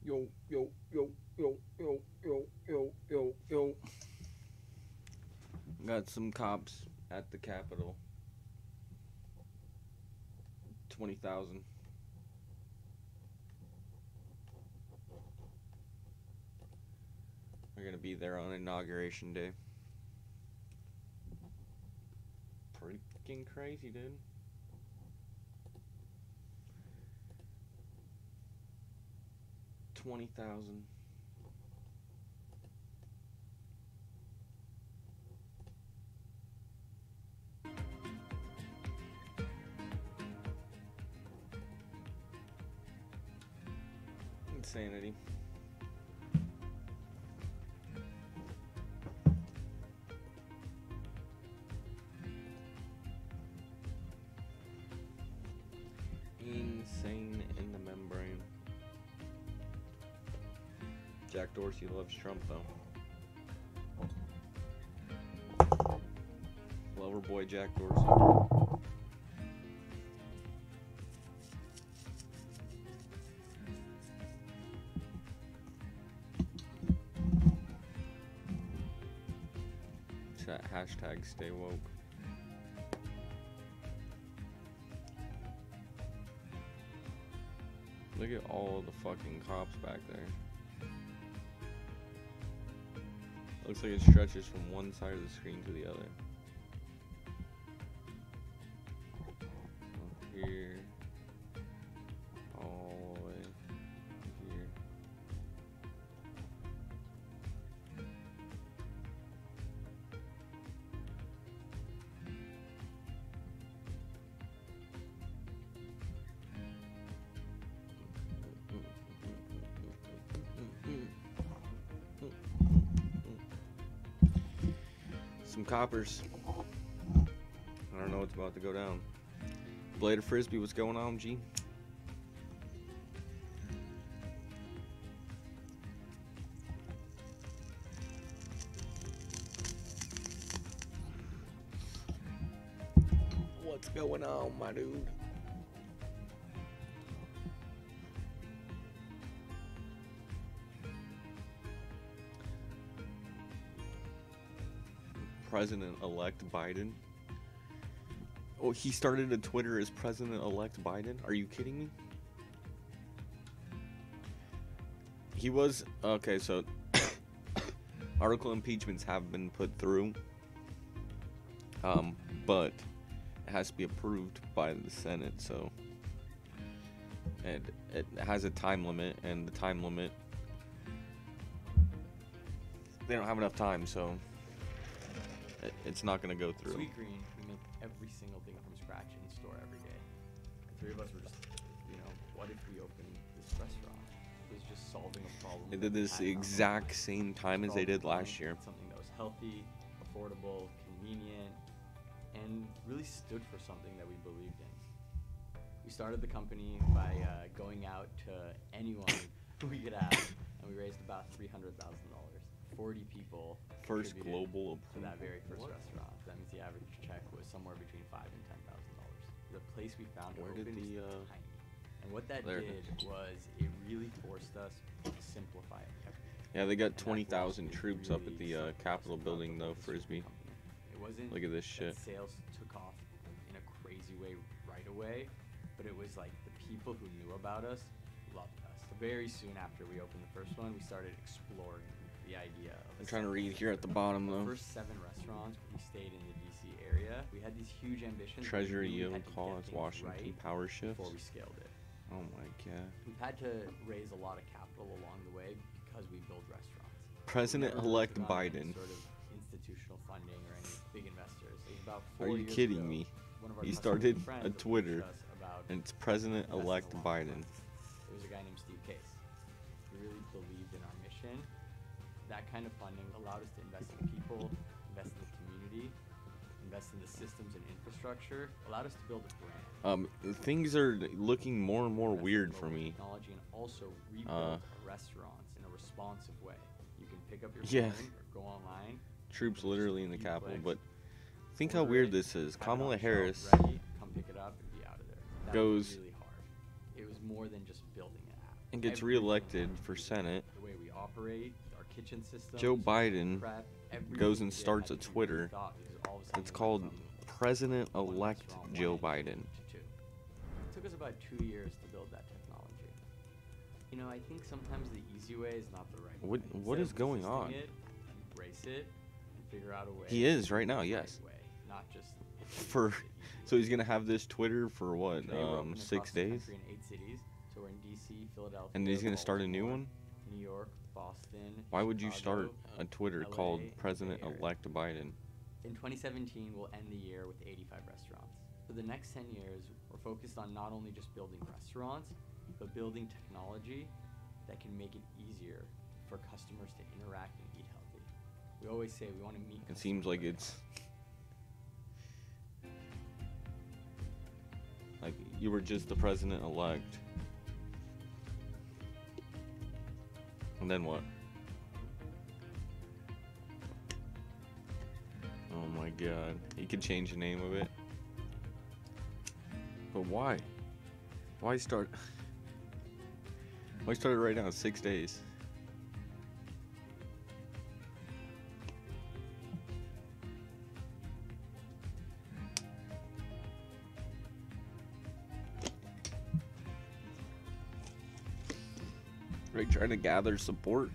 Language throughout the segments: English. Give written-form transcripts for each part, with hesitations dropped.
Yo, yo, yo, yo, yo, yo, yo, yo, yo. Got some cops at the Capitol. 20,000. We're gonna be there on Inauguration Day. Freaking crazy, dude. $20,000. Insanity. Insane in the membrane. Jack Dorsey loves Trump, though. Lover boy Jack Dorsey. Hashtag stay woke. Look at all the fucking cops back there. Looks like it stretches from one side of the screen to the other. Up here. All the way here. Some coppers. I don't know what's about to go down. Blade of Frisbee, what's going on, G? What's going on, my dude? President-elect Biden. Oh, he started a Twitter as President-elect Biden? Are you kidding me? He was... Okay, so... article impeachments have been put through. But it has to be approved by the Senate, so... And it has a time limit, and the time limit... They don't have enough time, so... It's not going to go through. Sweet Green, we make every single thing from scratch in store every day. The three of us were just, what if we opened this restaurant? It was just solving a problem. They did this the exact same time as they did last year. Something that was healthy, affordable, convenient, and really stood for something that we believed in. We started the company by going out to anyone we could have, and we raised about $300,000. 40 people First global to that very first restaurant. That means the average check was somewhere between $5,000 and $10,000. The place we found Where open did the was tiny, and what that did was it really forced us to simplify everything. Yeah, they got 20,000 troops up at the Capitol building, though, Frisbee. It wasn't. Look at this shit. Sales took off in a crazy way right away, but it was like the people who knew about us loved us. Very soon after we opened the first one, we started exploring the idea of I'm trying to read here at the bottom, though. The first 7 restaurants, we stayed in the DC area. We had these huge ambitions. Treasury Yield Call as Washington Power Shifts. Before we scaled it. Oh my god. We've had to raise a lot of capital along the way because we build restaurants. President-elect Biden. Sort of institutional funding or any big investors. About Are you kidding me? He started a Twitter, and it's President-elect Biden. It was a guy named Steve Case. We really believed in our mission. That kind of funding allowed us to invest in people, invest in the community, invest in the systems and infrastructure, allowed us to build a brand. Things are looking more and more weird for me. Technology and also rebuild restaurants in a responsive way. You can pick up your phone or go online. Troops literally in the Capitol, but think how weird this is. Kamala Harris come pick it up and be out of there. That goes. was really hard. It was more than just building an app. and gets everything reelected has to for do with Senate. The way we operate, our kitchen system. Joe Biden prep, goes and everything we did starts a had to be Twitter. rethought because all of a sudden It's we went called from one President-elect restaurant, Joe one Biden. to two. It took us about 2 years to build that technology. You know, I think sometimes the easy way is not the right way. What is Instead of going on? resisting it, embrace it, and figure out a way. He is to right do now, it the yes. right way, not just For so he's gonna have this Twitter for what? Today we're open 6 across the days, country in 8 cities. So we're in DC, Philadelphia, and he's gonna start a new Baltimore, one. New York, Boston. Why would you Chicago, start a Twitter LA, called and Bay President-elect Biden? In 2017, we'll end the year with 85 restaurants. For the next 10 years, we're focused on not only just building restaurants, but building technology that can make it easier for customers to interact and eat healthy. We always say we want to meet. It seems like customers it's like you were just the president-elect, and then what? Oh my God! He could change the name of it, but why? Why start? Why start it right now? 6 days. Right, trying to gather support.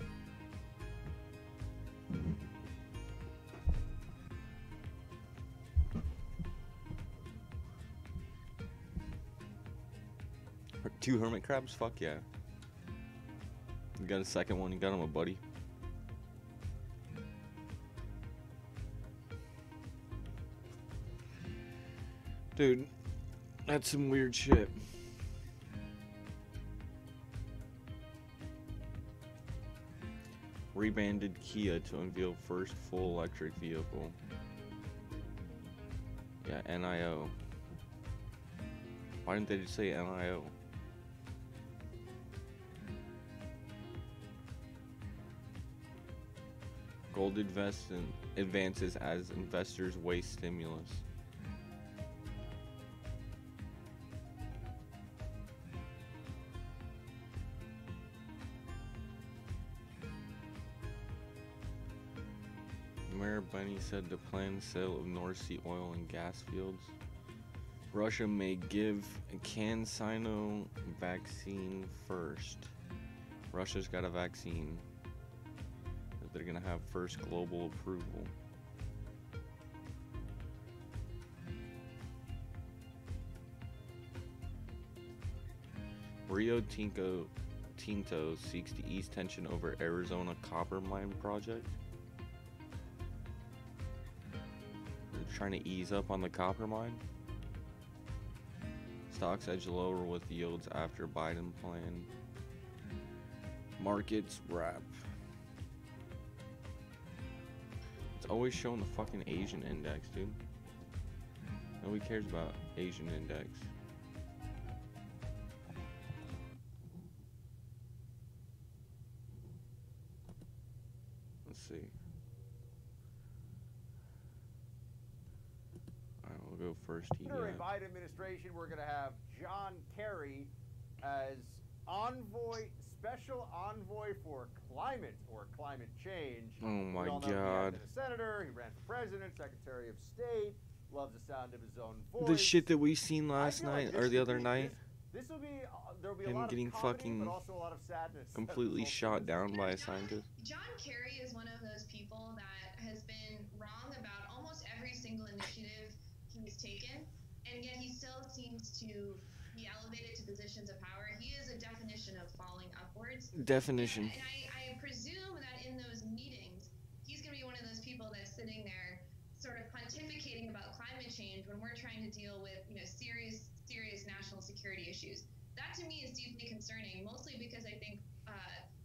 Two hermit crabs? Fuck yeah. You got a second one, you got him a buddy. Dude, that's some weird shit. Rebranded Kia to unveil first full electric vehicle. Yeah, NIO. Why didn't they just say NIO? Gold advances as investors weigh stimulus. Mayor Benny said the planned sale of North Sea oil and gas fields. Russia may give a CanSino vaccine first. Russia's got a vaccine that they're gonna have first global approval. Rio Tinto seeks to ease tension over Arizona copper mine project. They're trying to ease up on the copper mine. Stocks edge lower with yields after Biden plan. Markets wrap. It's always showing the fucking Asian index, dude. Nobody cares about Asian index. Let's see. Alright, we'll go first. During Biden administration, we're going to have John Kerry as special envoy for climate or climate change. Oh my we all know he God. has been a senator, he ran for president, secretary of state, loves the sound of his own voice. The shit that we seen I last feel like night this or the could other be- night, This will be, there'll be a him lot getting of comedy, fucking but also a lot of sadness. completely shot down by a scientist. John Kerry is one of those people that has been wrong about almost every single initiative he's taken, and yet he still seems to be elevated to positions of power. He is a definition of falling upwards. Definition. And I presume that in those meetings, he's going to be one of those people that's sitting there sort of pontificating about climate change when we're trying to deal with, serious national security issues. That to me is deeply concerning, mostly because I think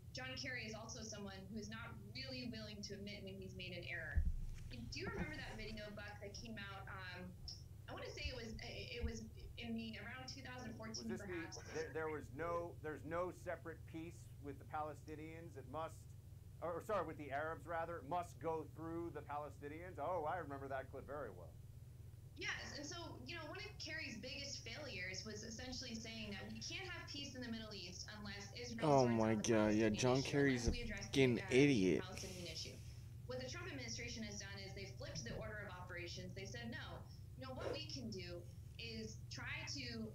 John Kerry is also someone who is not really willing to admit when he's made an error. Do you remember that video, Buck, that came out? I want to say it was in the around 2014, perhaps. There's no separate peace with the Palestinians. It must, with the Arabs rather. It must go through the Palestinians. Oh, I remember that clip very well. Yes, and so, one of Kerry's biggest failures was essentially saying that we can't have peace in the Middle East unless Israel Oh towards my on the God, yeah, Palestinian John issue Kerry's unless a we address fucking the idiot. Palestinian issue. What the Trump administration has done is they flipped the order of operations. They said, no, what we can do is try to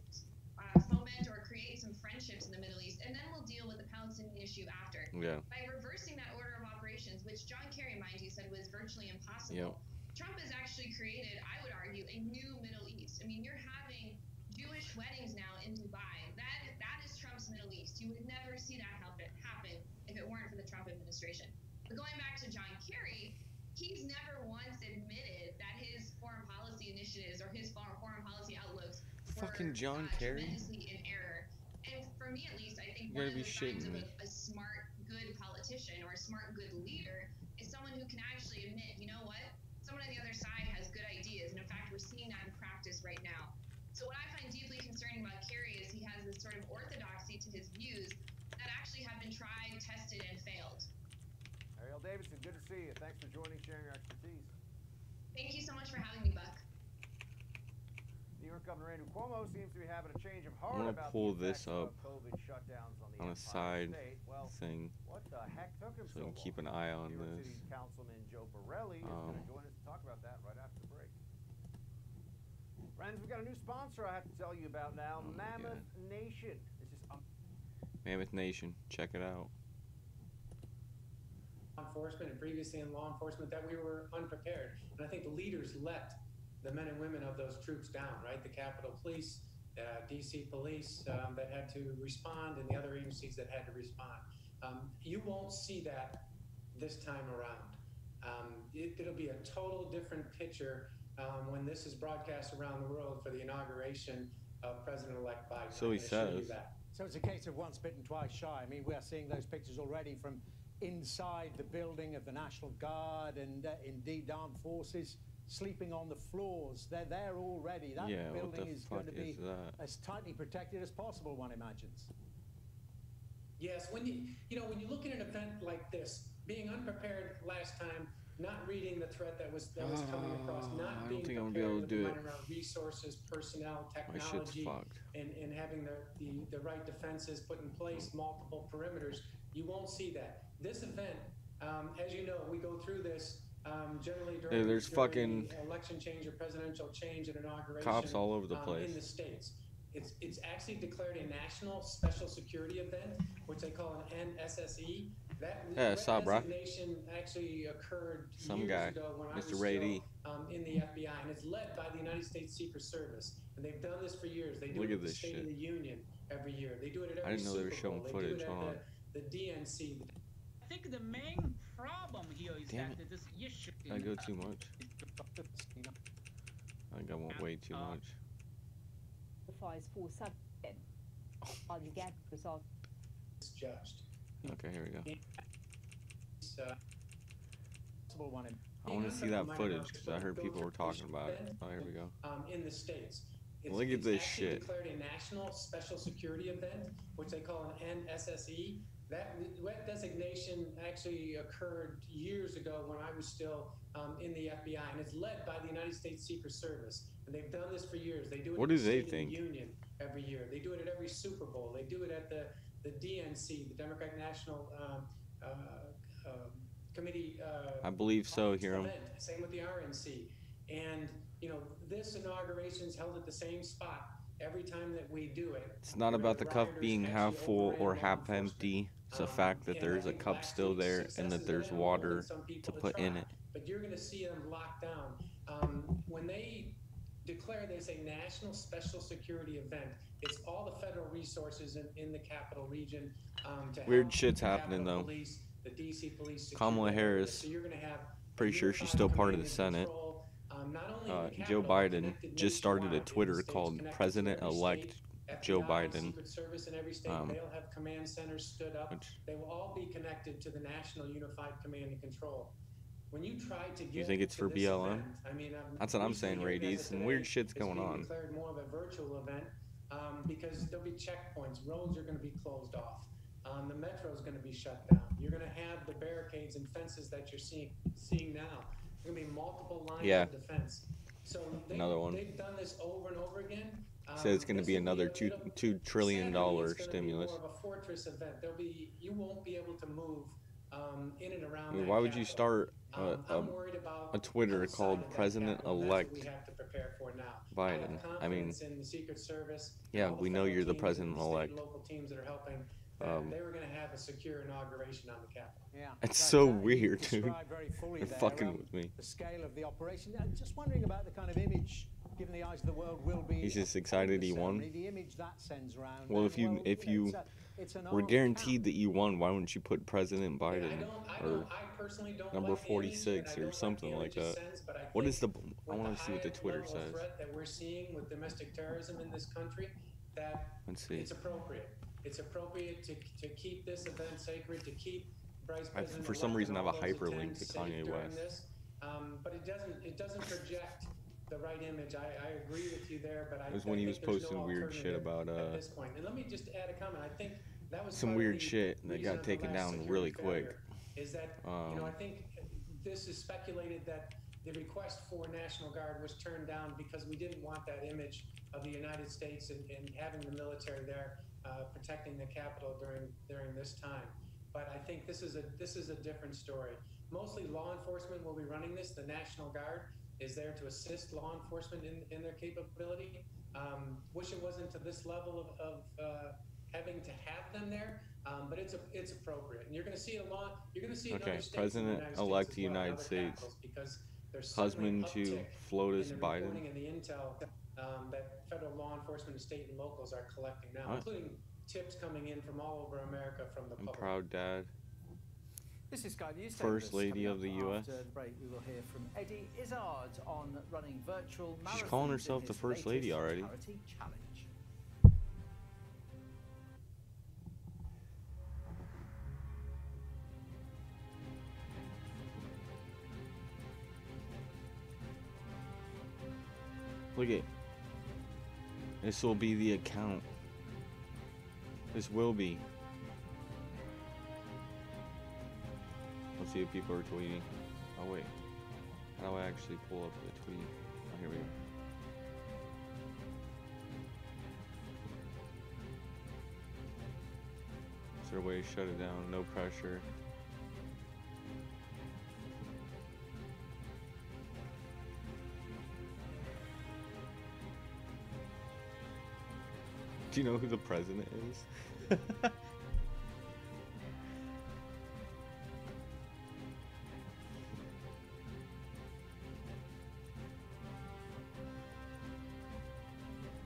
foment or create some friendships in the Middle East, and then we'll deal with the Palestinian issue after. Yeah. By reversing that order of operations, which John Kerry, mind you, said was virtually impossible, Yep. Trump has actually created, I would argue, a new Middle East. I mean, you're having Jewish weddings now in Dubai. That is Trump's Middle East. You would never see that happen if it weren't for the Trump administration. But going back to John Kerry, he's never once admitted that his foreign policy initiatives or his foreign policy outlooks Fucking were John Kerry? tremendously in error. And for me, at least, I think You one gotta of be the signs shitting of me. a smart, good politician or a smart, good leader is someone who can actually admit, you know what? Someone on the other side has good ideas. And in fact, we're seeing that in practice right now. So what I find deeply concerning about Kerry is he has this sort of orthodoxy to his views that actually have been tried, tested, and failed. Ariel Davidson, good to see you. Thanks for joining, sharing your expertise. Thank you so much for having me, Buck. New York Governor Andrew Cuomo seems to be having a change of heart I'm gonna about pull the this effects of up COVID shutdowns on the on a Empire side State. Well, thing what the heck took him so we so can keep long? an eye on New York this. City Councilman Joe Borelli is going to join us to talk about that right after the break. Friends, we've got a new sponsor I have to tell you about now, Oh my Mammoth Nation. This is Mammoth Nation, check it out. Enforcement and previously in law enforcement that we were unprepared. And I think the leaders let the men and women of those troops down, right? The Capitol Police, DC Police that had to respond, and the other agencies that had to respond. You won't see that this time around. It'll be a total different picture when this is broadcast around the world for the inauguration of President-elect Biden. So he says. So it's a case of once bitten, twice shy. I mean, we are seeing those pictures already from inside the building of the National Guard and indeed armed forces sleeping on the floors. They're there already. That building is going to be as tightly protected as possible, one imagines. Yes, when when you look at an event like this, being unprepared last time, not reading the threat that was coming across, not being prepared with the right amount of resources, personnel, technology, and having the right defenses put in place, multiple perimeters, you won't see that. This event, as you know, we go through this generally during, there's fucking the election change or presidential change and inauguration. Cops all over the place. In the states. It's actually declared a national special security event, which they call an NSSE. That designation actually occurred years ago when I was still in the FBI, and it's led by the United States Secret Service. And they've done this for years. They do it at the State of the Union every year. They do it at every Super Bowl. They do it at the DNC. I think the main problem here is that this issue. I go too much. I think I went way too much. Judged. Okay, here we go. I want to see that footage because I heard people were talking about it. Oh, here we go. In the states. Look at this shit. Declared a national special security event, which they call an NSSE. That designation actually occurred years ago when I was still in the FBI, and it's led by the United States Secret Service. And they've done this for years. They do it What at do the they State think? of the Union every year. They do it at every Super Bowl. They do it at the DNC, the Democratic National Committee. I believe so, Hiram. Same with the RNC. And, this inauguration is held at the same spot every time that we do it. It's not about the cup being half full or half empty. It's the fact that there's a cup still there and that there's water to put in it. But you're going to see them locked down. When they declare this a national special security event, it's all the federal resources in the capital region to Weird help shit's the happening, Capitol though. Police, the DC Police, Kamala Harris, so you're going to have pretty sure she's still part of the Senate. Joe Biden just started a Twitter called President-elect Joe Biden. Secret Service in every state, they'll have command centers stood up. They will all be connected to the National Unified Command and Control. When you try to get You think it's for BLM? That's what I'm saying, Rady. Some weird shit's going on. It's declared more of a virtual event because there'll be checkpoints. Roads are going to be closed off. The metro is going to be shut down. You're going to have the barricades and fences that you're seeing now. There's going to be multiple lines of defense. So they've done this over and over again. Said it's going to be another $2 trillion stimulus. More of a fortress event. You won't be able to move in and around. I mean, why would you start a Twitter called President-elect Biden? I mean, in the Secret Service. yeah, we know you're the president-elect. Local teams that are helping. They were going to have a secure inauguration on the Capitol. Yeah, it's so you weird, dude. described very fully You're there, fucking with me. The scale of the operation. Just wondering about the kind of image, given the eyes of the world will be. He's just excited he won. The image that sends around. Well, if you were guaranteed that you won, why wouldn't you put President Biden or number 46 or something like that? What is the? I want to see what the Twitter says. That we're seeing with domestic terrorism in this country, that let's see. It's appropriate. It's appropriate to keep this event sacred, to keep Vice President. For some reason, I have a hyperlink to Kanye West. But it doesn't project the right image. I agree with you there, but it was when he was posting weird shit about at this point. And let me just add a comment. I think that was some weird shit that got taken down really quick. Is that I think this is speculated that the request for National Guard was turned down because we didn't want that image of the United States and having the military there protecting the Capitol during this time. But I think this is a different story. Mostly law enforcement will be running this. The National Guard is there to assist law enforcement in their capability. Wish it wasn't to this level of having to have them there, but it's appropriate. And you're going to see a lot. You're going to see okay, President-elect the United States, because there's husband to FLOTUS Biden. And the intel that federal law enforcement and state and locals are collecting now, including tips coming in from all over America from the public. Proud dad. This is Sky News. First Lady of the U.S. After the break, we will hear from Eddie Izzard on running virtual marathons. She's calling herself the First Lady already. Charity challenge. Look at this will be the account. This will be. Let's see if people are tweeting. Oh wait. How do I actually pull up the tweet? Oh, here we go. Is there a way to shut it down? No pressure. Do you know who the president is?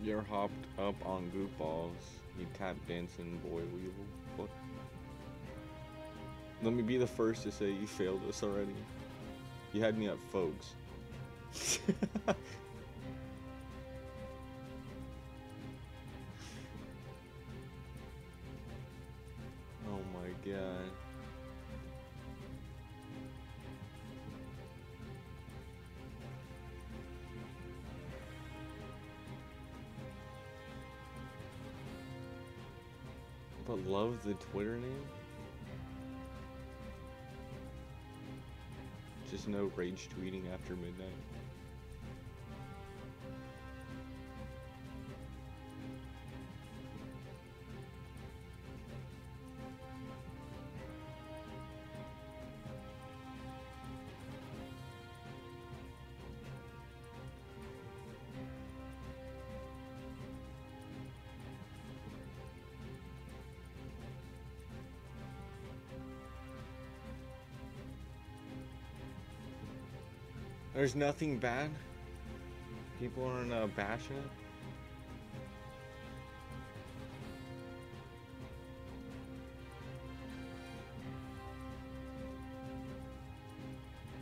You're hopped up on goofballs. You tap dancing boy weevil. What? Let me be the first to say you failed us already. You had me at folks. Oh my god. But love the Twitter name? Just no rage tweeting after midnight. There's nothing bad. People aren't bashing it.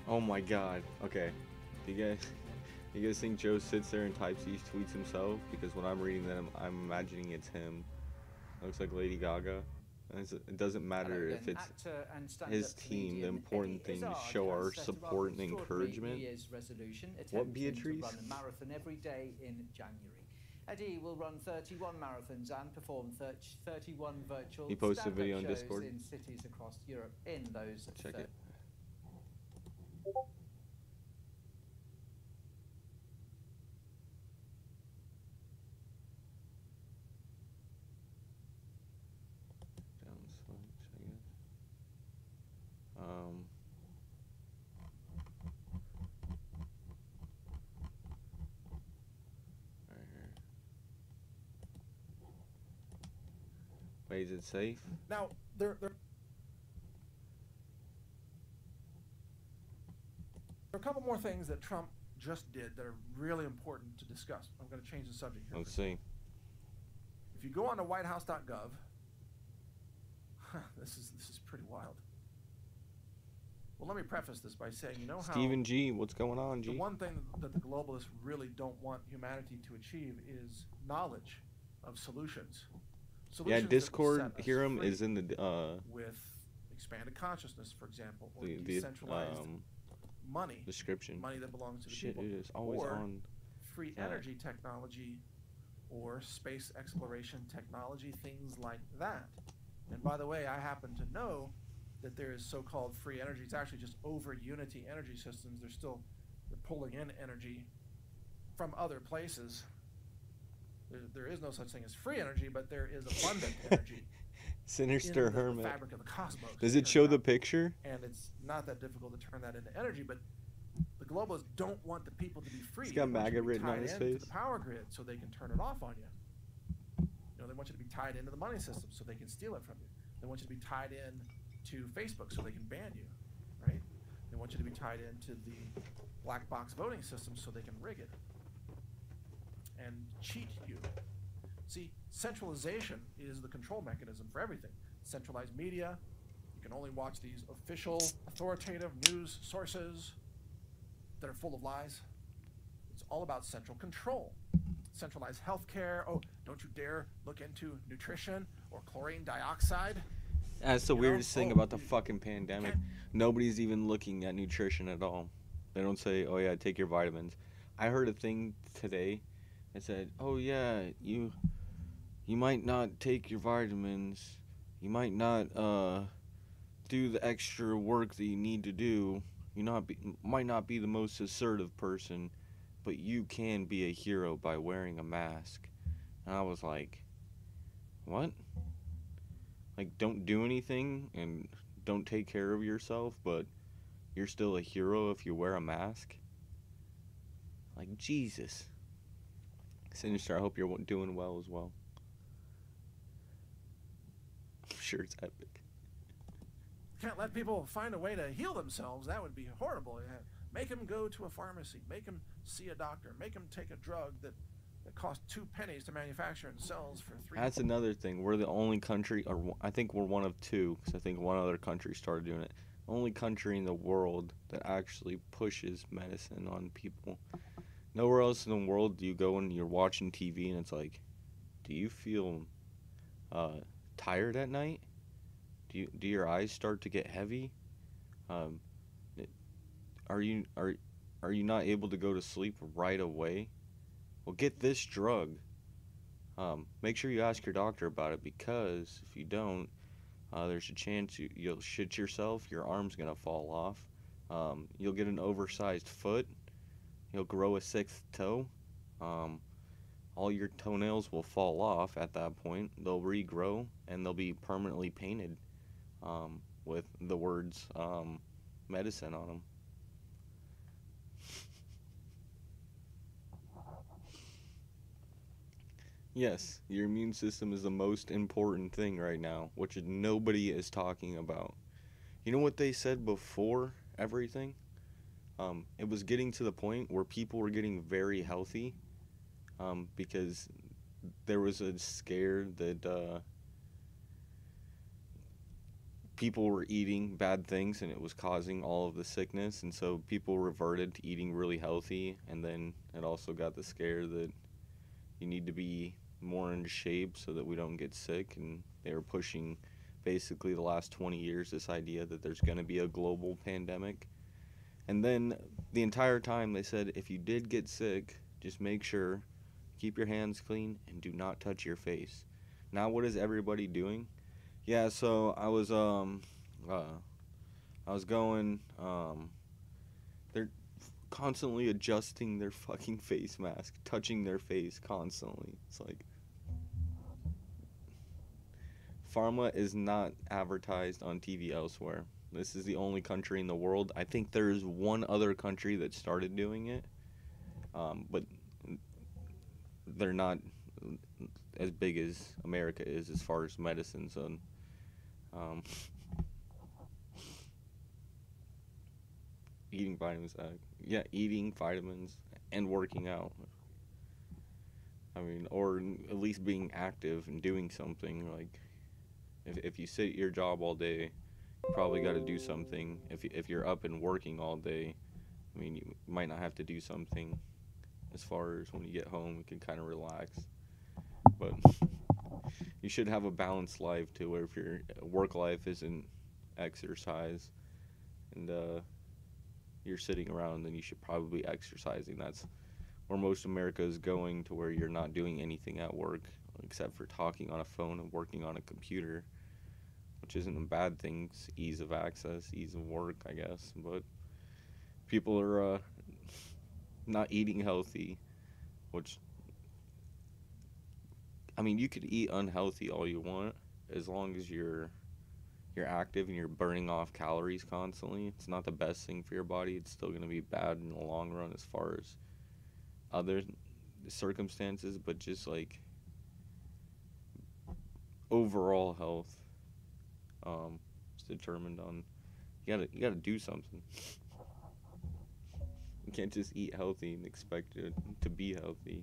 Oh my god. Okay. Do you guys think Joe sits there and types these tweets himself? Because when I'm reading them, I'm imagining it's him. Looks like Lady Gaga. It doesn't matter if it's his team. The important thing is show our support and encouragement. What, Beatrice? Run a marathon every day in January. Eddie will run 31 marathons and perform 31 virtual he posted a video on shows Discord in cities across Europe in those. Check it. Wait, is it safe? Now, there are a couple more things that Trump just did that are really important to discuss. I'm going to change the subject here. Let's see. If you go on to whitehouse.gov, this is pretty wild. Well, let me preface this by saying, you know how Stephen G, what's going on, G? the one thing that the globalists really don't want humanity to achieve is knowledge of solutions. Yeah, Solutions that will Discord, set us Hiram free is in the with expanded consciousness, for example, or the decentralized money, description. money that belongs to the Shit, people, it is always or on. free energy technology, or space exploration technology, things like that. And by the way, I happen to know that there is so-called free energy. It's actually just over unity energy systems. They're pulling in energy from other places. There is no such thing as free energy, but there is abundant energy. Sinister in the Hermit. fabric of the cosmos. Does it show the picture? And it's not that difficult to turn that into energy, but the globalists don't want the people to be free. He's got They want you MAGA to be written on tied his into face. the power grid so they can turn it off on you. They want you to be tied into the money system so they can steal it from you. They want you to be tied in to Facebook so they can ban you, right? They want you to be tied into the black box voting system so they can rig it and cheat you. See, centralization is the control mechanism for everything. Centralized media, you can only watch these official, authoritative news sources that are full of lies. It's all about central control. Centralized healthcare. Oh, don't you dare look into nutrition or chlorine dioxide. That's the You know? weirdest thing Oh, about the you fucking pandemic. can't- Nobody's even looking at nutrition at all. They don't say, "Oh yeah, take your vitamins." I heard a thing today that said, "Oh yeah, you might not take your vitamins. You might not do the extra work that you need to do. Might not be the most assertive person, but you can be a hero by wearing a mask." And I was like, "What? Like, don't do anything and don't take care of yourself, but you're still a hero if you wear a mask?" Like, Jesus. Sinister, I hope you're doing well as well. I'm sure it's epic. Can't let people find a way to heal themselves. That would be horrible. Make them go to a pharmacy. Make them see a doctor. Make them take a drug that costs 2 pennies to manufacture and sells for 3. That's another thing. We're the only country, or I think we're one of two, because I think one other country started doing it. Only country in the world that actually pushes medicine on people. Nowhere else in the world do you go and you're watching TV and it's like, do you feel tired at night? Do your eyes start to get heavy? Are you not able to go to sleep right away? Well, get this drug. Make sure you ask your doctor about it, because if you don't, there's a chance you'll shit yourself, your arm's gonna fall off, you'll get an oversized foot, you'll grow a 6th toe, all your toenails will fall off at that point, they'll regrow, and they'll be permanently painted with the words medicine on them. Yes, your immune system is the most important thing right now, which nobody is talking about. You know what they said before everything? It was getting to the point where people were getting very healthy because there was a scare that people were eating bad things and it was causing all of the sickness, and so people reverted to eating really healthy, and then it also got the scare that you need to be more in shape so that we don't get sick, and they were pushing basically the last 20 years this idea that there's going to be a global pandemic. And then the entire time they said, if you did get sick, just make sure, keep your hands clean and do not touch your face. Now what is everybody doing? Yeah, so I was going, they're constantly adjusting their fucking face mask, touching their face constantly. It's like, pharma is not advertised on TV elsewhere. This is the only country in the world. I think there's one other country that started doing it, but they're not as big as America is as far as medicine. So, eating vitamins, eating vitamins and working out. I mean, or at least being active and doing something. Like, if you sit at your job all day, you probably got to do something. If you're up and working all day, I mean, you might not have to do something. As far as when you get home, you can kind of relax. But you should have a balanced life too, where if your work life isn't exercise and you're sitting around, then you should probably be exercising. That's where most America is going, to where you're not doing anything at work except for talking on a phone and working on a computer, which isn't a bad thing. It's ease of access, ease of work, I guess. But people are not eating healthy, which, I mean, you could eat unhealthy all you want as long as you're active and you're burning off calories constantly. It's not the best thing for your body. It's still going to be bad in the long run as far as other circumstances, but just like overall health is determined on, you gotta do something. You can't just eat healthy and expect it to be healthy.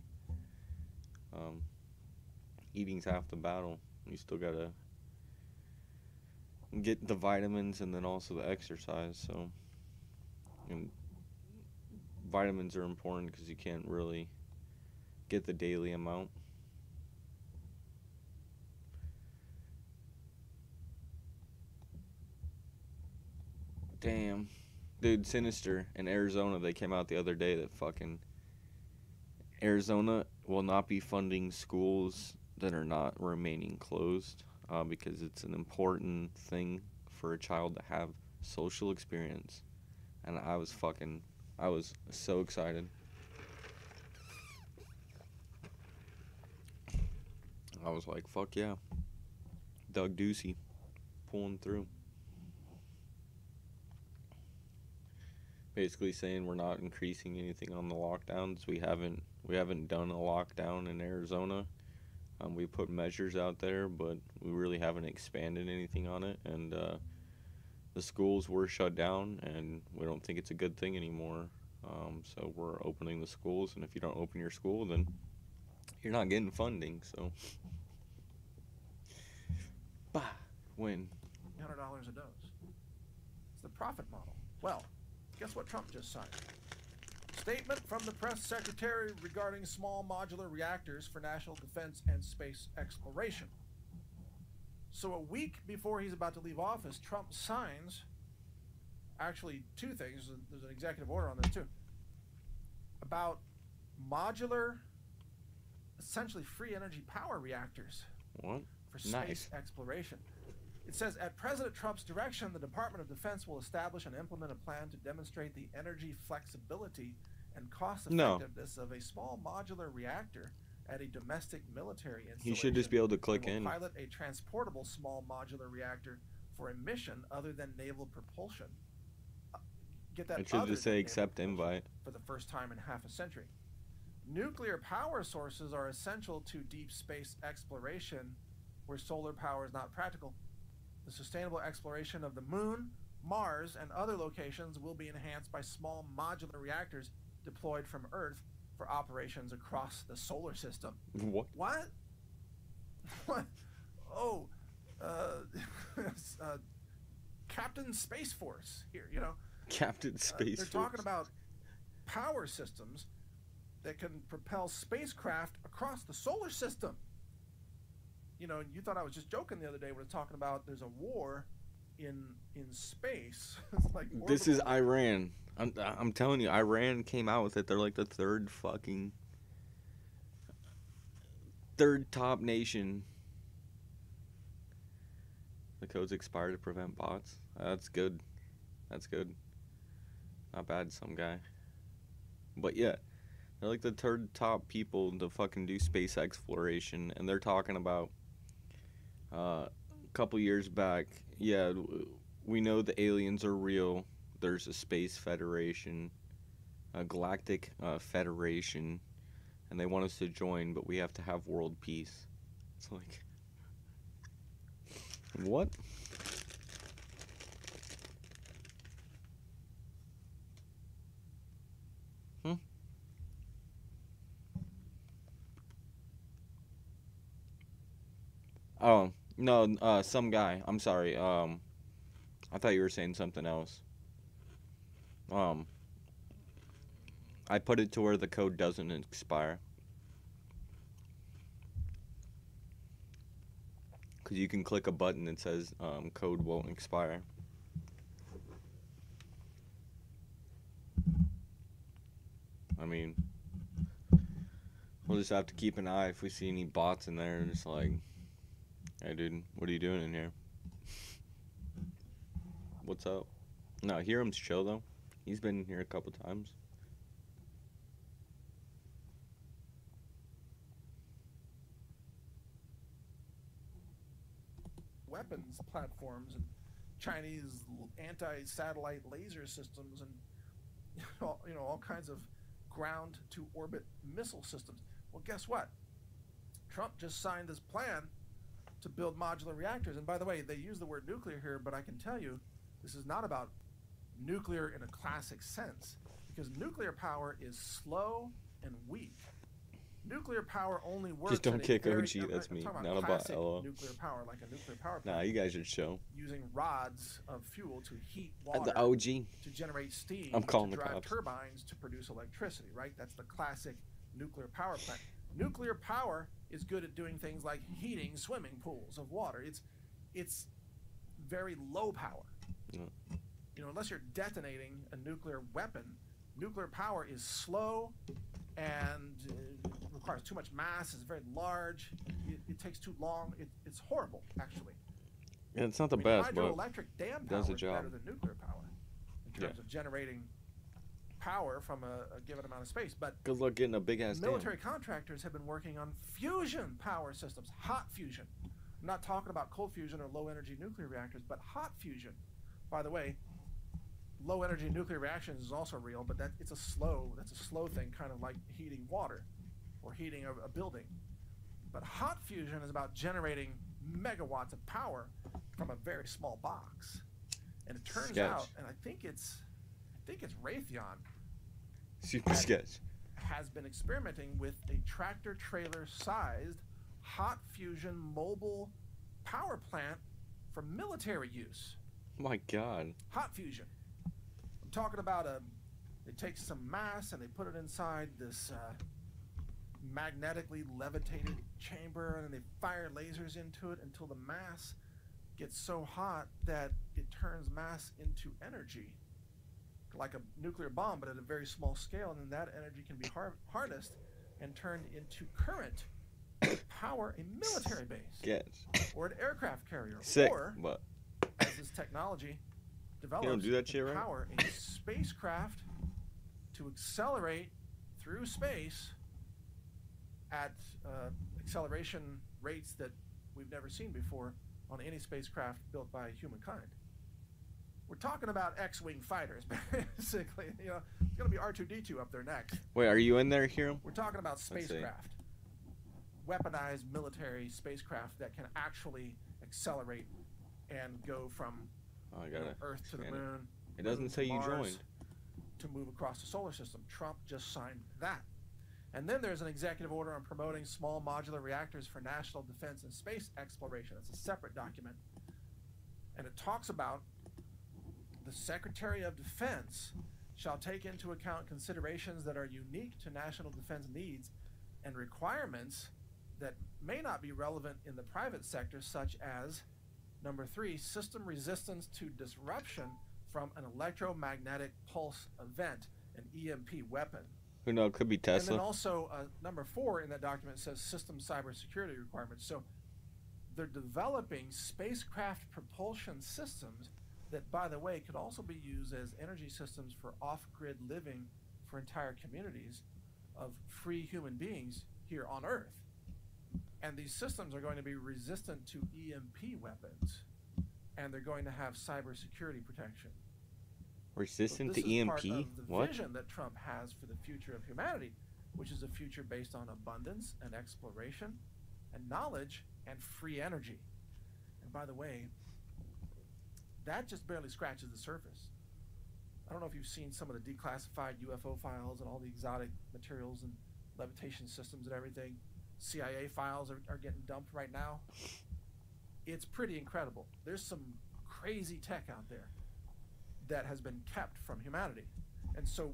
Eating's half the battle. You still gotta get the vitamins and then also the exercise. So, and vitamins are important because you can't really get the daily amount. Damn. Dude, Sinister in Arizona, they came out the other day that fucking Arizona will not be funding schools that are not remaining closed because it's an important thing for a child to have social experience. And I was so excited. I was like, fuck yeah. Doug Ducey pulling through. Basically saying we're not increasing anything on the lockdowns. We haven't done a lockdown in Arizona. We put measures out there, but we really haven't expanded anything on it. And the schools were shut down, and we don't think it's a good thing anymore. So we're opening the schools, and if you don't open your school, then you're not getting funding. So, win. $100 a dose. It's the profit model. Well, guess what Trump just signed? Statement from the press secretary regarding small modular reactors for national defense and space exploration. So a week before he's about to leave office, Trump signs actually two things. There's an executive order on this too. About modular, essentially free energy power reactors. What? For space exploration. It says, at President Trump's direction, the Department of Defense will establish and implement a plan to demonstrate the energy flexibility and cost-effectiveness of a small modular reactor at a domestic military installation. He should just be able to click in. Pilot a transportable small modular reactor for a mission other than naval propulsion. Get that? It should just say accept invite. For the first time in half a century. Nuclear power sources are essential to deep space exploration where solar power is not practical. The sustainable exploration of the moon, Mars, and other locations will be enhanced by small modular reactors deployed from Earth for operations across the solar system. What? What? What? Oh, Captain Space Force here, you know. Captain Space Force. They're talking about power systems that can propel spacecraft across the solar system. You know, you thought I was just joking the other day when we were talking about there's a war in space. It's like this is Iran. I'm telling you, Iran came out with it. They're like the third top nation. The code's expired to prevent bots. That's good. That's good. Not bad, some guy. But yeah, they're like the third top people to fucking do space exploration, and they're talking about a couple years back. Yeah, we know the aliens are real. There's a space federation, a galactic federation, and they want us to join, but we have to have world peace. It's like, what? Oh, no, some guy. I'm sorry. I thought you were saying something else. I put it to where the code doesn't expire. Because you can click a button that says code won't expire. I mean, we'll just have to keep an eye if we see any bots in there. Just like, hey dude, what are you doing in here? What's up? No, Hiram's chill though. He's been here a couple times. Weapons platforms and Chinese anti-satellite laser systems and all kinds of ground-to-orbit missile systems. Well, guess what? Trump just signed this plan to build modular reactors. And by the way, they use the word nuclear here, but I can tell you this is not about nuclear in a classic sense, because nuclear power is slow and weak. Nuclear power only works. Just don't kick OG. That's me. Not about LO. Nuclear power, like a nuclear power plant. Nah, you guys should show. Using rods of fuel to heat water. At the OG. To generate steam. I'm calling to the drive cops. Turbines to produce electricity. Right. That's the classic nuclear power plant. Nuclear power is good at doing things like heating swimming pools of water. It's very low power. Yeah. Unless you're detonating a nuclear weapon, nuclear power is slow and requires too much mass. It's very large. It takes too long. It's horrible, actually. Yeah, it's not the best, but hydroelectric dam power does the is job. better than nuclear power in terms of generating power from a given amount of space. But good luck getting a big ass military contractors have been working on fusion power systems, hot fusion. I'm not talking about cold fusion or low energy nuclear reactors, but hot fusion. By the way, low energy nuclear reactions is also real, but that's a slow thing, kind of like heating water or heating a building. But hot fusion is about generating megawatts of power from a very small box. And it turns out, and I think it's Raytheon super sketch has been experimenting with a tractor trailer sized hot fusion mobile power plant for military use. My God. Hot fusion. I'm talking about they take some mass and they put it inside this magnetically levitated chamber, and then they fire lasers into it until the mass gets so hot that it turns mass into energy, like a nuclear bomb, but at a very small scale, and then that energy can be harnessed and turned into current to power a military base or an aircraft carrier, or as this technology develops, power a spacecraft to accelerate through space at acceleration rates that we've never seen before on any spacecraft built by humankind. We're talking about X-wing fighters, basically. It's going to be R2-D2 up there next. Wait, are you in there, Hiram? We're talking about spacecraft, weaponized military spacecraft that can actually accelerate and go from Earth to the moon. It doesn't say you joined. To move across the solar system. Trump just signed that. And then there's an executive order on promoting small modular reactors for national defense and space exploration. It's a separate document. And it talks about the Secretary of Defense shall take into account considerations that are unique to national defense needs and requirements that may not be relevant in the private sector, such as, number 3, system resistance to disruption from an electromagnetic pulse event, an EMP weapon. Who knows? Could be Tesla. And then also, number 4 in that document says system cybersecurity requirements. So they're developing spacecraft propulsion systems that, by the way, could also be used as energy systems for off-grid living for entire communities of free human beings here on Earth. And these systems are going to be resistant to EMP weapons, and they're going to have cybersecurity protection. Resistant so to EMP? Part of the vision that Trump has for the future of humanity. which is a future based on abundance and exploration and knowledge and free energy. And by the way, that just barely scratches the surface. I don't know if you've seen some of the declassified UFO files and all the exotic materials and levitation systems and everything. CIA files are getting dumped right now. It's pretty incredible. There's some crazy tech out there that has been kept from humanity. And so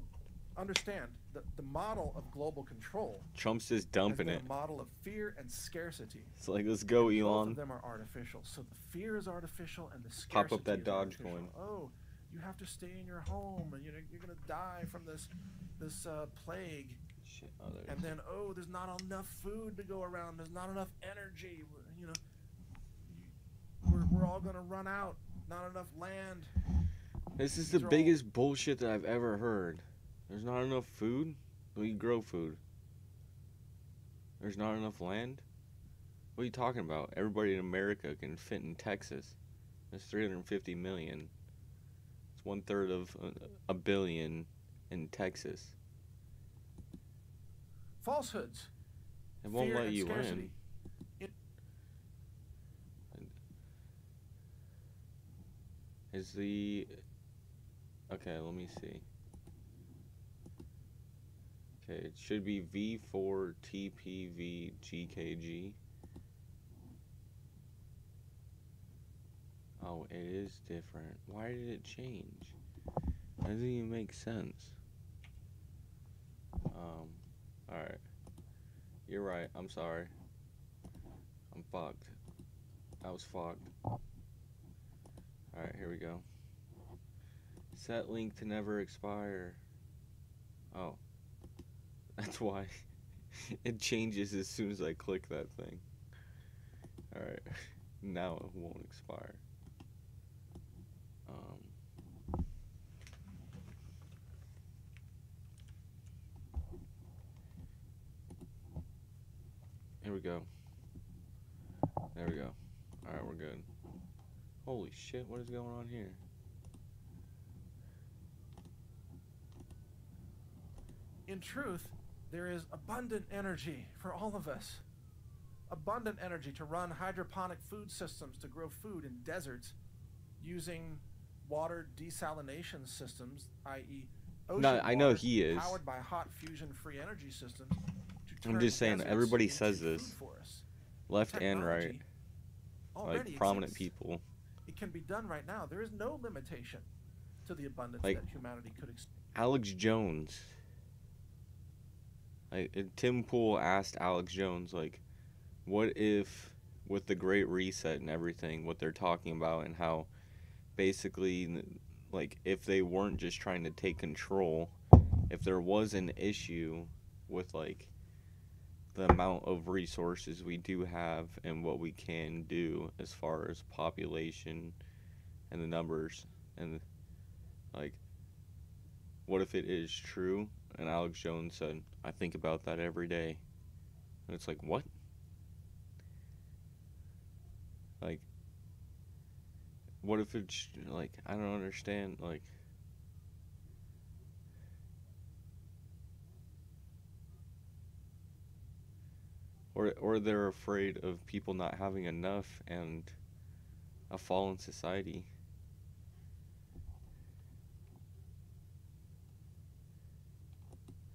understand that the model of global control, Trump's just dumping has it. been a model of fear and scarcity. It's like, let's go, Both Elon. of them are artificial. So the fear is artificial and the scarcity Pop up that is Dogecoin. artificial. Oh, you have to stay in your home, and you're gonna die from this plague. Shit, And then, oh, there's not enough food to go around. There's not enough energy. You know, we're all gonna run out. Not enough land. This is the biggest bullshit that I've ever heard. There's not enough food? We grow food. There's not enough land? What are you talking about? Everybody in America can fit in Texas. There's 350 million. It's 1/3 of a billion in Texas. Falsehoods. It won't Fear let and you scarcity. in. Is the... Okay, let me see. Okay, it should be V4TPVGKG. Oh, it is different. Why did it change? That doesn't even make sense. Alright. You're right, I'm sorry. I'm fucked. I was fucked. Alright, here we go. Set link to never expire. Oh. That's why it changes as soon as I click that thing. Alright. Now it won't expire. Here we go. There we go. Alright, we're good. Holy shit, what is going on here? In truth, there is abundant energy for all of us. Abundant energy to run hydroponic food systems to grow food in deserts using water desalination systems, i.e. ocean No, I know water he is. powered by hot fusion free energy systems. I'm just saying, deserts everybody into says food this. for us. Left and right. Technology Like prominent exists. people. It can be done right now. There is no limitation to the abundance Like, that humanity could experience. Alex Jones. Tim Pool asked Alex Jones, like, what if, with the Great Reset and everything, what they're talking about, and how basically, like, if they weren't just trying to take control, if there was an issue with, like, the amount of resources we do have and what we can do as far as population and the numbers, and, like, what if it is true? And Alex Jones said, I think about that every day. And it's like, what? Like, what if it's, like, I don't understand, like, or they're afraid of people not having enough and a fallen society.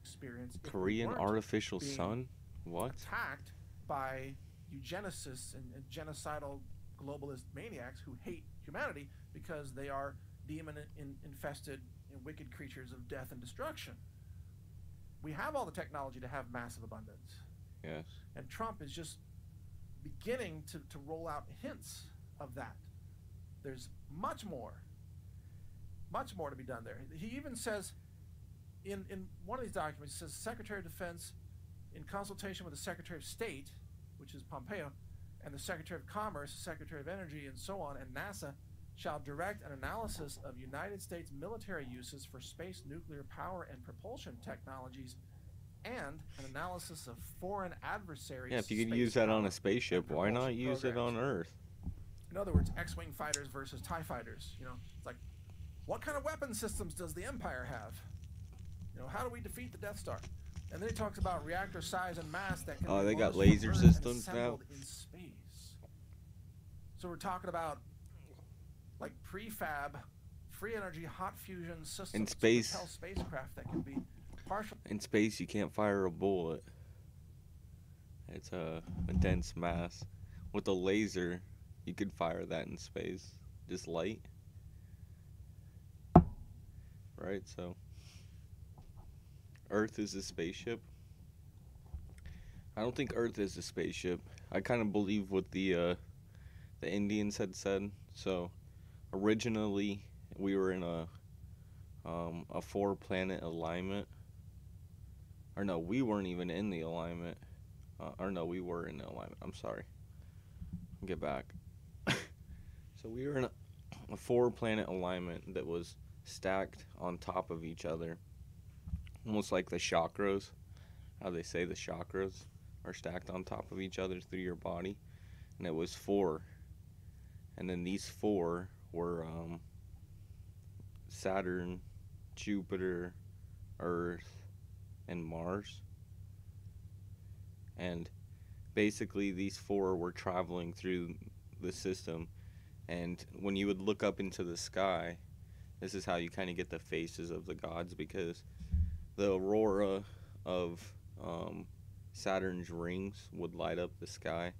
Experience if we Korean weren't artificial being sun? What? attacked by eugenicists and genocidal globalist maniacs who hate humanity because they are demon-infested and wicked creatures of death and destruction. We have all the technology to have massive abundance. Yes. And Trump is just beginning to roll out hints of that. There's much more to be done there. He even says, in one of these documents, it says Secretary of Defense, in consultation with the Secretary of State, which is Pompeo, and the Secretary of Commerce, Secretary of Energy, and so on, and NASA, shall direct an analysis of United States military uses for space nuclear power and propulsion technologies, and an analysis of foreign adversaries. Yeah, if you could use that on a spaceship, why not use it on Earth? In other words, X-Wing fighters versus TIE fighters. You know, it's like, what kind of weapon systems does the Empire have? You know, how do we defeat the Death Star? And then he talks about reactor size and mass that can be they got launched laser from Earth and systems now? assembled in space. So we're talking about like prefab, free energy, hot fusion systems In space. to propel spacecraft that can be partial. In space, you can't fire a bullet. It's a dense mass. With a laser, you could fire that in space. Just light. Right, so Earth is a spaceship. I don't think Earth is a spaceship. I kind of believe what the Indians had said. So originally we were in a 4-planet alignment. Or no, we weren't even in the alignment. Or no, we were in the alignment. I'm sorry. Get back. So we were in a 4-planet alignment that was stacked on top of each other, almost like the chakras. How they say the chakras are stacked on top of each other through your body, and it was 4. And then these 4 were Saturn, Jupiter, Earth, and Mars. And basically these 4 were traveling through the system, and when you would look up into the sky, this is how you kind of get the faces of the gods, because the aurora of Saturn's rings would light up the sky,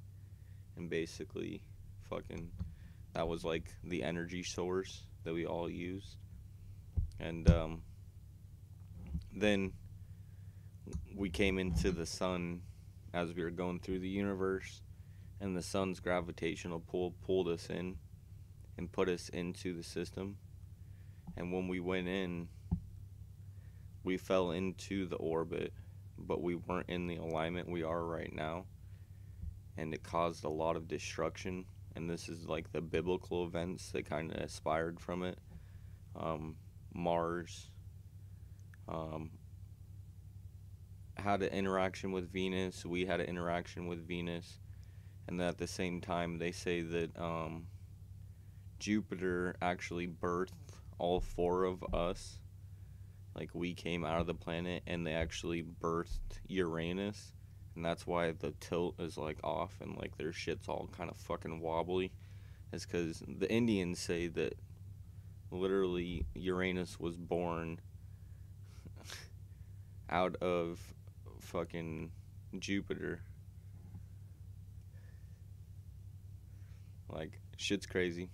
and basically fucking that was like the energy source that we all used. And then we came into the sun as we were going through the universe, and the sun's gravitational pull pulled us in and put us into the system. And when we went in, we fell into the orbit, but we weren't in the alignment we are right now, and it caused a lot of destruction. And this is like the biblical events that kind of inspired from it. Mars had an interaction with Venus, we had an interaction with Venus, and at the same time they say that Jupiter actually birthed all 4 of us. Like, we came out of the planet and they actually birthed Uranus, and that's why the tilt is like off and like their shit's all kind of fucking wobbly. It's because the Indians say that literally Uranus was born out of fucking Jupiter. Like, shit's crazy.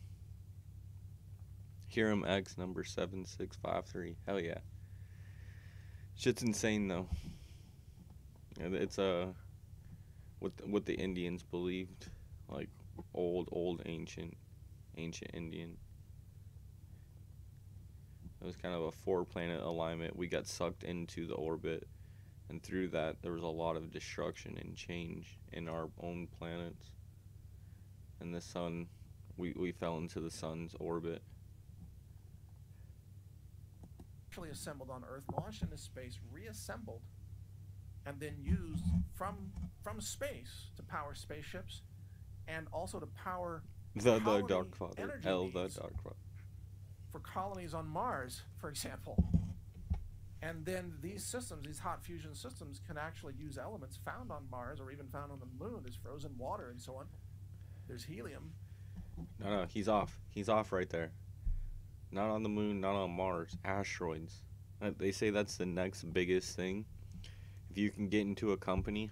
Hiram X number 7653. Hell yeah. Shit's insane though. It's what the Indians believed, like old ancient Indian. It was kind of a 4-planet alignment. We got sucked into the orbit, and through that there was a lot of destruction and change in our own planets. And the sun, we fell into the sun's orbit. Actually assembled on Earth, launched into space, reassembled, and then used from space to power spaceships, and also to power the Dark Father. The Dark Father. For colonies on Mars, for example. And then these systems, these hot fusion systems, can actually use elements found on Mars or even found on the moon. There's frozen water and so on. There's helium. No, he's off. He's off right there. Not on the moon, not on Mars. Asteroids. They say that's the next biggest thing. If you can get into a company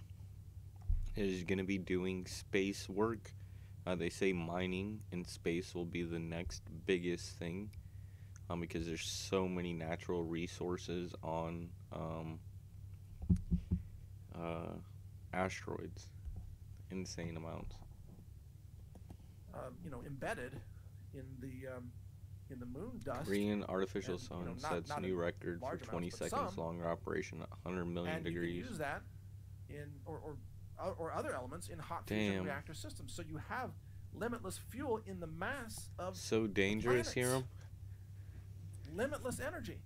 that is going to be doing space work, they say mining in space will be the next biggest thing, because there's so many natural resources on asteroids. Insane amounts. Embedded in the moon dust. Korean artificial sun sets new record for 20 seconds longer operation at 100 million degrees. You can use that in or other elements in hot fusion reactor systems. So you have limitless fuel in the mass of so dangerous here. Limitless energy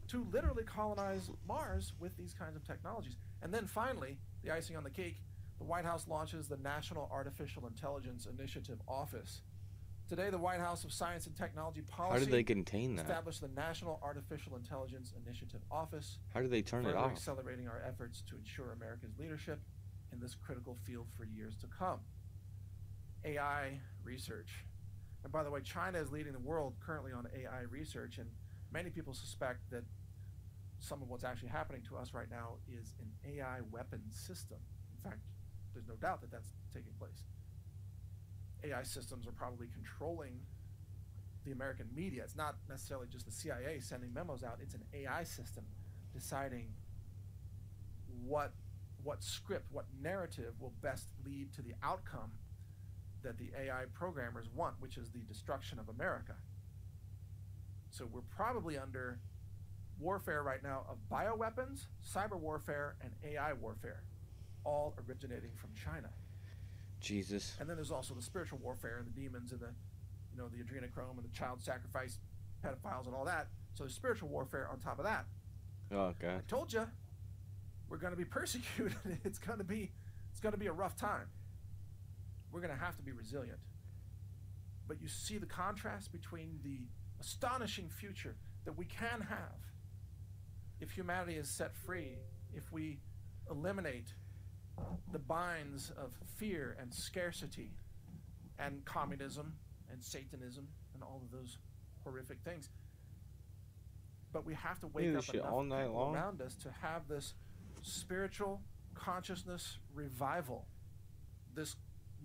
to literally colonize Mars with these kinds of technologies. And then finally, the icing on the cake, the White House launches the National Artificial Intelligence Initiative Office. It's Today, the White House of Science and Technology Policy How did they contain that? established the National Artificial Intelligence Initiative Office. How did they turn it further off? accelerating our efforts to ensure America's leadership in this critical field for years to come. AI research. And by the way, China is leading the world currently on AI research, and many people suspect that some of what's actually happening to us right now is an AI weapons system. In fact, there's no doubt that that's taking place. AI systems are probably controlling the American media. It's not necessarily just the CIA sending memos out. It's an AI system deciding what script, what narrative will best lead to the outcome that the AI programmers want, which is the destruction of America. So we're probably under warfare right now of bioweapons, cyber warfare, and AI warfare, all originating from China. Jesus. And then there's also the spiritual warfare and the demons and the adrenochrome and the child sacrifice pedophiles and all that. So there's spiritual warfare on top of that. Oh God. I told you, we're going to be persecuted. It's going to be a rough time. We're going to have to be resilient. But you see the contrast between the astonishing future that we can have if humanity is set free, if we eliminate the binds of fear and scarcity and communism and Satanism and all of those horrific things. But we have to wake up enough all night people long around us to have this spiritual consciousness revival, this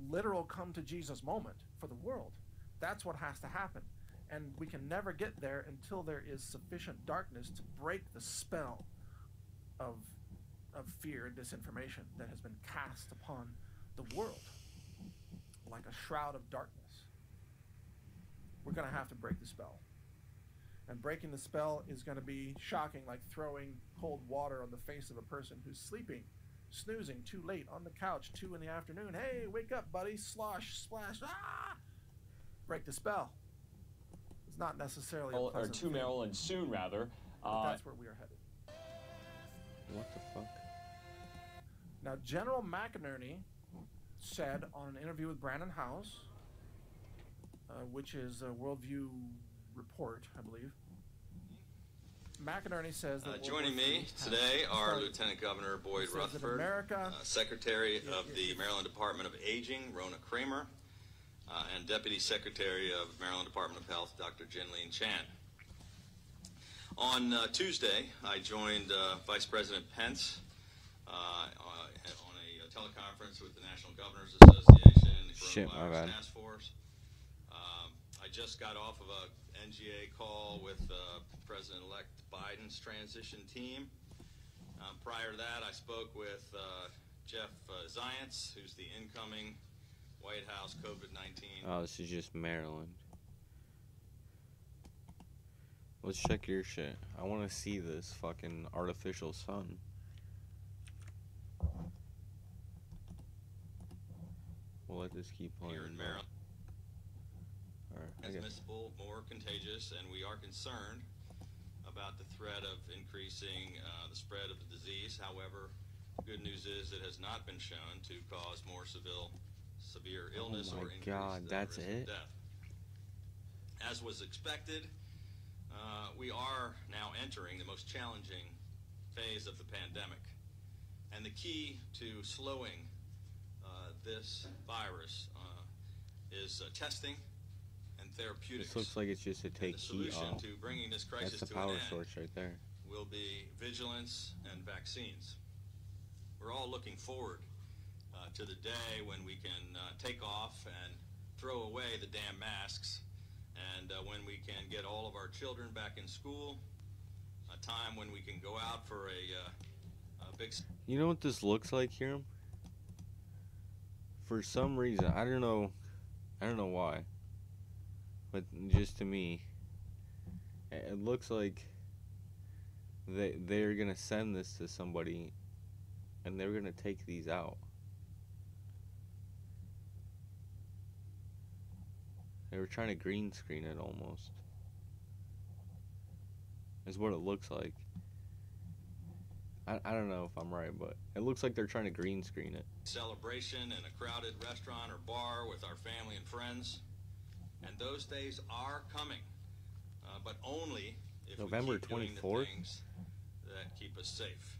literal come to Jesus moment for the world. That's what has to happen. And we can never get there until there is sufficient darkness to break the spell of fear and disinformation that has been cast upon the world like a shroud of darkness. We're going to have to break the spell. And breaking the spell is going to be shocking, like throwing cold water on the face of a person who's sleeping, snoozing too late on the couch, 2 in the afternoon. Hey, wake up, buddy. Slosh, splash. Ah! Break the spell. It's not necessarily a pleasant to thing, Maryland soon, rather. but that's where we are headed. What the fuck? Now, General McInerney said on an interview with Brandon House, which is a Worldview Report, I believe. McInerney says that joining me today are Lieutenant Governor Boyd Rutherford, Secretary of the Maryland Department of Aging, Rona Kramer, and Deputy Secretary of Maryland Department of Health, Dr. Jinlene Chan. On Tuesday, I joined Vice President Pence on a teleconference with the National Governors Association and the Coronavirus Task Force. I just got off of a NGA call with President-elect Biden's transition team. Prior to that, I spoke with Jeff Zients, who's the incoming White House COVID-19. Oh, this is just Maryland. Let's check your shit. I want to see this fucking artificial sun. We'll let this keep playing. Here in Maryland. Alright, Transmissible, more contagious, and we are concerned about the threat of increasing the spread of the disease. However, the good news is it has not been shown to cause more severe illness or increase the risk of death. As was expected, we are now entering the most challenging phase of the pandemic. And the key to slowing this virus is testing and therapeutics. This looks like it's just to take heat off. To bringing this crisis That's the to power an end source right there. will be vigilance and vaccines. We're all looking forward to the day when we can take off and throw away the damn masks, and when we can get all of our children back in school, a time when we can go out for a big... You know what this looks like, Hiram? For some reason, I don't know why, but just to me, it looks like they're gonna send this to somebody, and they're gonna take these out. They were trying to green screen it almost. Is what it looks like. I don't know if I'm right, but it looks like they're trying to green screen it. Celebration in a crowded restaurant or bar with our family and friends. And those days are coming, but only if November we keep doing the 24th? things that keep us safe.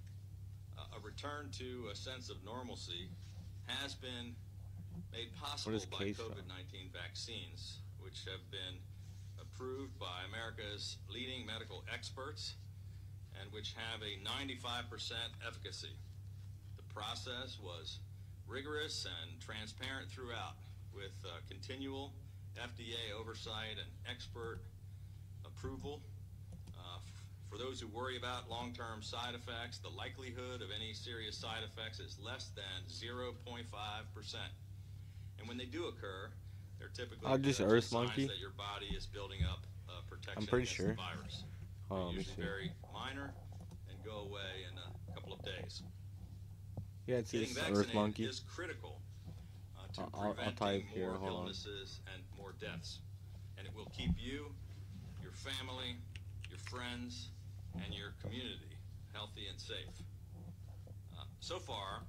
A return to a sense of normalcy has been made possible is by cashapp? COVID-19 vaccines, which have been approved by America's leading medical experts and which have a 95% efficacy. The process was rigorous and transparent throughout, with continual FDA oversight and expert approval. For those who worry about long-term side effects, the likelihood of any serious side effects is less than 0.5%. And when they do occur, they're typically just signs Earth Monkey? that your body is building up protection I'm pretty against sure. the virus. Hold on, let They're me usually see. very minor and go away in a couple of days. Yeah, it's Getting this vaccinated Earth Monkey. is critical to I'll preventing type here, more hold on. illnesses and more deaths. And it will keep you, your family, your friends, and your community healthy and safe. So far,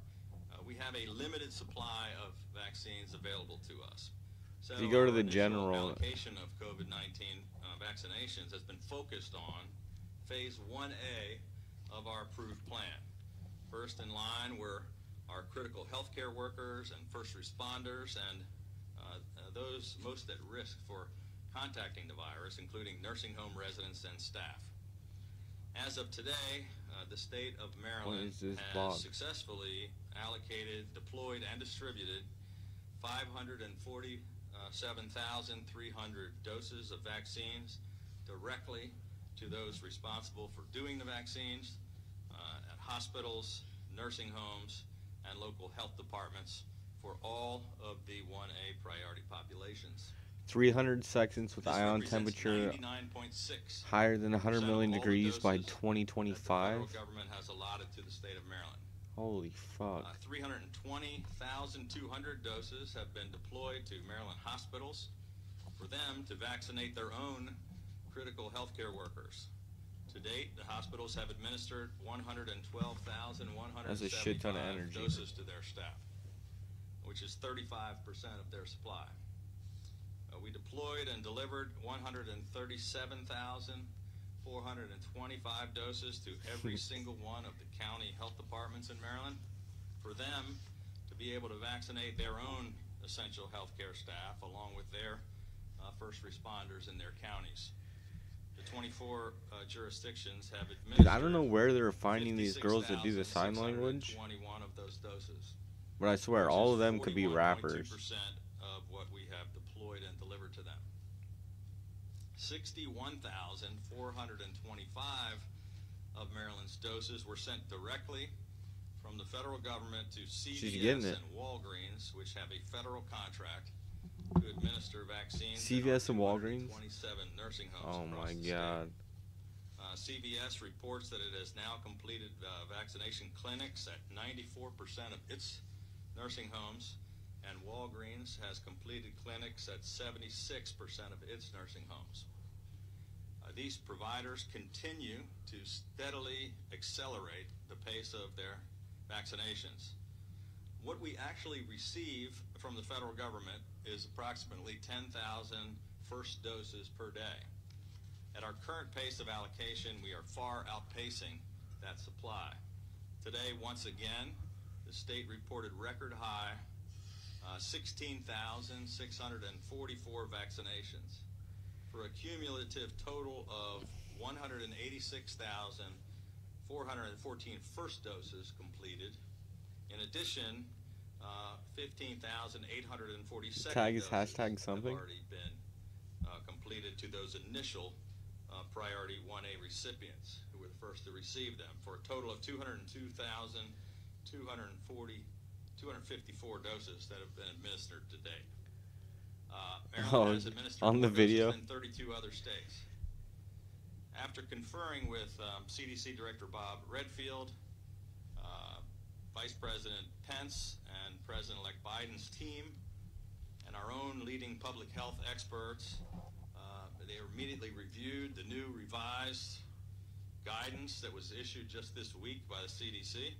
we have a limited supply of vaccines available to us. So If you go to our the initial general- allocation of COVID-19 vaccinations has been focused on phase 1A of our approved plan. First in line were our critical healthcare workers and first responders and those most at risk for contacting the virus, including nursing home residents and staff. As of today, the state of Maryland is this has blog? successfully allocated, deployed, and distributed 547,300 doses of vaccines directly to those responsible for doing the vaccines at hospitals, nursing homes, and local health departments for all of the 1A priority populations. 300 seconds with This ion represents temperature 99.6% higher than 100 million of all the degrees by doses that the 2025. federal government has allotted to the state of Maryland. Holy fuck. 320,200 doses have been deployed to Maryland hospitals for them to vaccinate their own critical healthcare workers. To date, the hospitals have administered 112,175 That's a shit ton of energy. doses to their staff, which is 35% of their supply. We deployed and delivered 137,425 doses to every single one of the county health departments in Maryland for them to be able to vaccinate their own essential healthcare staff along with their first responders in their counties. The 24 jurisdictions have administered Dude, I don't know where they're finding these girls that do the sign language, 21 of those doses. but I swear Which all is of them could be 41.2% rappers. of what we have deployed and delivered to them. 61,425 of Maryland's doses were sent directly from the federal government to getting CVS it. and Walgreens, which have a federal contract to administer vaccines. CVS and in our Walgreens? 227 nursing homes Oh across my the state. god. CVS reports that it has now completed vaccination clinics at 94% of its nursing homes, and Walgreens has completed clinics at 76% of its nursing homes. These providers continue to steadily accelerate the pace of their vaccinations. What we actually receive from the federal government is approximately 10,000 first doses per day. At our current pace of allocation, we are far outpacing that supply. Today, once again, the state reported record high 16,644 vaccinations for a cumulative total of 186,414 first doses completed. In addition, 15,840 Tag is doses hashtag something. have already been completed to those initial priority 1A recipients who were the first to receive them, for a total of 254 doses that have been administered to date. Maryland has administered on the more video. doses than 32 other states. After conferring with CDC Director Bob Redfield, Vice President Pence, and President-elect Biden's team, and our own leading public health experts, they immediately reviewed the new revised guidance that was issued just this week by the CDC.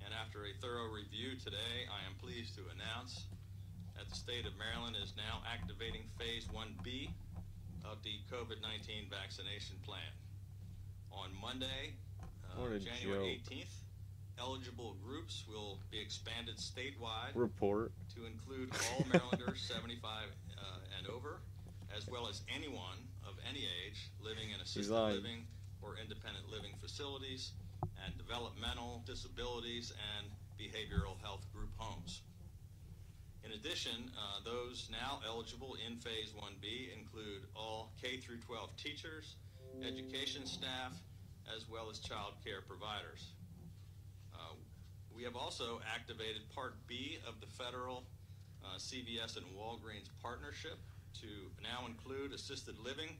And after a thorough review today, I am pleased to announce at the state of Maryland is now activating Phase 1B of the COVID-19 vaccination plan. On Monday, January 18th, eligible groups will be expanded statewide Report. to include all Marylanders 75 and over, as well as anyone of any age living in assisted living or independent living facilities and developmental disabilities and behavioral health group homes. In addition, those now eligible in Phase 1B include all K through 12 teachers, education staff, as well as child care providers. We have also activated Part B of the federal CVS and Walgreens partnership to now include assisted living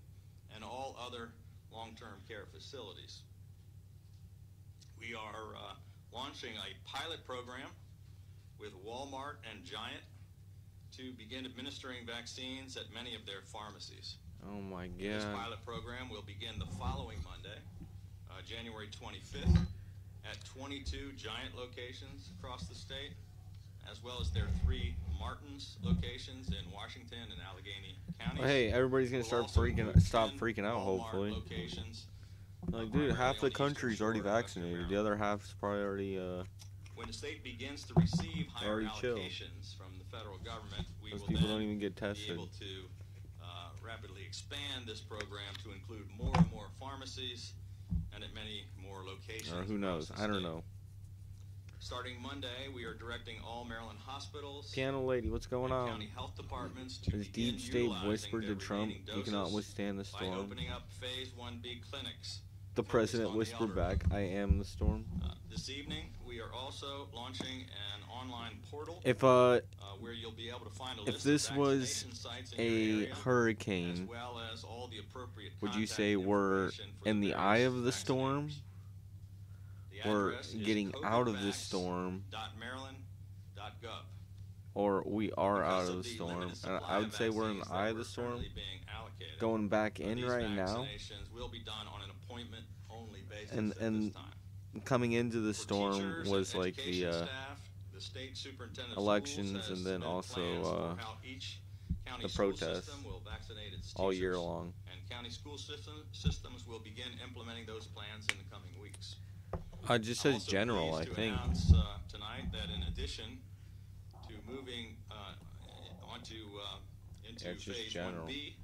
and all other long-term care facilities. We are launching a pilot program with Walmart and Giant to begin administering vaccines at many of their pharmacies. Oh my God. This pilot program will begin the following Monday, January 25th, at 22 Giant locations across the state, as well as their 3 Martin's locations in Washington and Allegheny counties. Well, hey, everybody's gonna stop freaking out. Hopefully. Locations. Like, dude, half the country's already vaccinated. The other half's probably already When the state begins to receive higher already chill. allocations from the federal government, we Those will people then don't even get be tested. able to rapidly expand this program to include more and more pharmacies and at many more locations. Or who knows? I don't know. Starting Monday, we are directing all Maryland hospitals, Piano lady, what's going on? county health departments to As begin deep state utilizing whispered their to Trump, remaining you cannot doses withstand the by storm. opening up Phase 1B clinics. The focused president on the whispered elderly. back, I am the storm. This evening, we are also launching an online portal If where you'll be able to find a if list this of was vaccination sites in a your area, as hurricane, well as all the appropriate would you contact say we're information for in the eye of the various storm? vaccinators. The We're address is getting out of the storm, covidvax.maryland.gov. or we are Because out of of the the storm? limited And supply I would of say we're in the vaccines eye that of the were storm, currently being allocated, going back in these right now, vaccinations will be done on an appointment-only basis and at and this time. coming into the For storm teachers was and like education the staff, the state superintendent of elections schools has and then submitted also, plans for how each county the school protests system will vaccinate its all year teachers, long. and county school systems will begin implementing those plans in the coming weeks. It just I'm says also general, I pleased to think. announce tonight that in addition to moving into Yeah, it's just Phase general. 1B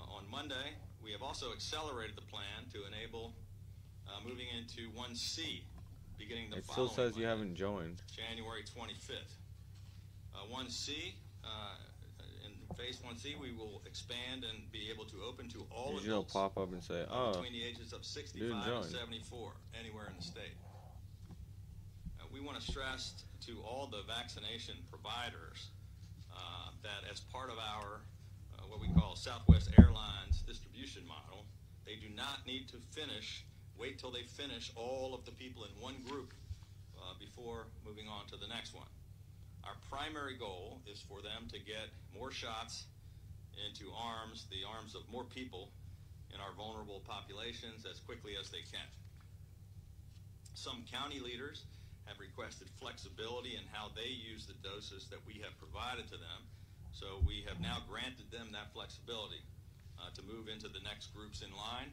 on Monday, we have also accelerated the plan to enable moving into 1C, beginning the It still following says you Monday, haven't joined. January 25th. 1C, in Phase 1C, we will expand and be able to open to all Usually it'll adults pop up and say, oh, between the ages of 65 didn't and join. 74, anywhere in the state. We want to stress to all the vaccination providers that as part of our what we call Southwest Airlines distribution model, they do not need to wait till they finish all of the people in one group before moving on to the next one. Our primary goal is for them to get more shots into the arms of more people in our vulnerable populations as quickly as they can. Some county leaders have requested flexibility in how they use the doses that we have provided to them, so we have now granted them that flexibility to move into the next groups in line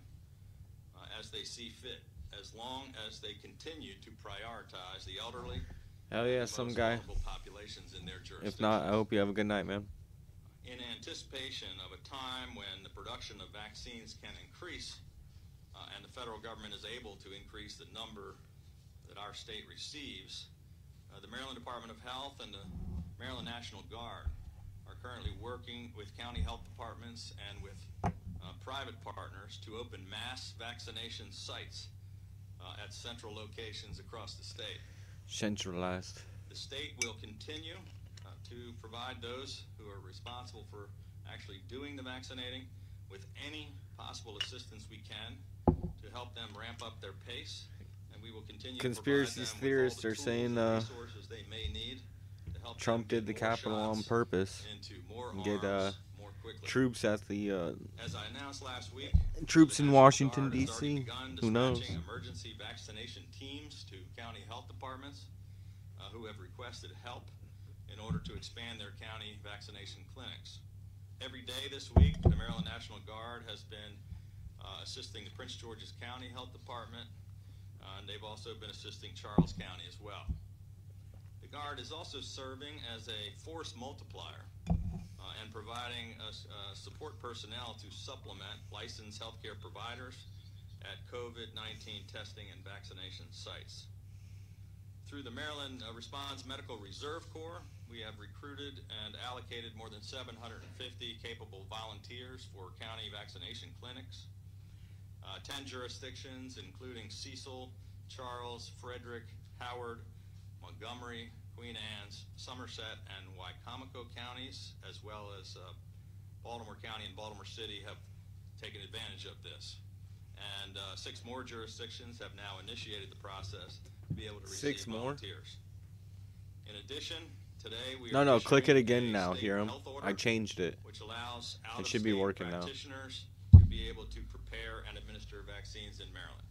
as they see fit, as long as they continue to prioritize the elderly. Hell yeah, and some most guy. vulnerable populations in their jurisdiction. If not, I hope you have a good night, man. In anticipation of a time when the production of vaccines can increase and the federal government is able to increase the number that our state receives, the Maryland Department of Health and the Maryland National Guard are currently working with county health departments and with private partners to open mass vaccination sites at central locations across the state. Centralized. The state will continue to provide those who are responsible for actually doing the vaccinating with any possible assistance we can to help them ramp up their pace, and we will continue Conspiracy to provide them theorists with all are the saying tools and resources they may need to help Trump them did the get more Capitol on shots purpose into more and get arms more quickly. troops at the As I announced last week, troops the in National Washington, Guard has already D.C. begun Who knows? dispatching emergency vaccination teams to county health departments who have requested help in order to expand their county vaccination clinics. Every day this week, the Maryland National Guard has been assisting the Prince George's County Health Department, and they've also been assisting Charles County as well. The Guard is also serving as a force multiplier and providing support personnel to supplement licensed healthcare providers at COVID-19 testing and vaccination sites. Through the Maryland Response Medical Reserve Corps, we have recruited and allocated more than 750 capable volunteers for county vaccination clinics. 10 jurisdictions, including Cecil, Charles, Frederick, Howard, Montgomery, Queen Anne's, Somerset, and Wicomico counties, as well as Baltimore County and Baltimore City, have taken advantage of this. And 6 more jurisdictions have now initiated the process to be able to receive volunteers. In addition, today we are click it again a now, state Hiram. health order, I changed it. which allows It should be out-of-state working now. practitioners to be able to prepare and administer vaccines in Maryland.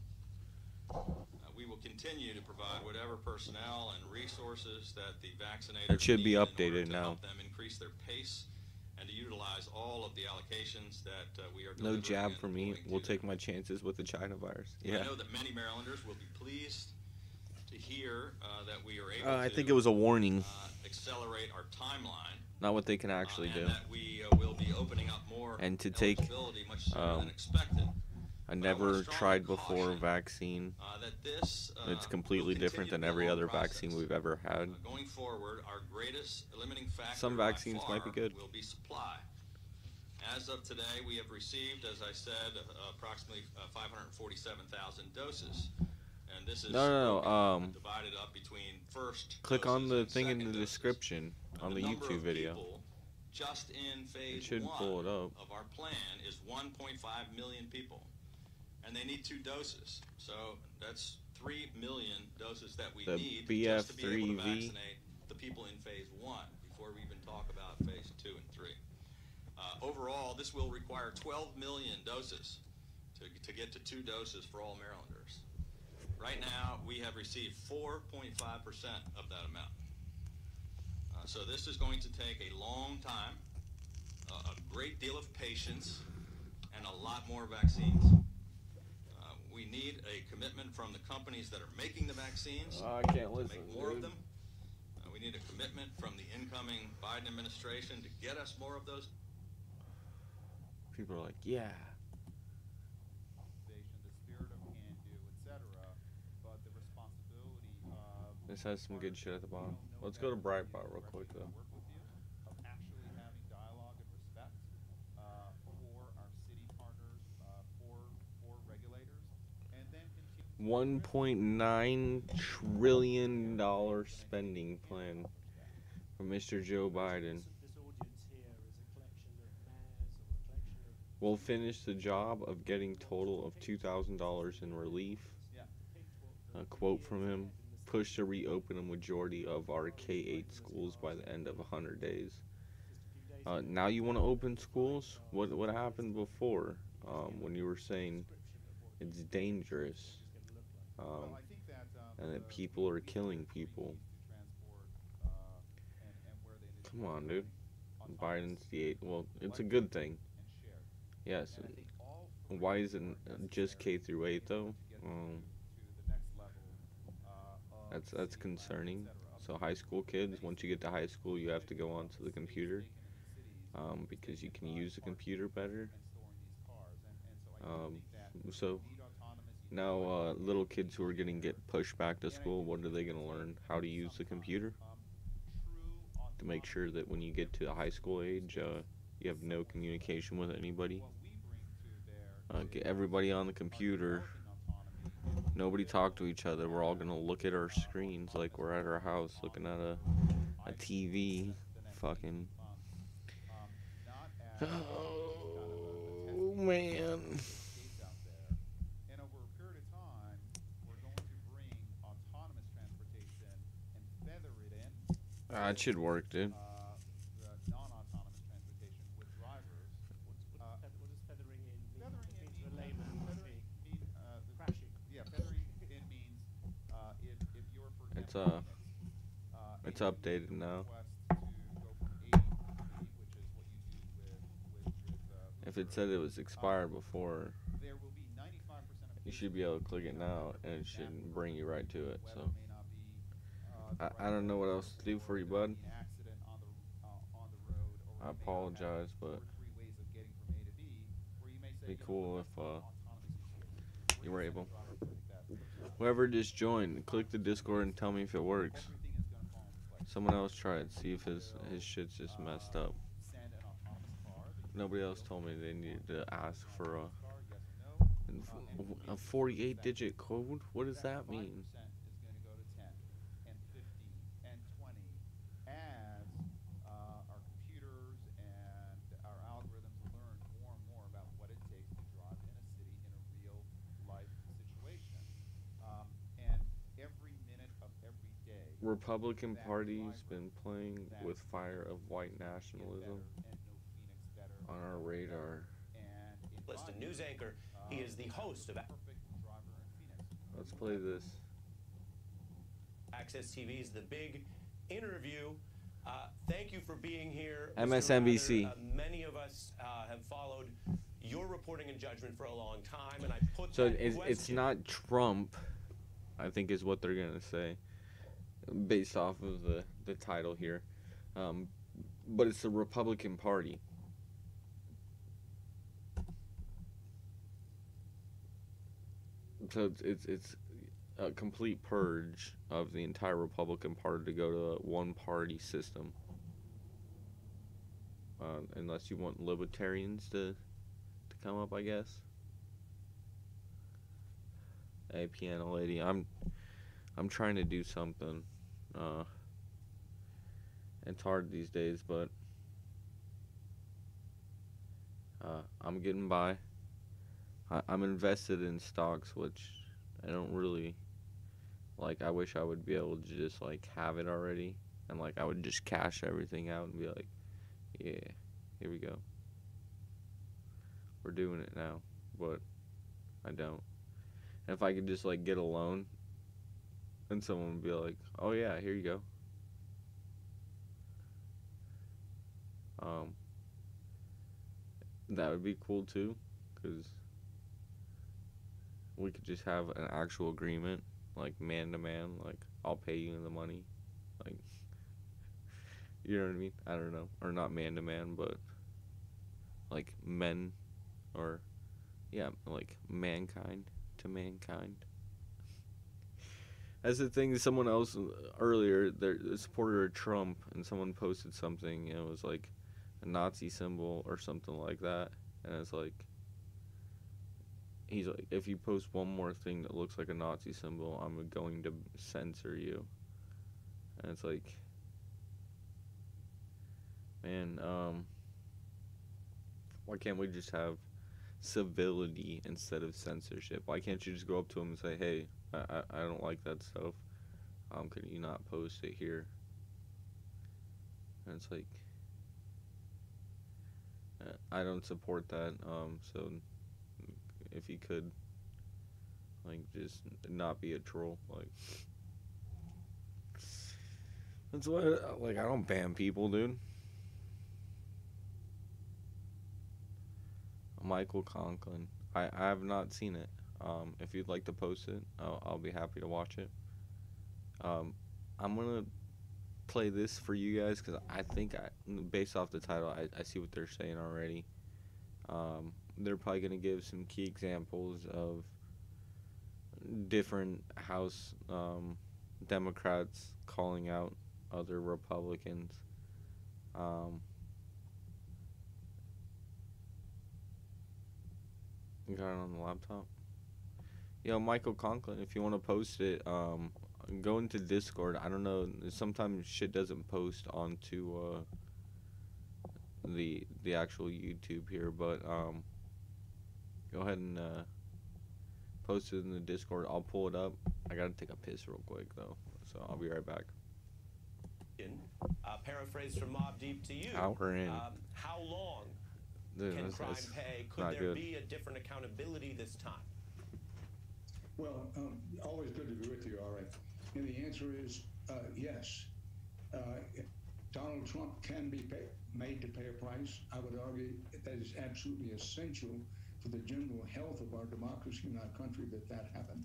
We will continue to provide whatever personnel and resources that the vaccinators It should be need in order updated to now. help them increase their pace and to utilize all of the allocations that we are No delivering jab and for me. deploying We'll to take them. my chances with the China virus. I Yeah. know that many Marylanders will be pleased to hear that we are able I to think it was a warning, accelerate our timeline, not what they can actually and do. that we will be opening up more And to take, eligibility much sooner than expected. I never tried before vaccine. That this It's completely will different than continue to every be a other long vaccine process. we've ever had. Going forward, our greatest limiting factor Some by vaccines far might be good. will be supply. As of today, we have received, as I said, approximately 547,000 doses. And this is divided up between first Click on doses the and thing in second the doses. description on the number YouTube of video. people just in phase It should 1 pull it up. of our plan is 1.5 million people. And they need 2 doses. So that's 3 million doses that we The need just to be able to BF3V. vaccinate the people in phase 1 before we even talk about phase 2 and 3. Overall, this will require 12 million doses to get to 2 doses for all Marylanders. Right now, we have received 4.5% of that amount. So this is going to take a long time, a great deal of patience, and a lot more vaccines. We need a commitment from the companies that are making the vaccines I can't to listen, make more of dude. them. We need a commitment from the incoming Biden administration to get us more of those. People are like, yeah. The spirit of can do, etc. But the responsibility of This has some good shit at the bottom. Let's go to Breitbart real quick though. work with you, of actually having dialogue and respect for our city partners, for regulators, and then continue. $1.9 trillion spending plan from Mr. Joe Biden. We'll finish the job of getting total of $2,000 in relief. A quote from him: push to reopen a majority of our K-8 schools by the end of 100 days. Now you want to open schools? What happened before when you were saying it's dangerous and that people are killing people? Come on, dude. Biden's the 8th. Well, it's a good thing. Yes. Why is it just K through 8 though? That's concerning. So high school kids, once you get to high school, you have to go onto the computer because you can use the computer better. So now little kids who are going to get pushed back to school, what are they going to learn? How to use the computer? To make sure that when you get to high school age, you have no communication with anybody. Get everybody on the computer. Nobody talk to each other. We're all gonna look at our screens like we're at our house looking at a TV. Fucking. Oh man. And over a period of time, we're going to bring autonomous transportation and feather it in. It should work, dude. The non-autonomous transportation with drivers. What does feathering in mean? Feathering in means crashing. Yeah, feathering in means if you're, for example, It's updated now. If it said it was expired before, there will be 95% of you should be able to click it now, and it should bring you right to it. So I don't know what else to do for you, bud. accident on the road, or I apologize, but three ways of getting from A to B, where you may say, it'd be cool if autonomous use here. you were able. Whoever just joined, click the Discord and tell me if it works. Someone else try it, see if his shit's just messed up. Nobody else told me they needed to ask for a 48-digit code. What does that mean? Is going to go to 10 and 15 and 20 as our computers and our algorithms learn more and more about what it takes to drive in a city in a real life situation. And every minute of every day, Republican Party's been playing with fire of white nationalism on our radar. List news anchor. He is the host of Let's play this. Access TV's The Big Interview. Thank you for being here, MSNBC. Mr. Rather. Many of us have followed your reporting and judgment for a long time, and I put So that it's question. not Trump, I think is what they're gonna say, based off of the title here, but it's the Republican Party. So it's a complete purge of the entire Republican Party to go to a one-party system. Unless you want libertarians to come up, I guess. Hey, piano lady, I'm trying to do something. It's hard these days, but I'm getting by. I'm invested in stocks, which I don't really like. I wish I would be able to just like have it already, and like I would just cash everything out and be like, yeah, here we go. We're doing it now, but I don't. And if I could just like get a loan, and someone would be like, oh yeah, here you go. That would be cool too, because we could just have an actual agreement, like man to man, like I'll pay you the money, like, you know what I mean? I don't know, or not man to man, but like men, or yeah, like mankind to mankind. That's the thing. Someone else earlier, they're a supporter of Trump, and someone posted something, and it was like a Nazi symbol or something like that, and it's like, he's like, if you post one more thing that looks like a Nazi symbol, I'm going to censor you. And it's like, man, why can't we just have civility instead of censorship? Why can't you just go up to him and say, hey, I don't like that stuff. Can you not post it here? And it's like, I don't support that. So if you could, like, just not be a troll, like, that's why, like, I don't ban people, dude. Michael Conklin, I have not seen it. If you'd like to post it, I'll be happy to watch it. I'm gonna play this for you guys because I think based off the title, I see what they're saying already. They're probably gonna give some key examples of different House Democrats calling out other Republicans. You got it on the laptop? Yo, Michael Conklin, if you want to post it, go into Discord. I don't know, sometimes shit doesn't post onto the actual YouTube here, but go ahead and post it in the Discord. I'll pull it up. I gotta take a piss real quick though, so I'll be right back. Paraphrase from Mobb Deep to you. Hour in. How long Dude, can crime that's pay? Could there good. be a different accountability this time? Well, always good to be with you, all right. And the answer is yes. Donald Trump can be paid. made to pay a price. I would argue that is absolutely essential for the general health of our democracy in our country that happened.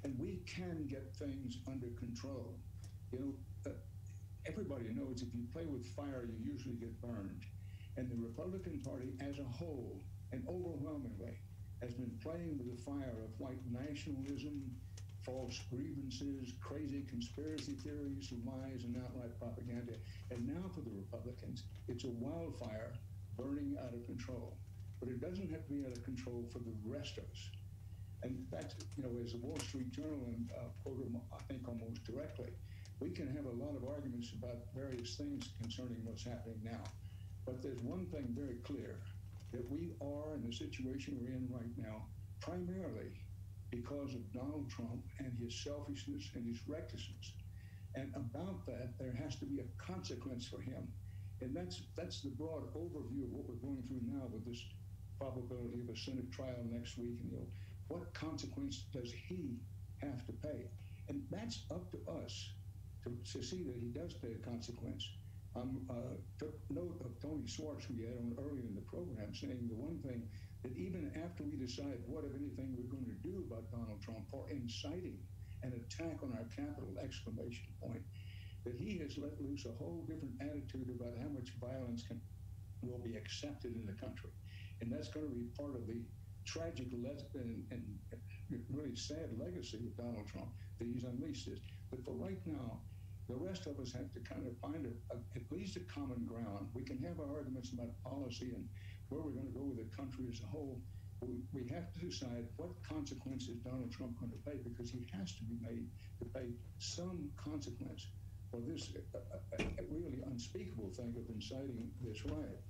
And we can get things under control. You know, everybody knows if you play with fire, you usually get burned. And the Republican Party as a whole, and overwhelmingly, has been playing with the fire of white nationalism, false grievances, crazy conspiracy theories, lies, and outright propaganda. And now for the Republicans, it's a wildfire burning out of control. But it doesn't have to be out of control for the rest of us. And that's, you know, as the Wall Street Journal quoted him, I think, almost directly, we can have a lot of arguments about various things concerning what's happening now. But there's one thing very clear, that we are in the situation we're in right now, primarily because of Donald Trump and his selfishness and his recklessness. And about that, there has to be a consequence for him. And that's the broad overview of what we're going through now with this probability of a Senate trial next week. And, you know, what consequence does he have to pay? And that's up to us to see that he does pay a consequence. Took note of Tony Schwartz, who we had on earlier in the program, saying the one thing that even after we decide what, if anything, we're going to do about Donald Trump for inciting an attack on our Capitol, exclamation point, that he has let loose a whole different attitude about how much violence will be accepted in the country. And that's going to be part of the tragic and really sad legacy of Donald Trump, that he's unleashed this. But for right now, the rest of us have to kind of find at least a common ground. We can have our arguments about policy and where we're going to go with the country as a whole. We have to decide what consequences Donald Trump going to pay, because he has to be made to pay some consequence for this really unspeakable thing of inciting this riot.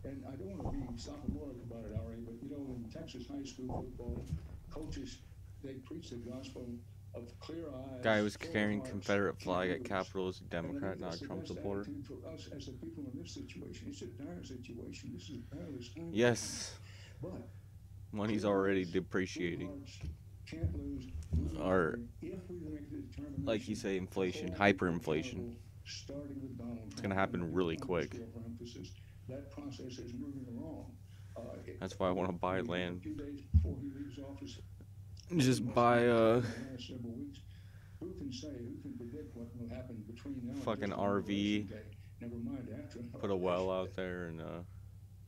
And I don't want to be sophomoric about it, Ari, but you know, in Texas high school football, coaches, they preach the gospel of clear eyes. Guy was carrying Confederate flag at Capitol as a Democrat, not a Trump supporter. For us as the people in this situation, it's a dire situation. This is a perilous time. Yes. But money's already depreciating. Can't lose. Or, If we make the determination, like you say, inflation, hyperinflation. starting with Donald Trump, It's gonna happen really quick. That process is moving along. That's why I want to buy land. A few days before he leaves office, Just buy who can say, who can predict what will happen between now and fucking just RV, Day? Never mind after. put a well out there and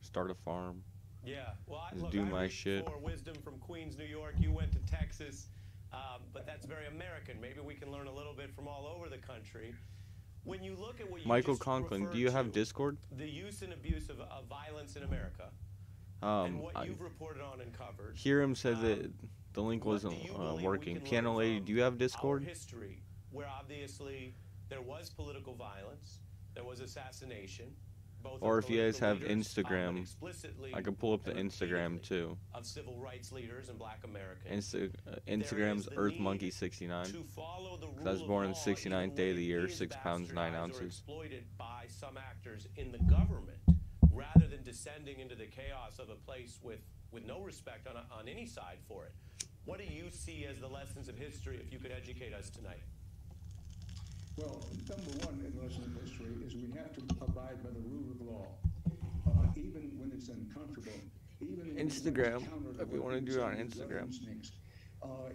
start a farm. Yeah, well, Just look, do I my read shit. For wisdom from Queens, New York. You went to Texas, but that's very American. Maybe we can learn a little bit from all over the country. When you look at what you Michael just Conklin, referred do you have to, Discord? the use and abuse of violence in America, and what you've reported on and covered. Hiram said that the link wasn't working. Piano Lady, do you have Discord? Our history, where obviously there was political violence, there was assassination. Both Or of if you guys political have leaders, Instagram, explicitly I can pull up the and Instagram too. of civil rights leaders and Black Americans. Instagram's the EarthMonkey69. to follow the I was rule born of on law, the 69th even day of when the year, it is 6 pounds 9 bastardized or ounces. exploited by some actors in the government, rather than descending into the chaos of a place with no respect on any side for it. What do you see as the lessons of history, if you could educate us tonight? Well, number one in lesson of history is we have to abide by the rule of law, even when it's uncomfortable. Even Instagram, when if you want to do it on Instagram.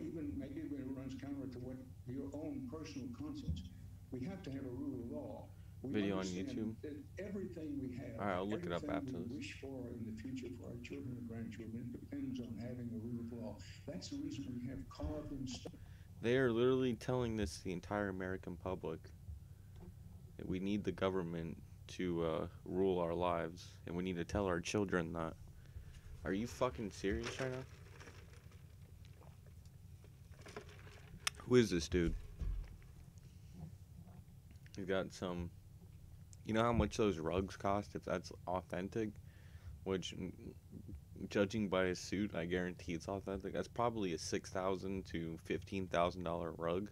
Even maybe when it runs counter to what your own personal conscience. We have to have a rule of law. We Video on understand YouTube. that everything we have, Alright, I'll look it up after everything we this. wish for in the future for our children and grandchildren depends on having a rule of law. That's the reason we have carved in stone. They are literally telling this to the entire American public. That we need the government to rule our lives. And we need to tell our children that. Are you fucking serious right now? Who is this dude? He's got some... You know how much those rugs cost if that's authentic? Which, judging by his suit, I guarantee it's authentic. That's probably a $6,000 to $15,000 rug.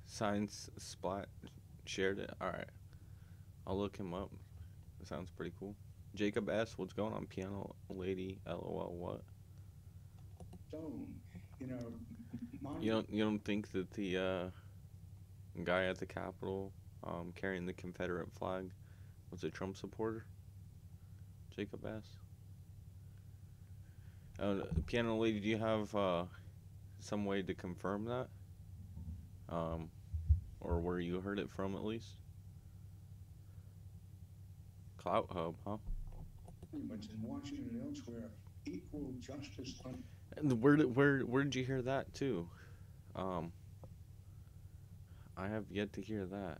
Science Splat shared it. Alright. I'll look him up. That sounds pretty cool. Jacob S., what's going on? Piano Lady, LOL, what? Stone in our You don't think that the guy at the Capitol carrying the Confederate flag was a Trump supporter? Jacob asked. Piano lady, do you have some way to confirm that? Or where you heard it from, at least? Clout Hub, huh? In Washington and elsewhere, equal justice. And where did you hear that too? I have yet to hear that.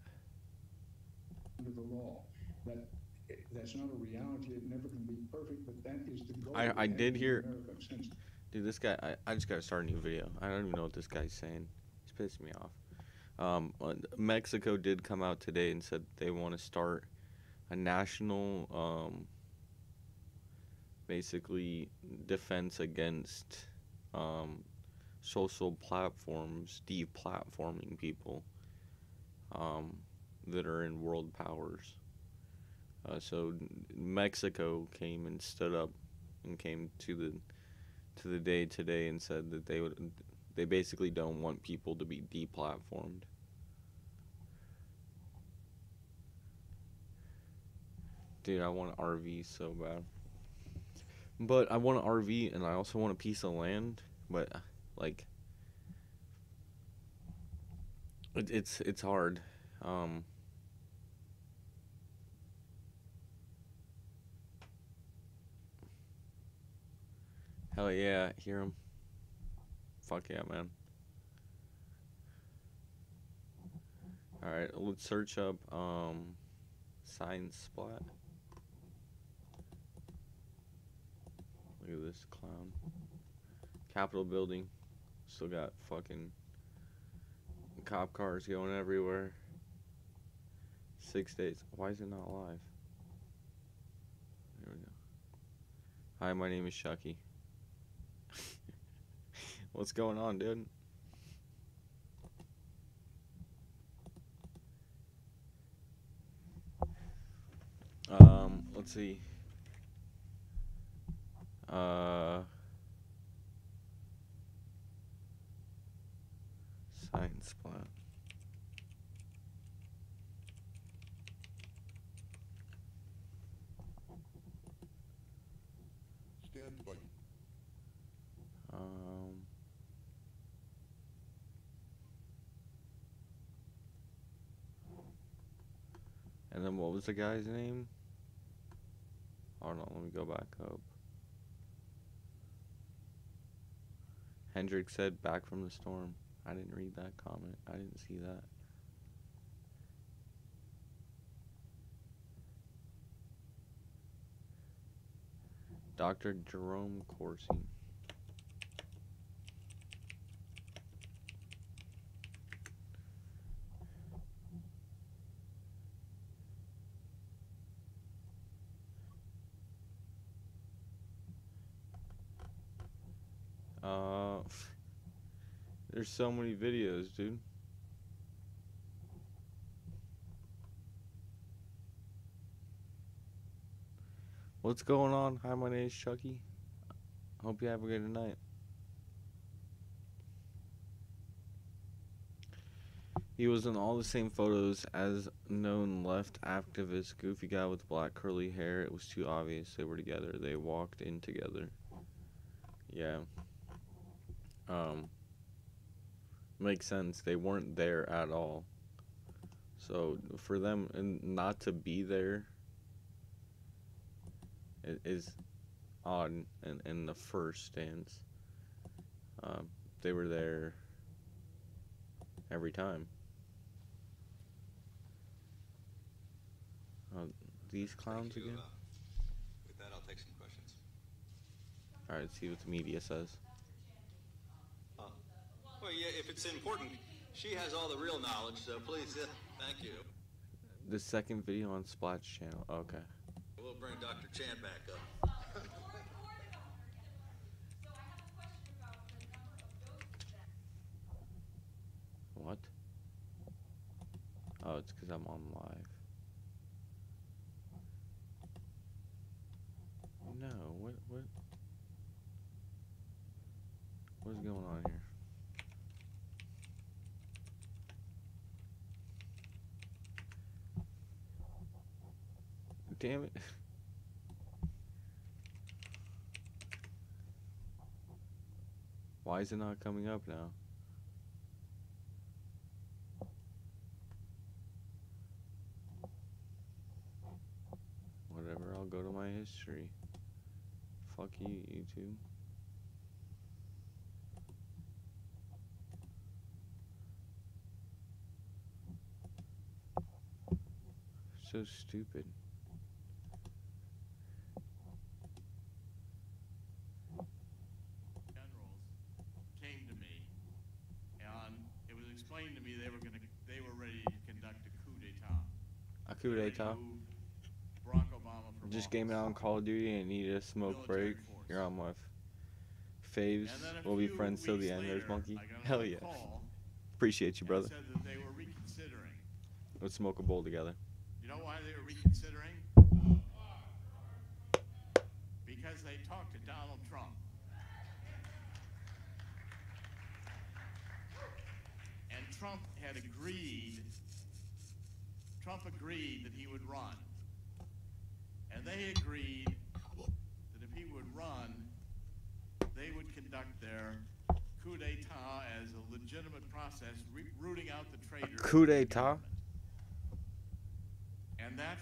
Under the law, that's not a reality. It never can be perfect, but that is the goal. I did hear. Dude, this guy. I just gotta start a new video. I don't even know what this guy's saying. He's pissing me off. Mexico did come out today and said they want to start a national, basically defense against social platforms deplatforming people that are in world powers. So Mexico came and stood up and came to the day today and said that they basically don't want people to be deplatformed. Dude, I want an RV so bad. But I want an RV and I also want a piece of land, but like it's hard. Hell yeah, hear him. Fuck yeah, man. Alright, let's search up Science Splat. Look at this clown. Capitol building. Still got fucking cop cars going everywhere. 6 days. Why is it not live? There we go. Hi, my name is Chucky. What's going on, dude? Let's see. Science plan. Stand by. And then what was the guy's name? Oh no, let me go back up. Hendrick said back from the storm. I didn't read that comment. I didn't see that. Dr. Jerome Corsi. There's so many videos, dude. What's going on? Hi, my name is Chucky. Hope you have a good night. He was in all the same photos as known left activist, goofy guy with black curly hair. It was too obvious they were together. They walked in together. Yeah. Makes sense. They weren't there at all. So for them not to be there is odd in the first stance. They were there every time. These clowns again? With that, I'll take some questions. Alright, see what the media says. Well, yeah, if it's important, she has all the real knowledge, so please, thank you. The second video on Splash channel. Okay. We'll bring Dr. Chan back up. What? Oh, it's because I'm on live. No, what is going on here? Damn it. Why is it not coming up now? Whatever, I'll go to my history. Fuck you, YouTube. So stupid. Generals came to me, and it was explained to me they were ready to conduct a coup d'etat. A coup d'etat? Barack Obama from Just gaming out on Call of Duty and need a smoke break. You're on my faves. We'll be friends till the end. There's Monkey. Hell yeah. Appreciate you, brother. Said that they were reconsidering. Let's smoke a bowl together. You know why they were reconsidering? Because they talked to Donald Trump. And Trump agreed that he would run. And they agreed that if he would run, they would conduct their coup d'etat as a legitimate process, rooting out the traitors. Coup d'etat? And that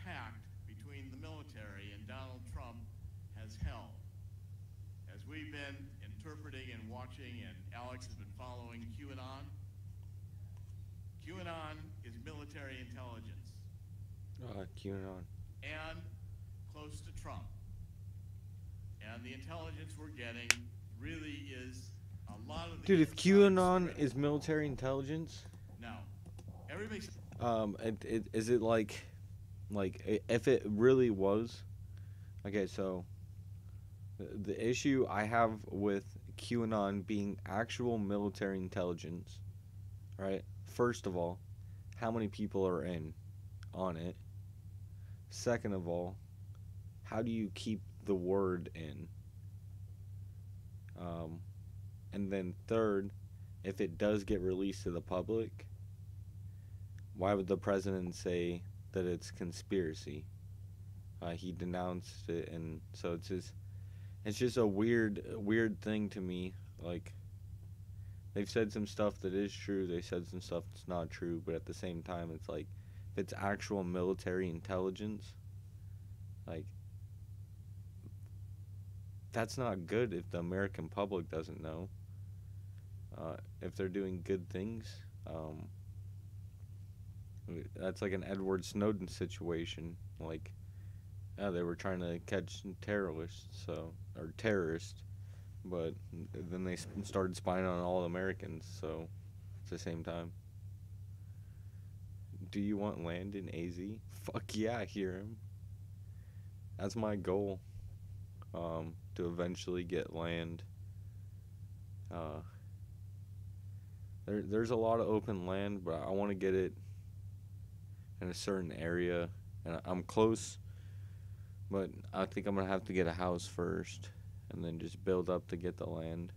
pact between the military and Donald Trump has held. As we've been interpreting and watching, and Alex has been following QAnon, QAnon is military intelligence. QAnon. And close to Trump. And the intelligence we're getting really is a lot of the... Dude, if QAnon is military intelligence... No. Everybody's... Is it like if it really was, okay, so the issue I have with QAnon being actual military intelligence, right? First of all, how many people are on it? Second of all, how do you keep the word in? And then third, if it does get released to the public, why would the president say that it's conspiracy? He denounced it, and so it's just a weird thing to me. Like, they've said some stuff that is true, they said some stuff that's not true, but at the same time, it's like, if it's actual military intelligence, like, that's not good if the American public doesn't know. If they're doing good things, that's like an Edward Snowden situation. Like, yeah, they were trying to catch terrorists, but then they started spying on all Americans, so at the same time. Do you want land in AZ? Fuck yeah, I hear him. That's my goal, to eventually get land. There's a lot of open land, but I want to get it in a certain area, and I'm close, but I think I'm gonna have to get a house first and then just build up to get the land.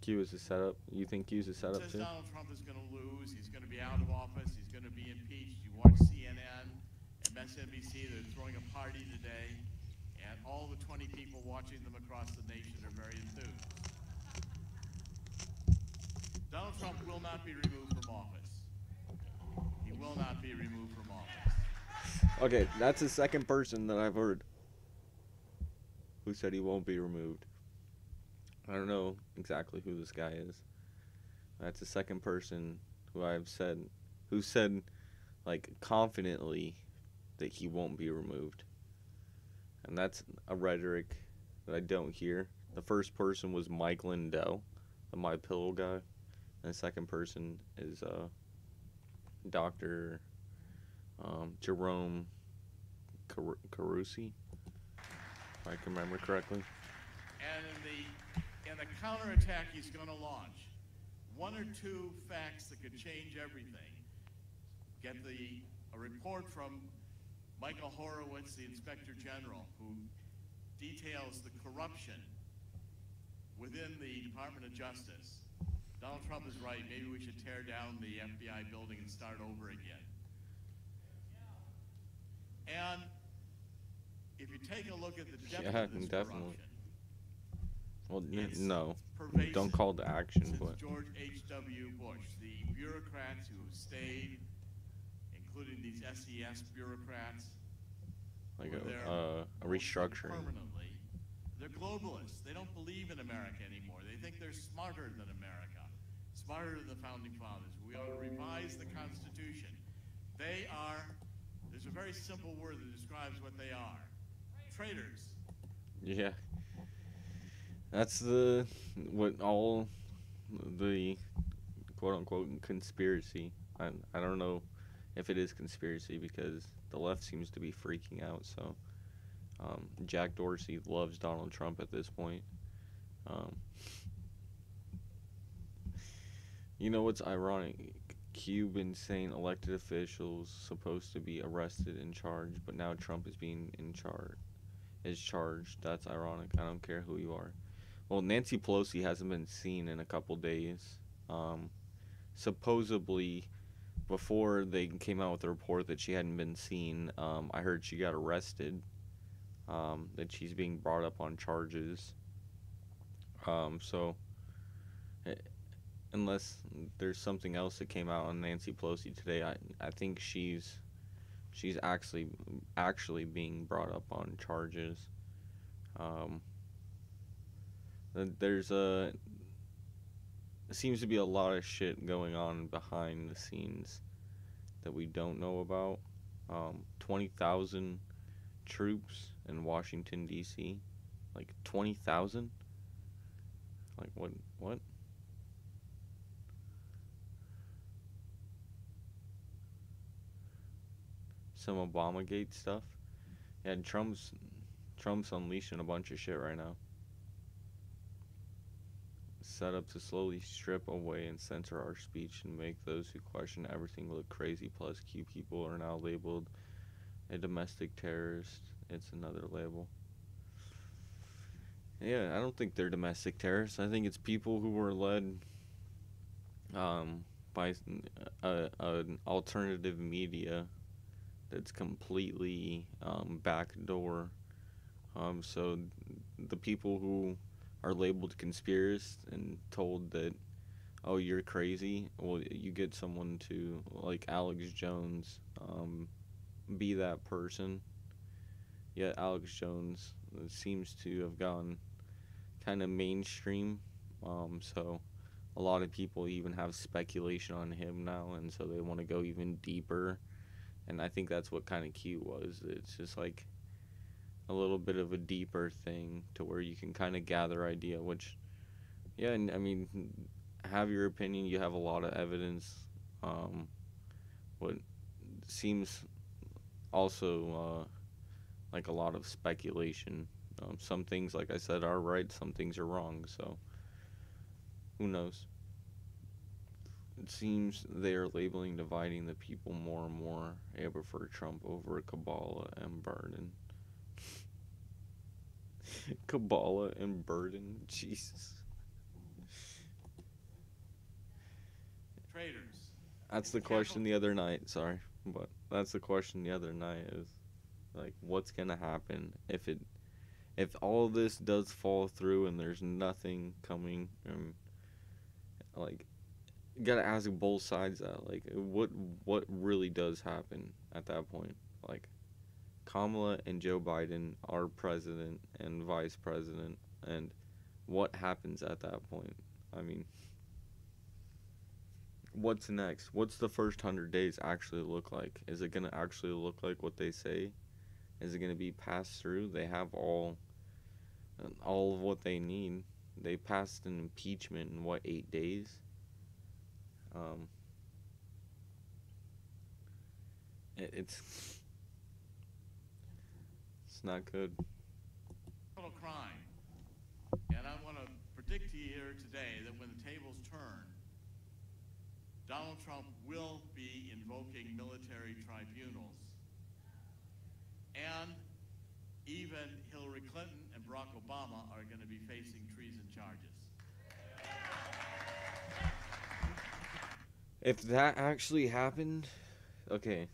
Q is a setup. You think Q is a setup says too? Donald Trump is going to lose, he's going to be out of office, he's going to be impeached. You watch CNN, MSNBC, they're throwing a party today, and all the 20 people watching them across the nation are very enthused. Donald Trump will not be removed from office. He will not be removed from office. Okay, that's the second person that I've heard who said he won't be removed. I don't know exactly who this guy is. That's the second person who said like confidently that he won't be removed. And that's a rhetoric that I don't hear. The first person was Mike Lindell, the My Pillow guy. And the second person is Dr. Jerome Carusi, if I can remember correctly. And in the counterattack he's going to launch, one or two facts that could change everything. Get a report from Michael Horowitz, the Inspector General, who details the corruption within the Department of Justice. Donald Trump Trump is right. Maybe we should tear down the FBI building and start over again. And if you take a look at the depth of this definitely. corruption, Well, it's no, pervasive don't call to action, since but George H.W. Bush. The bureaucrats who have stayed, including these SES bureaucrats, like were there a restructuring. permanently. They're globalists. They don't believe in America anymore. They think they're smarter than America, smarter than the founding fathers. We ought to revise the Constitution. They are, there's a very simple word that describes what they are. Traitors. Yeah. That's what all the quote unquote conspiracy. I don't know if it is conspiracy because the left seems to be freaking out. So Jack Dorsey loves Donald Trump at this point. You know what's ironic? Cuban saying elected officials supposed to be arrested and charged, but now Trump is being charged. That's ironic. I don't care who you are. Well, Nancy Pelosi hasn't been seen in a couple days. Supposedly, before they came out with the report that she hadn't been seen, I heard she got arrested. That she's being brought up on charges. Unless there's something else that came out on Nancy Pelosi today, I think she's actually being brought up on charges. There seems to be a lot of shit going on behind the scenes that we don't know about. 20,000 troops in Washington D.C. Like 20,000? Like what? Some Obamagate stuff. Yeah, Trump's unleashing a bunch of shit right now. Set up to slowly strip away and censor our speech and make those who question everything look crazy. Plus, Q people are now labeled a domestic terrorist. It's another label. Yeah, I don't think they're domestic terrorists. I think it's people who were led by an alternative media that's completely backdoor. So the people who are labeled conspiracists and told that, oh, you're crazy, well, you get someone to, like Alex Jones, be that person. Yet Alex Jones seems to have gone kind of mainstream, so a lot of people even have speculation on him now, and so they want to go even deeper. And I think that's what kind of Q was. It's just like a little bit of a deeper thing to where you can kind of gather idea, which, yeah, and I mean, have your opinion. You have a lot of evidence. What seems also like a lot of speculation. Some things, like I said, are right. Some things are wrong. So who knows? It seems they are labeling, dividing the people more and more. I prefer Trump over Kabbalah and Burden. Kabbalah and Burden? Jesus. Traitors. That's the question the other night, sorry. But that's the question the other night is, like, what's gonna happen if all of this does fall through and there's nothing coming, and, like, you gotta ask both sides that, like, what really does happen at that point? Like, Kamala and Joe Biden are president and vice president, and what happens at that point? I mean, what's next? What's the first 100 days actually look like? Is it gonna actually look like what they say? Is it gonna be passed through? They have all of what they need. They passed an impeachment in 8 days? It's not good. Crime. And I want to predict to you here today that when the tables turn, Donald Trump will be invoking military tribunals. And even Hillary Clinton and Barack Obama are going to be facing treason charges. If that actually happened, okay,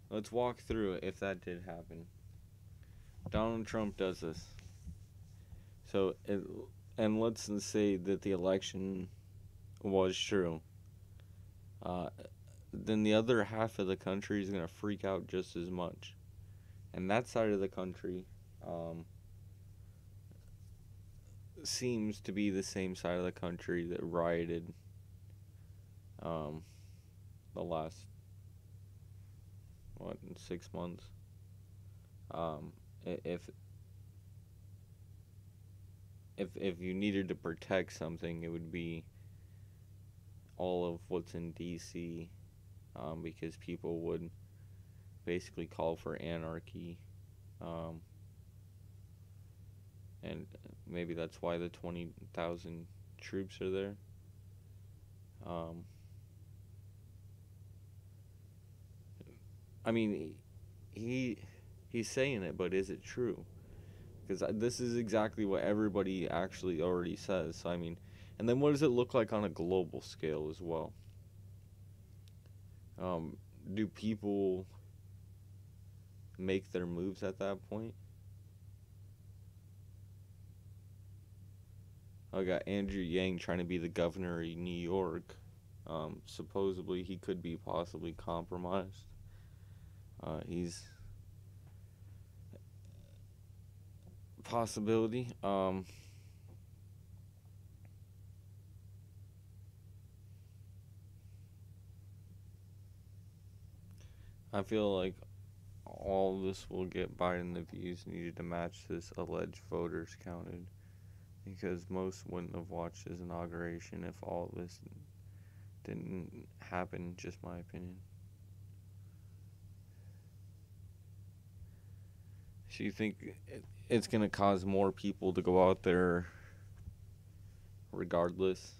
let's walk through it. If that did happen, Donald Trump does this. So, and let's say that the election was true. Then the other half of the country is going to freak out just as much. And that side of the country seems to be the same side of the country that rioted the last, 6 months. If you needed to protect something, it would be all of what's in DC, because people would basically call for anarchy, and maybe that's why the 20,000 troops are there. I mean, he's saying it, but is it true? Because this is exactly what everybody actually already says. So, I mean, and then what does it look like on a global scale as well? Do people make their moves at that point? I got Andrew Yang trying to be the governor of New York. Supposedly he could be possibly compromised. He's possibility. I feel like all of this will get Biden the views needed to match this alleged voters counted, because most wouldn't have watched his inauguration if all of this didn't happen. Just my opinion. So you think it's going to cause more people to go out there regardless?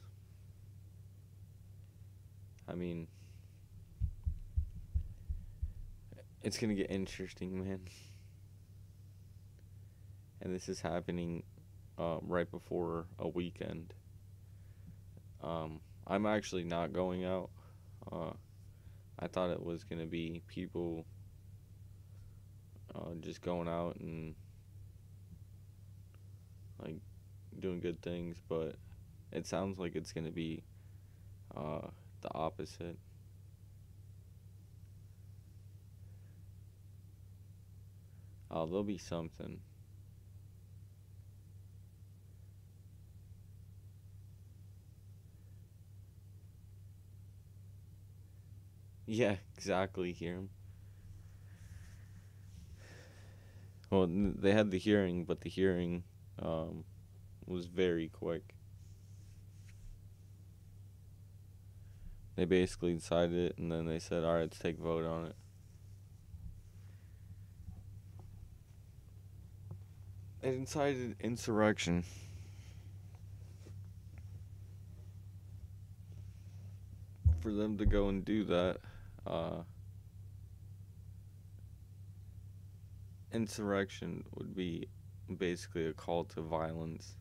I mean, it's going to get interesting, man. And this is happening right before a weekend. I'm actually not going out. I thought it was going to be people just going out and like doing good things, but it sounds like it's going to be the opposite. There'll be something. Yeah, exactly, Hiram. Well, they had the hearing, but the hearing was very quick. They basically decided it, and then they said, all right, let's take a vote on it. They incited insurrection. For them to go and do that, insurrection would be basically a call to violence.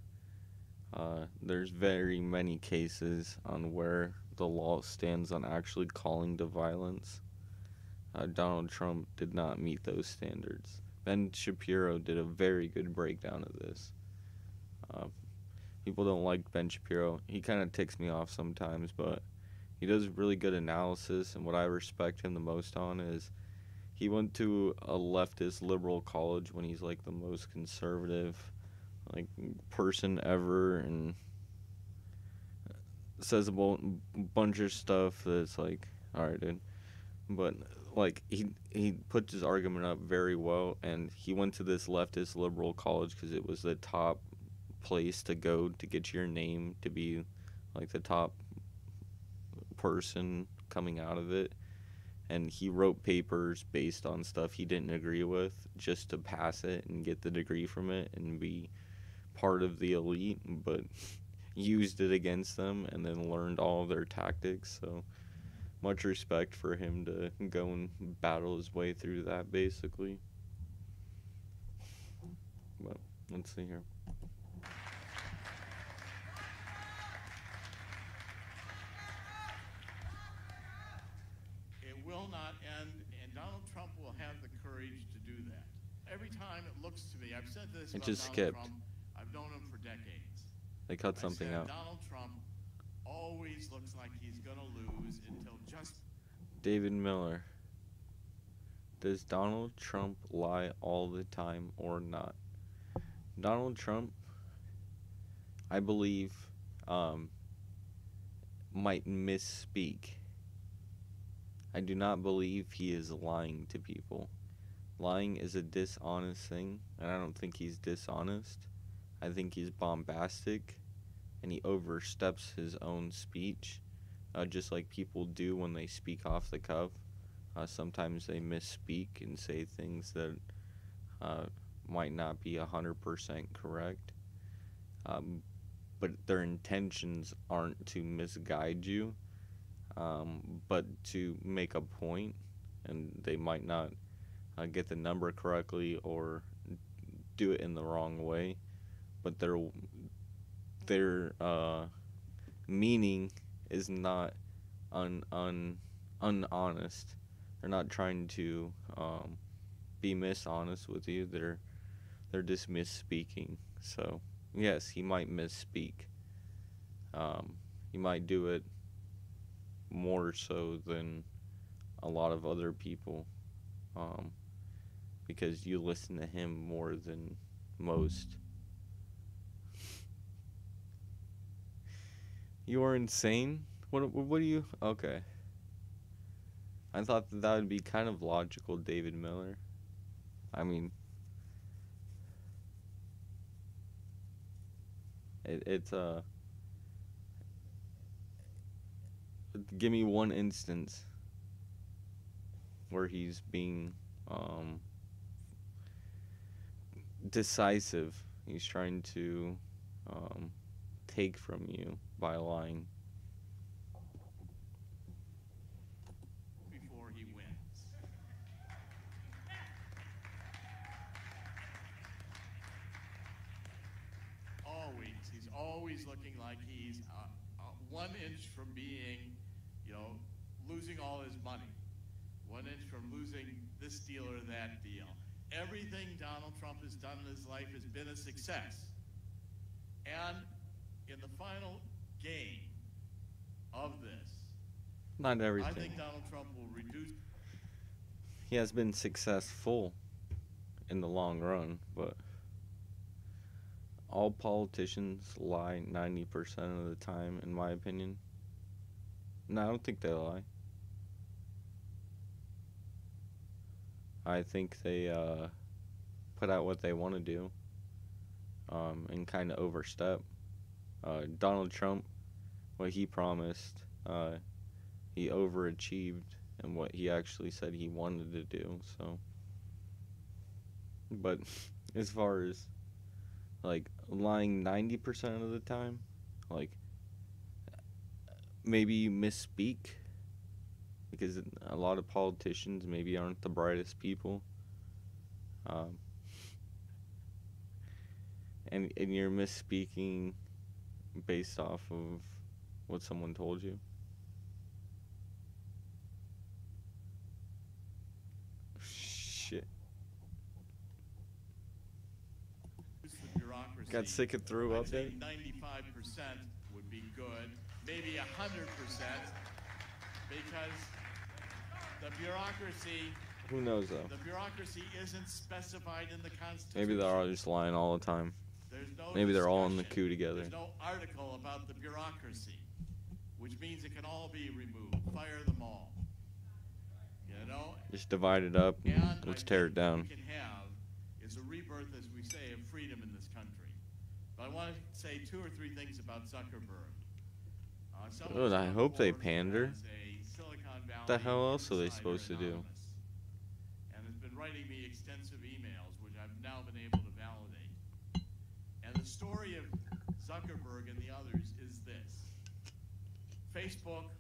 There's very many cases on where the law stands on actually calling to violence. Donald Trump did not meet those standards. Ben Shapiro did a very good breakdown of this. People don't like Ben Shapiro. He kind of ticks me off sometimes, but he does really good analysis, and what I respect him the most on is he went to a leftist liberal college when he's like the most conservative like person ever, and says a bunch of stuff that's like, alright, dude. But like he put his argument up very well, and he went to this leftist liberal college because it was the top place to go to get your name to be like the top person coming out of it. And he wrote papers based on stuff he didn't agree with just to pass it and get the degree from it and be part of the elite, but used it against them and then learned all of their tactics. So much respect for him to go and battle his way through that, basically. But let's see here. every time it looks to me, I've said this It about just Donald skipped. Trump. I've known him for decades. They cut I something said, out. Donald Trump always looks like he's going to lose until just... David Miller. Does Donald Trump lie all the time or not? Donald Trump, I believe, might misspeak. I do not believe he is lying to people. Lying is a dishonest thing, and I don't think he's dishonest. I think he's bombastic, and he oversteps his own speech, just like people do when they speak off the cuff. Sometimes they misspeak and say things that might not be 100% correct, but their intentions aren't to misguide you, but to make a point, and they might not get the number correctly or do it in the wrong way, but their meaning is not unhonest. They're not trying to be dishonest with you. They're just misspeaking. So yes, he might misspeak. He might do it more so than a lot of other people, because you listen to him more than most. You are insane? What do you... Okay. I thought that would be kind of logical, David Miller. I mean... It's give me one instance where he's being decisive. He's trying to take from you by lying. Before he wins. He's always looking like he's 1 inch from being, losing all his money. 1 inch from losing this deal or that deal. Everything Donald Trump has done in his life has been a success. And in the final game of this, not everything. I think Donald Trump will reduce. He has been successful in the long run, but all politicians lie 90% of the time, in my opinion. No, I don't think they lie. I think they put out what they want to do, and kind of overstep. Donald Trump, what he promised, he overachieved in what he actually said he wanted to do. So, but as far as like lying 90% of the time, like maybe you misspeak, because a lot of politicians maybe aren't the brightest people, and you're misspeaking based off of what someone told you. Shit. The bureaucracy. Got sick and threw up there. 95% would be good, maybe 100%, because the bureaucracy. Who knows though? The bureaucracy isn't specified in the Constitution. Maybe they're all just lying all the time. There's no Maybe they're all in the discussion. coup together. There's no article about the bureaucracy, which means it can all be removed. Fire them all. Just divide it up. And let's tear it down. What we can have is a rebirth, as we say, of freedom in this country. But I want to say 2 or 3 things about Zuckerberg. Good, I hope they pander. What the hell else are they supposed to do? And has been writing me extensive emails, which I've now been able to validate. And the story of Zuckerberg and the others is this. Facebook,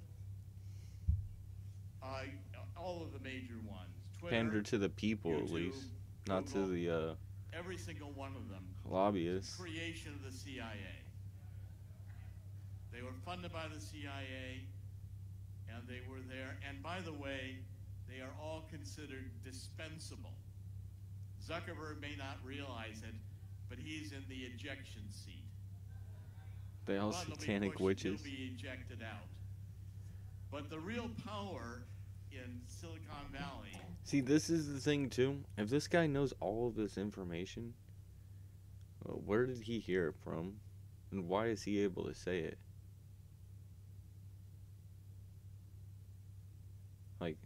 all of the major ones. Twitter, Pander to the people, YouTube, at least. Not to Google, the every single one of them. lobbyists. Creation of the CIA. They were funded by the CIA, and they were there. And by the way, they are all considered dispensable. Zuckerberg may not realize it, but he's in the ejection seat. They all Button will be satanic pushed, witches. He'll be ejected out. But the real power in Silicon Valley. See, this is the thing too. If this guy knows all of this information, where did he hear it from? And why is he able to say it? Like,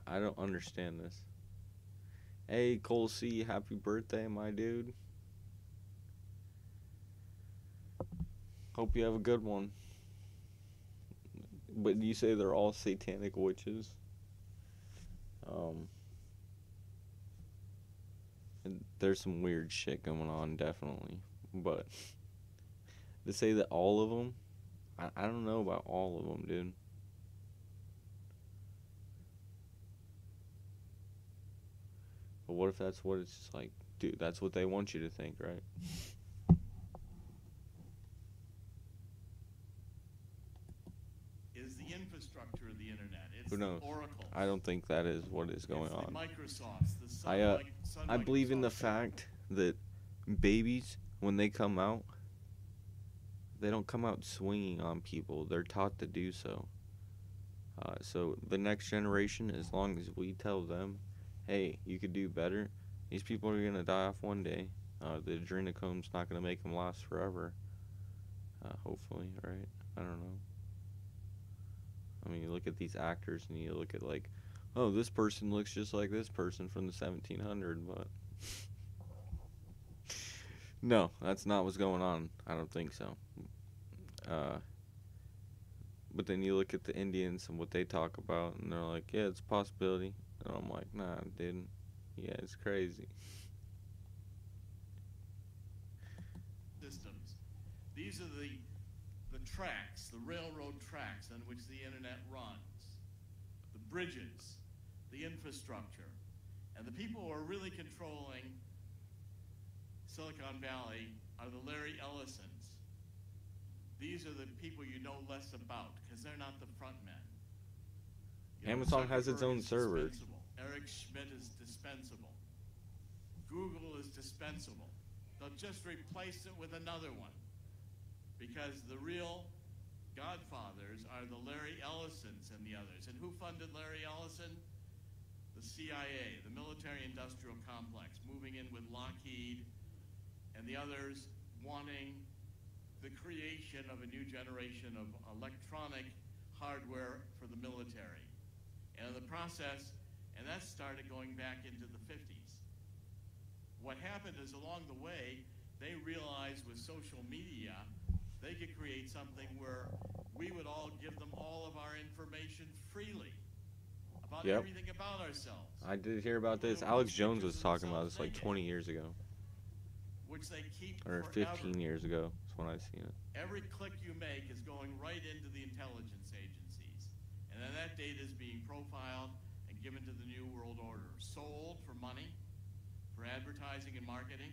I don't understand this. Hey, Cole C, happy birthday, my dude. Hope you have a good one. But you say they're all satanic witches? And there's some weird shit going on, definitely. But to say that all of them, I don't know about all of them, dude. But what if that's what it's like? Dude, that's what they want you to think, right? Is the infrastructure of the internet. It's Who knows? the Oracle. I don't think that is what is going on. The Microsofts, the Sun I believe in the fact that babies, when they come out, they don't come out swinging on people. They're taught to do so. So the next generation, as long as we tell them, hey, you could do better, these people are going to die off one day. The adrenochrome's not going to make them last forever. Hopefully, right? I don't know. I mean, you look at these actors and you look at like, oh, this person looks just like this person from the 1700s, but no, that's not what's going on. I don't think so. But then you look at the Indians and what they talk about, and they're like, yeah, it's a possibility. And I'm like, nah, dude. Yeah, it's crazy. Systems. These are the tracks, the railroad tracks on which the internet runs, the bridges, the infrastructure, and the people who are really controlling Silicon Valley are the Larry Ellisons. These are the people you know less about because they're not the front men. Amazon has its own server. Eric Schmidt is dispensable. Google is dispensable. They'll just replace it with another one. Because the real godfathers are the Larry Ellisons and the others. And who funded Larry Ellison? The CIA, the military-industrial complex, moving in with Lockheed and the others wanting the creation of a new generation of electronic hardware for the military. And in the process, and that started going back into the 50s. What happened is along the way, they realized with social media, they could create something where we would all give them all of our information freely about everything about ourselves. I did hear about this. Alex Jones was talking about this like 20 years ago. Which they keep or 15 years ago. That's when I seen it. Every click you make is going right into the intelligence agencies. And then that data is being profiled and given to the New World Order. Sold for money, for advertising and marketing.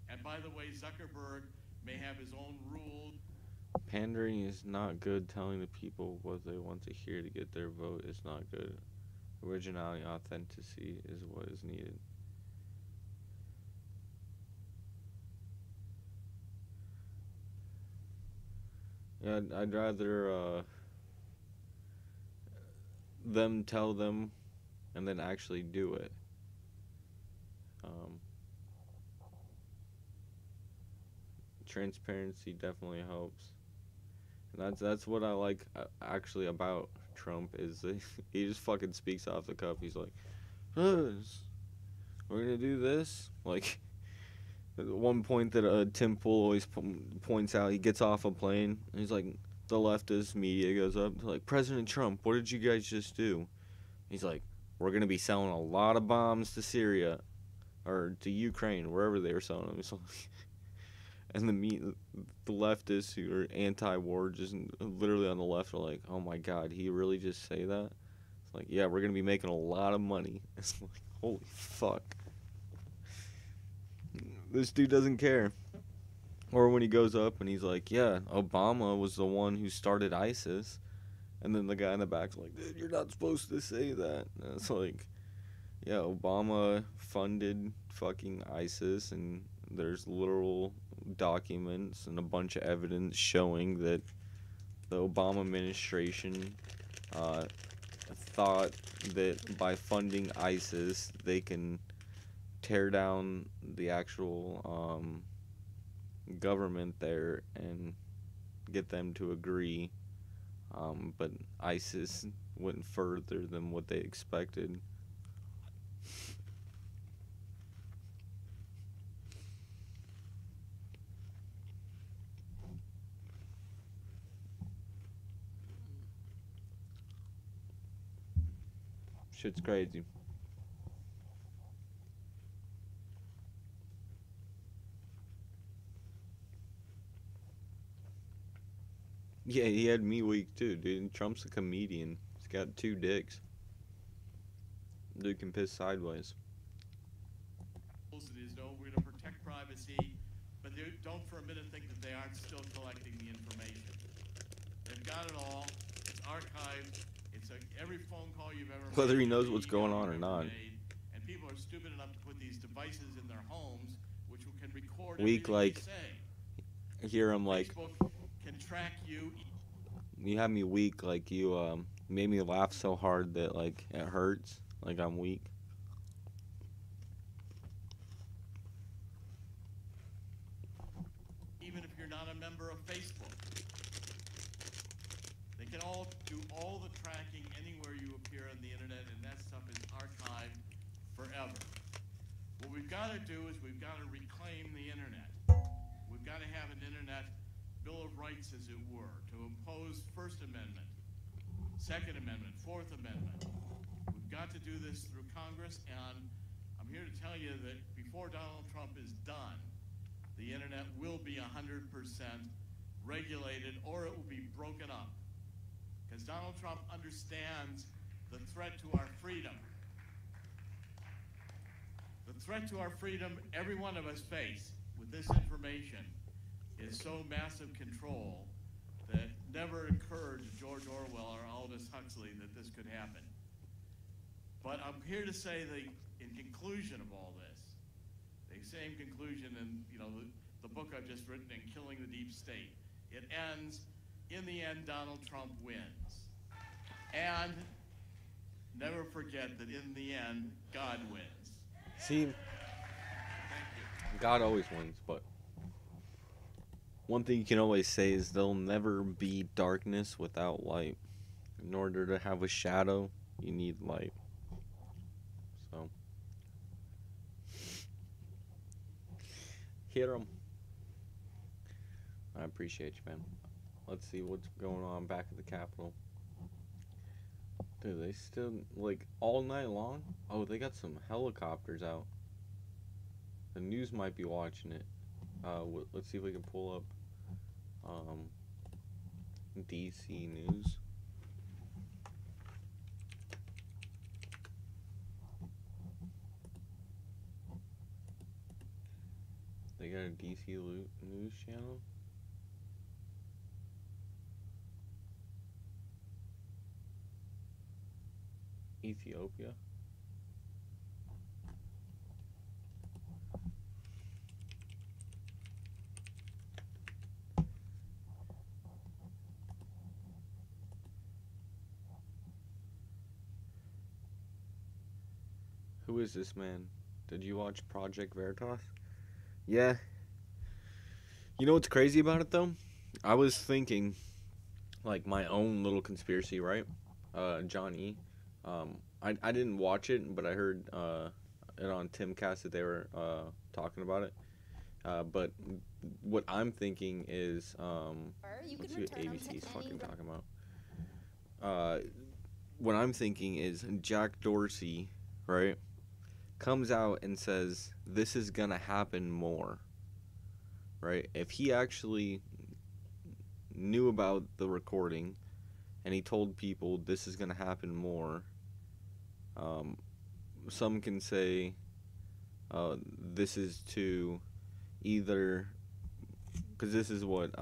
And by the way, Zuckerberg may have his own rule. Pandering is not good. Telling the people what they want to hear to get their vote is not good. Originality, authenticity is what is needed. Yeah, I'd rather them tell them and then actually do it. Transparency definitely helps, and that's what I like actually about Trump is that he just fucking speaks off the cuff. He's like, we're gonna do this. Like at one point that Tim Pool always points out, he gets off a plane and he's like, the leftist media goes up to like, President Trump, what did you guys just do? He's like, we're gonna be selling a lot of bombs to Syria or to Ukraine, wherever they were selling them. So, and the leftists who are anti-war, just literally on the left, are like, oh my god, he really just say that? It's like, yeah, we're going to be making a lot of money. It's like, holy fuck. This dude doesn't care. Or when he goes up and he's like, yeah, Obama was the one who started ISIS. And then the guy in the back's like, dude, you're not supposed to say that. And it's like, Yeah, Obama funded fucking ISIS, and there's literal documents and a bunch of evidence showing that the Obama administration thought that by funding ISIS, they can tear down the actual government there and get them to agree. But ISIS went further than what they expected. Shit's crazy. Yeah, he had me weak too, dude. Trump's a comedian. He's got 2 dicks. Dude can piss sideways. It is, no, we're going to protect privacy, but don't for a minute think that they aren't still collecting the information. They've got it all. It's archived. It's every phone call you've ever Whether made, he knows what's going on or not. and people are stupid enough to put these devices in their homes, which can record Weak, everything like, you say. I hear him like, Facebook can track you. you have me weak, like you made me laugh so hard that like it hurts, like I'm weak. Even if you're not a member of Facebook. They can all do all the tracking anywhere you appear on the internet, and that stuff is archived forever. What we've got to do is we've got to reclaim the internet. We've got to have an internet Bill of Rights, as it were, to impose First Amendment, Second Amendment, Fourth Amendment. We've got to do this through Congress, and I'm here to tell you that before Donald Trump is done, the internet will be 100% regulated, or it will be broken up. Because Donald Trump understands the threat to our freedom. The threat to our freedom every one of us face with this information is so massive control that never occurred to George Orwell or Aldous Huxley that this could happen. But I'm here to say that in conclusion of all this, the same conclusion in the book I've just written, in Killing the Deep State, it ends, in the end, Donald Trump wins. And never forget that in the end, God wins. See, God always wins, but one thing you can always say is there'll never be darkness without light. In order to have a shadow, you need light. So, hit 'em. I appreciate you, man. Let's see what's going on back at the Capitol. Dude, they still, like, all night long? Oh, they got some helicopters out. The news might be watching it. Let's see if we can pull up DC News. They got a DC News channel. Ethiopia. Who is this man? Did you watch Project Veritas? Yeah. You know what's crazy about it though? I was thinking, like, my own little conspiracy, right? John E. I didn't watch it, but I heard it on Timcast that they were talking about it. But what I'm thinking is, let's see what ABC's fucking talking about. What I'm thinking is Jack Dorsey, right, comes out and says this is gonna happen more, right? If he actually knew about the recording and he told people this is gonna happen more, some can say this is to either, because this is what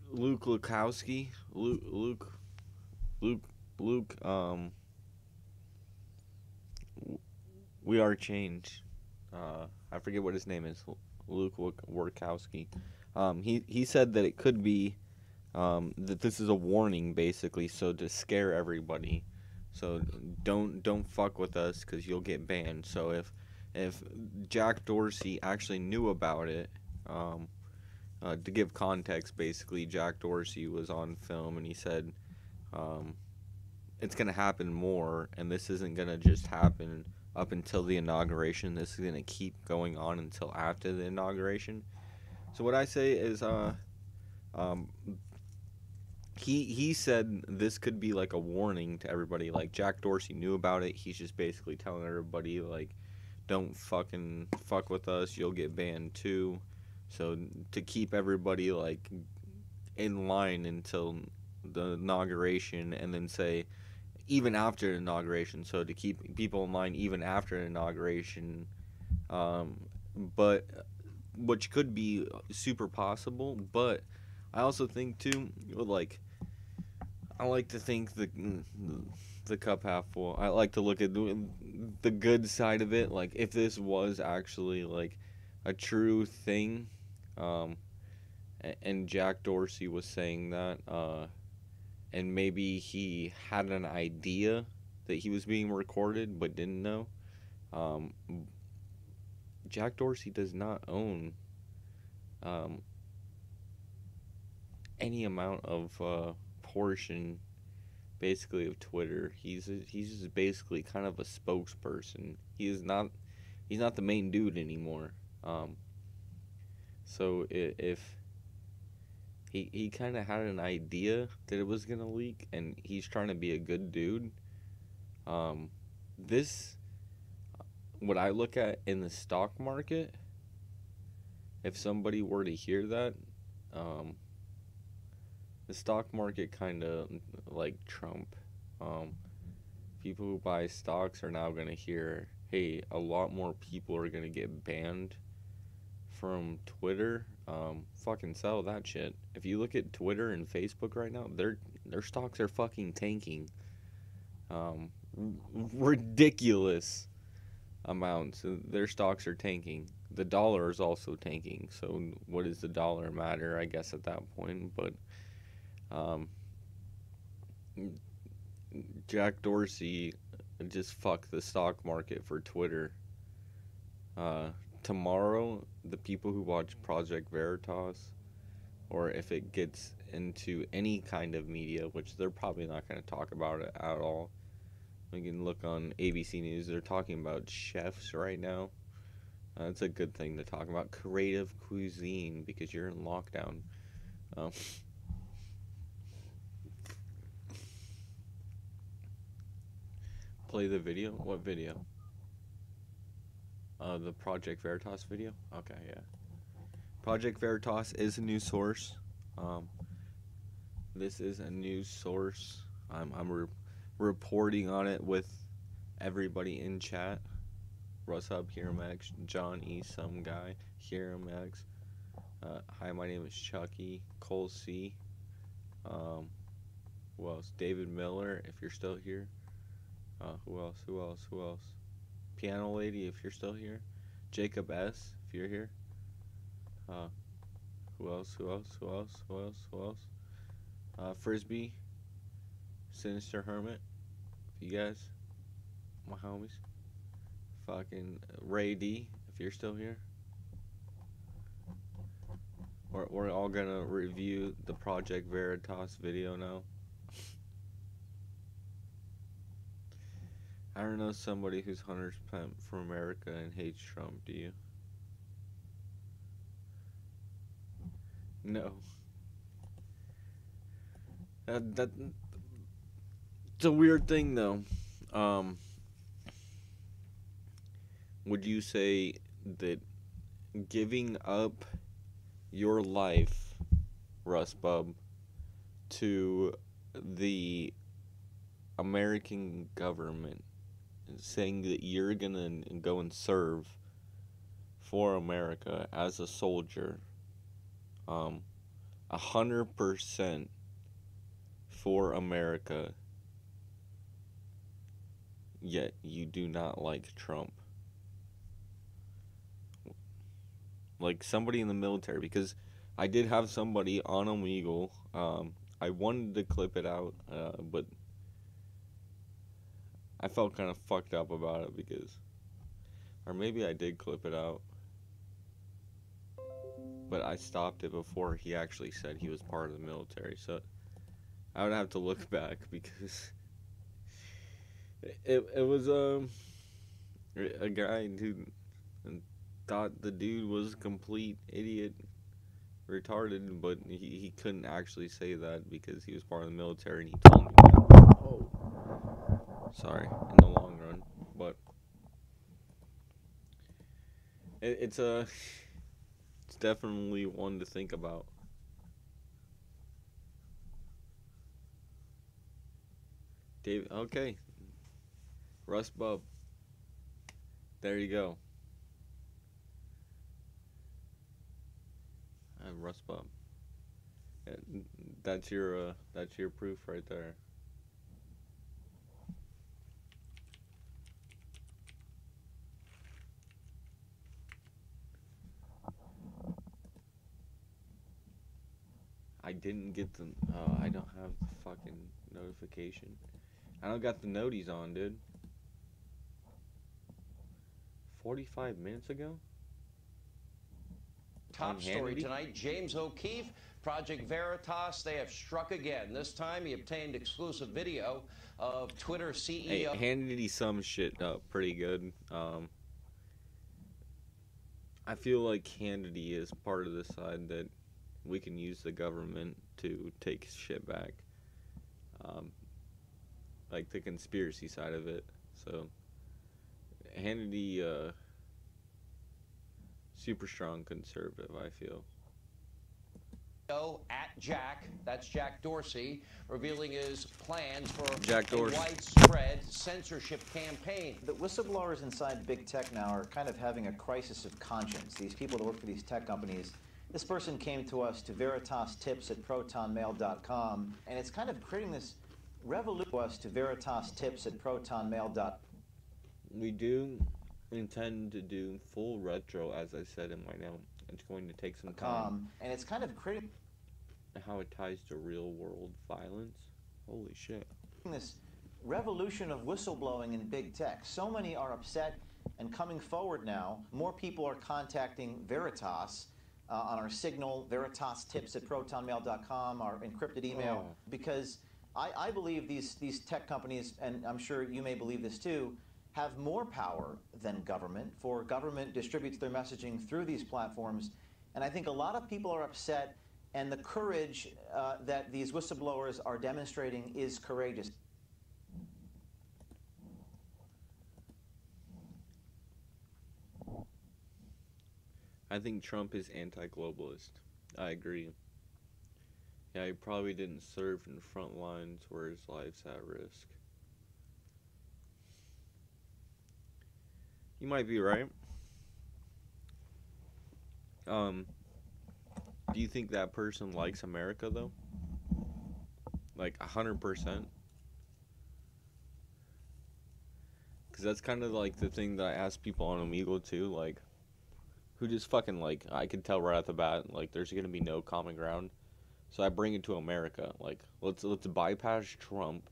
Luke Lukowski, Luke, We Are Change. I forget what his name is. Luke Warkowski. He said that it could be that this is a warning, basically, so to scare everybody. So don't fuck with us because you'll get banned. So if Jack Dorsey actually knew about it, to give context, basically, Jack Dorsey was on film and he said it's gonna happen more, and this isn't gonna just happen up until the inauguration. This is gonna keep going on until after the inauguration. So what I say is, he said this could be like a warning to everybody. Like, Jack Dorsey knew about it. He's just basically telling everybody, like, don't fucking fuck with us. You'll get banned too. So to keep everybody like in line until the inauguration, and then say even after the inauguration. So to keep people in line even after the inauguration, but which could be super possible. But I also think too, like, I like to think the cup half full. I like to look at the good side of it. Like, if this was actually like a true thing, and Jack Dorsey was saying that, and maybe he had an idea that he was being recorded but didn't know. Jack Dorsey does not own any amount of portion, basically, of Twitter. He's just basically kind of a spokesperson. He's not the main dude anymore. So if he kind of had an idea that it was gonna leak, and he's trying to be a good dude. This, what I look at in the stock market, if somebody were to hear that, the stock market kind of like Trump. People who buy stocks are now going to hear, hey, a lot more people are going to get banned from Twitter. Fucking sell that shit. If you look at Twitter and Facebook right now, their stocks are fucking tanking. Ridiculous amounts. Their stocks are tanking. The dollar is also tanking. So what does the dollar matter, I guess, at that point? But Jack Dorsey just fucked the stock market for Twitter. Tomorrow, the people who watch Project Veritas, or if it gets into any kind of media, which they're probably not going to talk about it at all. We can look on ABC News. They're talking about chefs right now. It's a good thing to talk about creative cuisine because you're in lockdown. Play the video? What video? The Project Veritas video? Okay, yeah. Project Veritas is a news source. This is a news source. I'm reporting on it with everybody in chat. Russ Hub, HearMX, John E. Some Guy, HearMX. Hi, my name is Chucky. Cole C. Who else? David Miller, if you're still here. Who else? Piano Lady, if you're still here. Jacob S, if you're here. Who else? Frisbee. Sinister Hermit. You guys. My homies. Fucking Ray D, if you're still here. We're all gonna review the Project Veritas video now. I don't know somebody who's 100% for America and hates Trump, do you? No. It's a weird thing, though. Would you say that giving up your life, Russ Bub, to the American government, saying that you're gonna go and serve for America as a soldier, 100% for America, yet you do not like Trump. Like somebody in the military, because I did have somebody on Omegle. I wanted to clip it out, but I felt kind of fucked up about it because, or maybe I did clip it out, but I stopped it before he actually said he was part of the military. So I would have to look back because it was a guy who thought the dude was a complete idiot, retarded, but he couldn't actually say that because he was part of the military, and he told me that. Oh, sorry, in the long run, but it's definitely one to think about. David, okay, Russ Bub, there you go. Russ Bub. That's your proof right there. I didn't get the. I don't have the fucking notification. I don't got the noties on, dude. 45 minutes ago? Top story tonight, James O'Keefe, Project Veritas, they have struck again. This time he obtained exclusive video of Twitter CEO. Hey, Hannity sums shit up pretty good. I feel like Hannity is part of the side that we can use the government to take shit back. Like the conspiracy side of it. So, Hannity, super strong conservative, I feel. At Jack, that's Jack Dorsey, revealing his plans for Jack a Dorsey. widespread censorship campaign. The whistleblowers inside big tech now are kind of having a crisis of conscience. These people that work for these tech companies. This person came to us to VeritasTips@ProtonMail.com, and it's kind of creating this revolution to us to VeritasTips@ProtonMail.com. We do intend to do full retro, as I said in my note. It's going to take some time. And it's kind of creating how it ties to real world violence. Holy shit. This revolution of whistleblowing in big tech. So many are upset and coming forward now. More people are contacting Veritas on our signal, VeritasTips@ProtonMail.com, our encrypted email, because I believe these tech companies, and I'm sure you may believe this too, have more power than government, for government distributes their messaging through these platforms. And I think a lot of people are upset, and the courage that these whistleblowers are demonstrating is courageous. I think Trump is anti-globalist. I agree. Yeah, he probably didn't serve in front lines where his life's at risk. You might be right. Do you think that person likes America, though? Like, 100%? Because that's kind of like the thing that I ask people on Omegle, too. Like, who just fucking, like, I could tell right off the bat, like, there's going to be no common ground. So I bring it to America. Like, let's bypass Trump.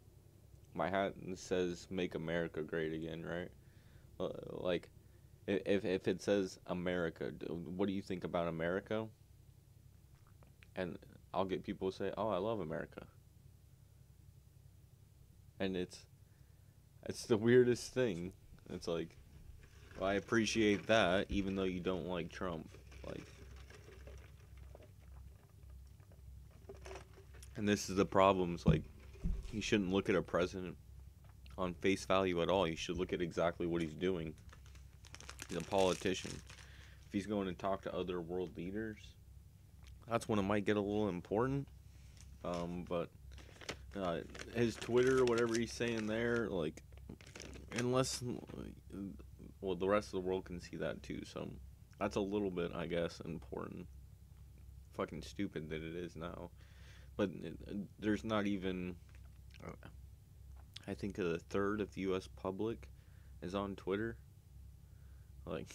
My hat says, make America great again, right? Like, if it says America, what do you think about America? And I'll get people to say, oh, I love America. And it's the weirdest thing. It's like, well, I appreciate that, even though you don't like Trump. Like, and this is the problems. Like, you shouldn't look at a president on face value at all. You should look at exactly what he's doing. He's a politician. If he's going to talk to other world leaders, that's when it might get a little important. But his Twitter, whatever he's saying there, like, unless, well, the rest of the world can see that too. So that's a little bit, I guess, important fucking stupid that it is now. But there's not even, I think a third of the U.S. public is on Twitter. Like,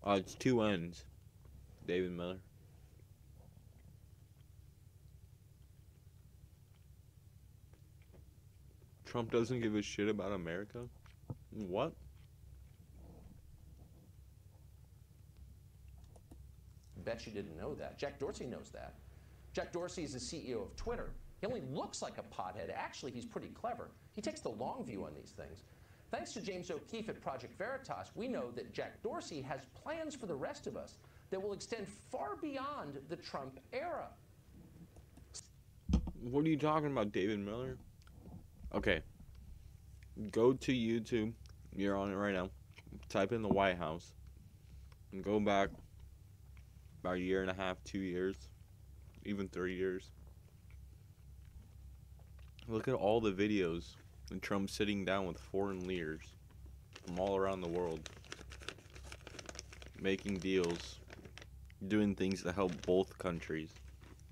it's two ends. David Miller. Trump doesn't give a shit about America? What? Bet you didn't know that. Jack Dorsey knows that. Jack Dorsey is the CEO of Twitter. He only looks like a pothead. Actually, he's pretty clever. He takes the long view on these things. Thanks to James O'Keefe at Project Veritas, we know that Jack Dorsey has plans for the rest of us that will extend far beyond the Trump era. What are you talking about, David Miller? Okay. Go to YouTube. You're on it right now. Type in the White House. And go back about a year and a half, 2 years, even 3 years. Look at all the videos of Trump sitting down with foreign leaders from all around the world, making deals, doing things to help both countries.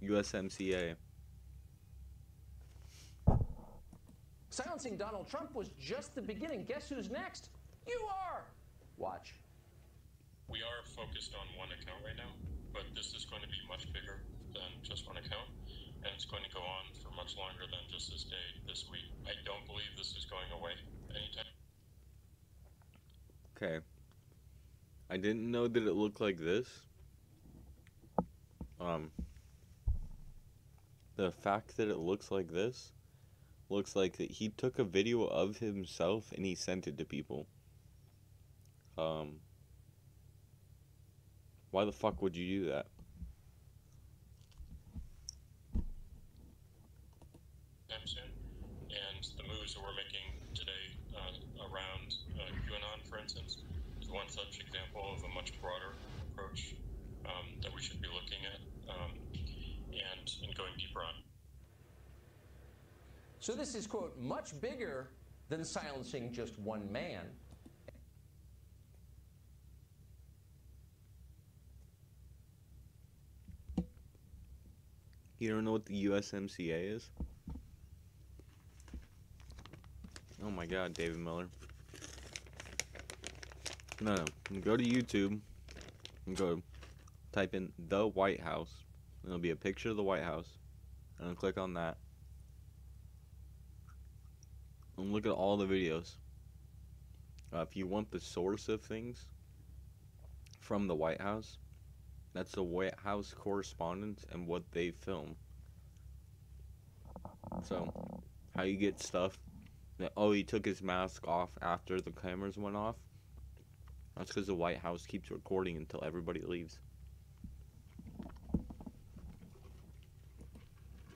USMCA. Silencing Donald Trump was just the beginning. Guess who's next? You are! Watch. We are focused on one account right now, but this is going to be much bigger than just one account, and it's going to go on for much longer than just this day, this week. I don't believe this is going away anytime. Okay. I didn't know that it looked like this. The fact that it looks like this looks like that he took a video of himself and he sent it to people. Why the fuck would you do that? Soon. And the moves that we're making today around QAnon, for instance, is one such example of a much broader approach that we should be looking at and going deeper on. So this is, quote, much bigger than silencing just one man. You don't know what the USMCA is? Oh my god, David Miller. No. Go to YouTube and go type in the White House. And there'll be a picture of the White House. And then click on that. And look at all the videos. If you want the source of things from the White House, that's the White House correspondents and what they film. So, how you get stuff that, oh, he took his mask off after the cameras went off. That's because the White House keeps recording until everybody leaves.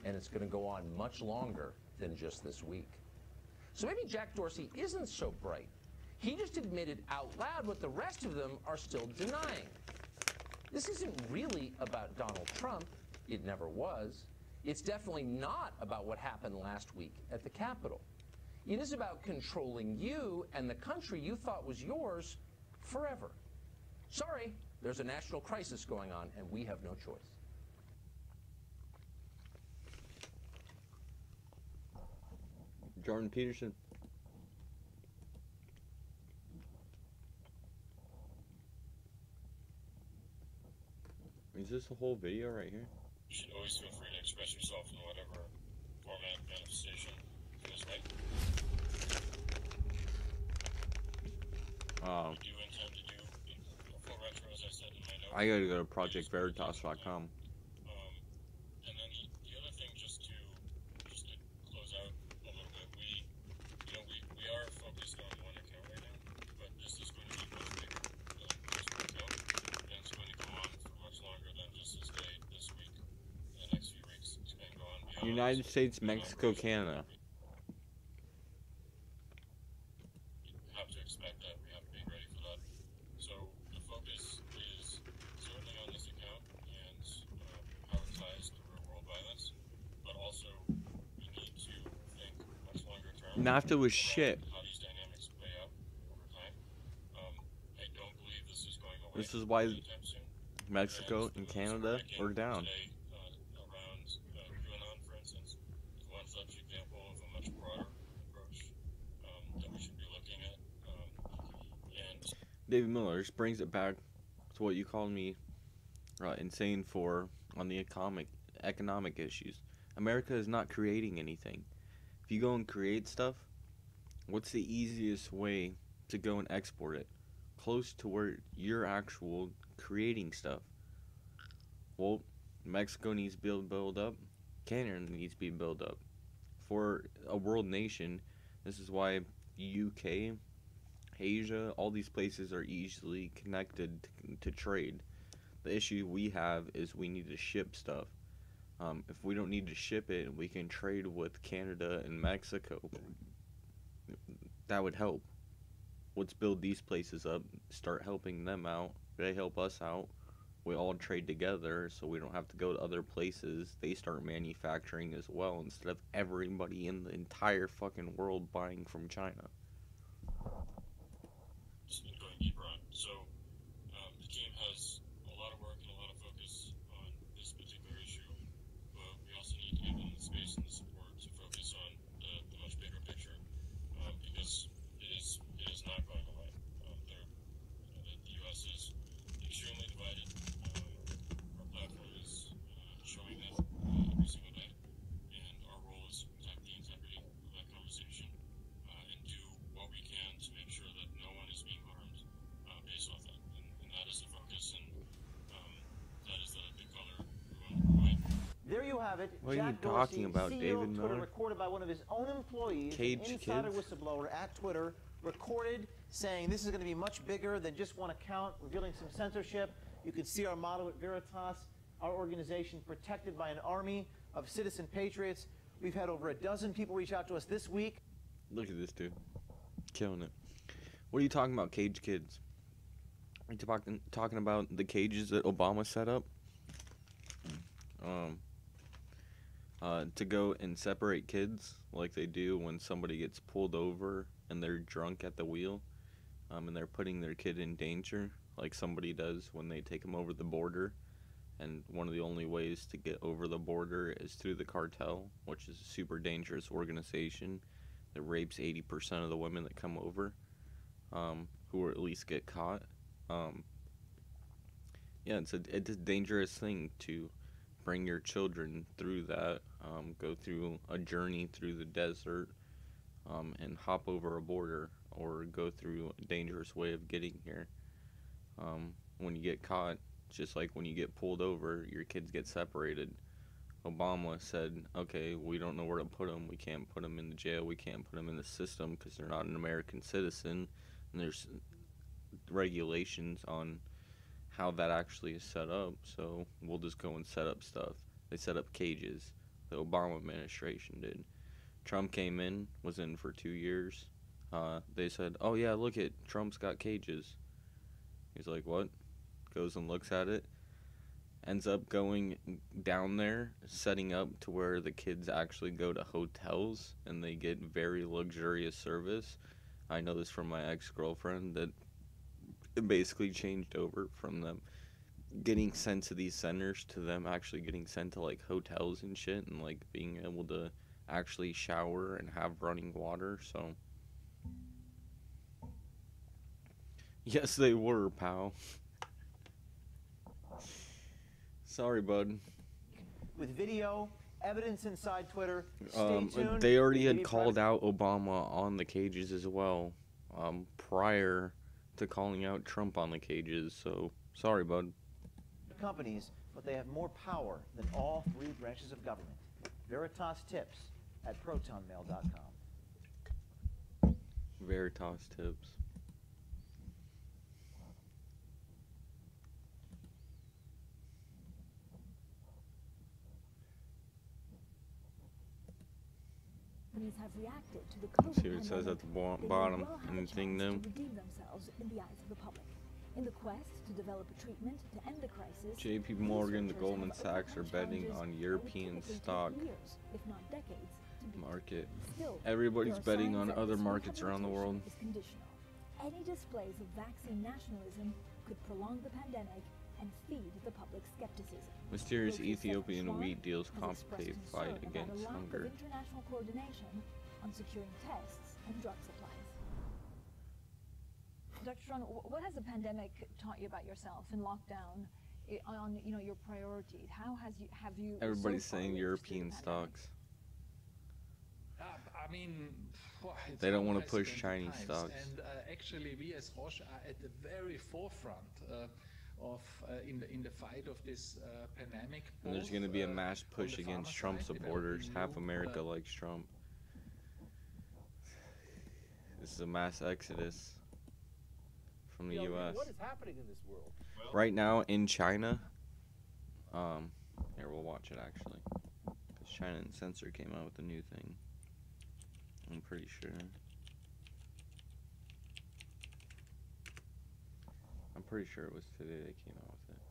And it's going to go on much longer than just this week. So maybe Jack Dorsey isn't so bright. He just admitted out loud what the rest of them are still denying. This isn't really about Donald Trump. It never was. It's definitely not about what happened last week at the Capitol. It is about controlling you and the country you thought was yours forever. Sorry, there's a national crisis going on, and we have no choice. Jordan Peterson. Is this a whole video right here? You should always feel free to express yourself in whatever format manifestation feels like. Do you intend to do a full retro, as I said in my notes? I gotta go to projectveritas.com. And then the other thing, just to close out a little bit, we are focused on one account right now, but this is going to be much bigger than just one account, and it's going to go on for much longer than just this day, this week, the next few weeks. It's going to go on beyond. United States, Mexico, Canada. Have to expect that. We have to be ready for that. So the focus is certainly on this account and how it ties to real-world violence, but also we need to think much longer term. NAFTA was shit. How these dynamics play out over This is why Mexico and Canada are down. Around QAnon, for instance, is one such example of a much broader approach that we should be looking at. And David Miller just brings it back to what you called me insane for on the economic issues. America is not creating anything. If you go and create stuff, what's the easiest way to go and export it? Close to where you're actual creating stuff. Well, Mexico needs to be built up. Canada needs to be built up. For a world nation, this is why UK, Asia, all these places are easily connected to trade. The issue we have is we need to ship stuff. If we don't need to ship it, we can trade with Canada and Mexico. That would help. Let's build these places up, start helping them out. They help us out. We all trade together so we don't have to go to other places. They start manufacturing as well instead of everybody in the entire fucking world buying from China. just going deeper on. So the team has a lot of work and a lot of focus on this particular issue, but we also need to give them the space and the support to focus on the much bigger picture, because it is not going away. The U.S. is extremely divided. Our platform is showing that every single day, and our role is to protect the integrity of that conversation and do what we can to make sure that no one is being harmed based off that. And that is the focus, and that is the color we want to provide. There you have it. What are you Jack talking Dorsey, about, CEO David of Twitter, Miller? recorded by one of his own employees, Cage an insider kids? whistleblower at Twitter, recorded saying this is going to be much bigger than just one account, revealing some censorship. You can see our motto at Veritas, our organization protected by an army of citizen patriots. We've had over a dozen people reach out to us this week. Look at this dude. Killing it. What are you talking about, cage kids? Are you talking about the cages that Obama set up? To go and separate kids like they do when somebody gets pulled over and they're drunk at the wheel, and they're putting their kid in danger like somebody does when they take them over the border. And one of the only ways to get over the border is through the cartel, which is a super dangerous organization that rapes 80% of the women that come over, who at least get caught. Yeah, it's a dangerous thing to bring your children through that, go through a journey through the desert, and hop over a border, or go through a dangerous way of getting here. When you get caught, just like when you get pulled over, your kids get separated. Obama said, okay, we don't know where to put them. We can't put them in the jail. We can't put them in the system because they're not an American citizen. And there's regulations on how that actually is set up. So we'll just go and set up stuff. They set up cages. The Obama administration did. Trump came in, was in for 2 years. They said, oh yeah, look it, Trump's got cages. He's like, what? Goes and looks at it. Ends up going down there, setting up to where the kids actually go to hotels and they get very luxurious service. I know this from my ex-girlfriend that it basically changed over from them getting sent to these centers to them actually getting sent to like hotels and shit, and like being able to actually shower and have running water. So yes, they were, pal. Sorry, bud. With video, evidence inside Twitter. Stay tuned. They already had called out Obama on the cages as well, prior to calling out Trump on the cages. So sorry, bud. Companies, but they have more power than all three branches of government. Veritas Tips at protonmail.com. Veritas Tips. Have reacted to the See what it says at the bottom. Anything new? redeem themselves in the eyes of the public. In the quest to develop a treatment to end the crisis, JP Morgan, the Goldman Sachs are betting on European stock if not decades, market. Still, Everybody's there are betting signs on that other this markets around the world. rehabilitation is conditional. Any displays of vaccine nationalism could prolong the pandemic and feed the public skepticism. Mysterious Local Ethiopian Schwan wheat deals has complicate expressed fight concern about a against lack hunger. of international coordination on securing tests and drug supplies. Dr. Schwan, what has the pandemic taught you about yourself in lockdown? On your priorities, how have you? Everybody's so far saying lived European through the pandemic? stocks. I mean, it's They don't want to push unprecedented Chinese times. stocks. And actually, we as Roche are at the very forefront in the fight of this pandemic. And there's both, going to be a on mass push the against pharma Trump side, supporters. developing Half new, America likes Trump. This is a mass exodus from the U.S. What is happening in this world? Right now in China, here we'll watch it actually, because China and Censor came out with a new thing. I'm pretty sure. I'm pretty sure it was today they came out with it.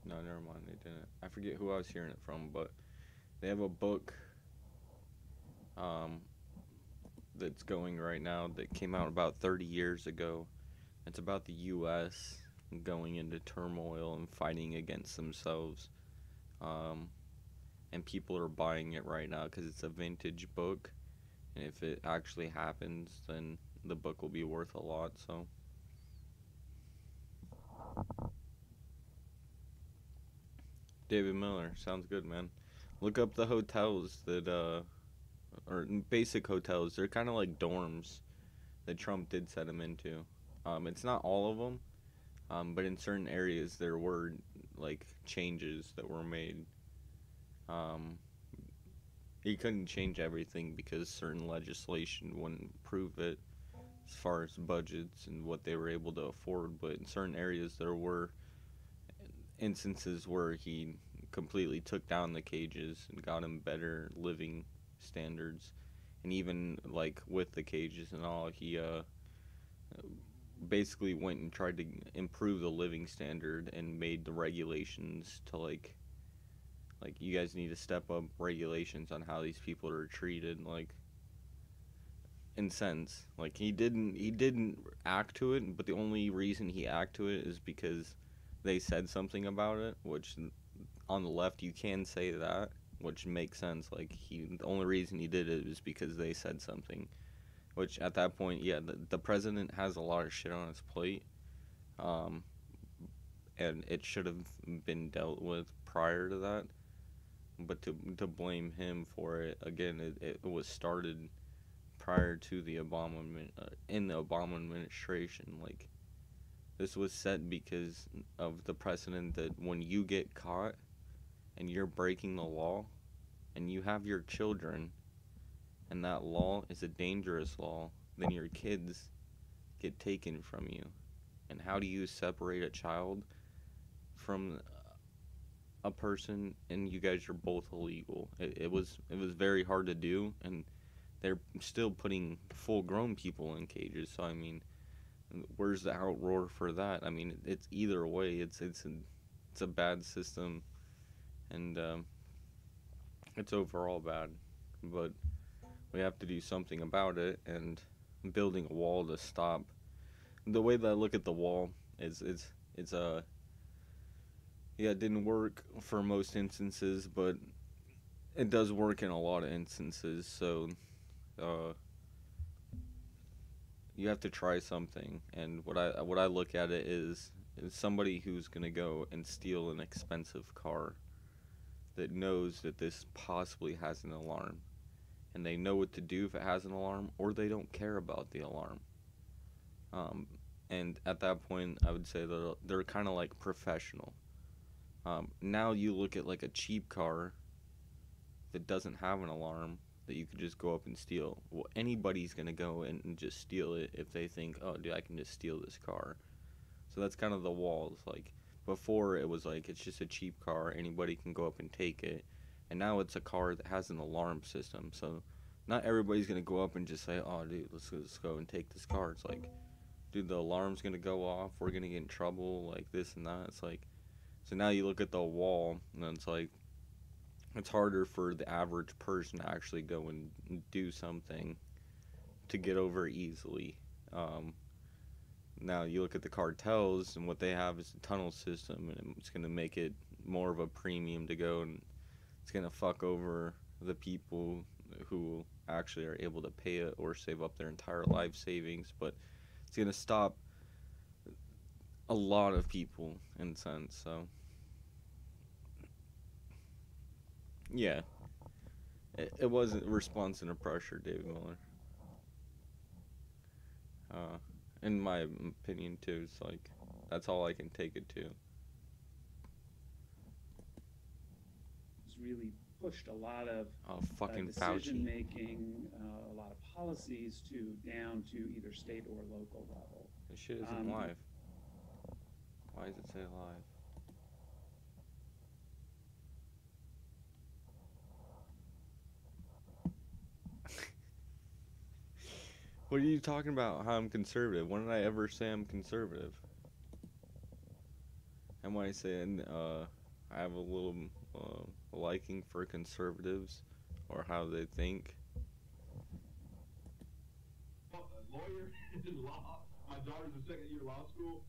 No, never mind, they didn't. I forget who I was hearing it from, but they have a book that's going right now that came out about 30 years ago. It's about the U.S. going into turmoil and fighting against themselves. And people are buying it right now because it's a vintage book. And if it actually happens, then the book will be worth a lot, so. David Miller, sounds good, man. Look up the hotels that, or basic hotels. They're kind of like dorms that Trump did set him into. It's not all of them, but in certain areas there were like changes that were made. He couldn't change everything because certain legislation wouldn't approve it as far as budgets and what they were able to afford, but in certain areas there were instances where he completely took down the cages and got him better living standards. And even like with the cages and all, he basically went and tried to improve the living standard and made the regulations to like you guys need to step up regulations on how these people are treated, like in sense. Like he didn't act to it, but the only reason he acted to it is because they said something about it, which on the left you can say that, which makes sense. Like the only reason he did it is because they said something, which at that point, yeah, the president has a lot of shit on his plate, and it should have been dealt with prior to that. But to blame him for it again, it was started prior to the Obama in the Obama administration. Like this was set because of the precedent that when you get caught and you're breaking the law and you have your children and that law is a dangerous law, then your kids get taken from you. And how do you separate a child from a person and you guys are both illegal? It was very hard to do, and they're still putting full grown people in cages. So I mean, where's the outroar for that? I mean, it's either way, it's a bad system, and it's overall bad, but we have to do something about it. And building a wall to stop, the way that I look at the wall is yeah, it didn't work for most instances, but it does work in a lot of instances. So you have to try something. And what I look at it is somebody who's gonna go and steal an expensive car that knows that this possibly has an alarm, and they know what to do if it has an alarm, or they don't care about the alarm. And at that point, I would say that they're kind of like professional. Now you look at like a cheap car that doesn't have an alarm that you could just go up and steal. Well, anybody's gonna go and just steal it if they think, oh, dude, I can just steal this car. So that's kind of the walls. Like before, it was like it's just a cheap car, anybody can go up and take it, and now it's a car that has an alarm system. So not everybody's gonna go up and just say, oh, dude, let's go and take this car. It's like, dude, the alarm's gonna go off, we're gonna get in trouble, like this and that. It's like, so now you look at the wall, and it's like, it's harder for the average person to actually go and do something to get over easily. Now you look at the cartels, and what they have is a tunnel system, and it's going to make it more of a premium to go, and it's going to fuck over the people who actually are able to pay it or save up their entire life savings. But it's going to stop a lot of people in a sense. So yeah, it wasn't response under pressure, David Miller. In my opinion too, it's like that's all I can take it to. It's really pushed a lot of fucking decision Fauci. making, a lot of policies down to either state or local level. This shit isn't live. Why does it say live? What are you talking about? How I'm conservative? When did I ever say I'm conservative? And when I say I have a little liking for conservatives or how they think. A lawyer in law. My daughter's in second year law school.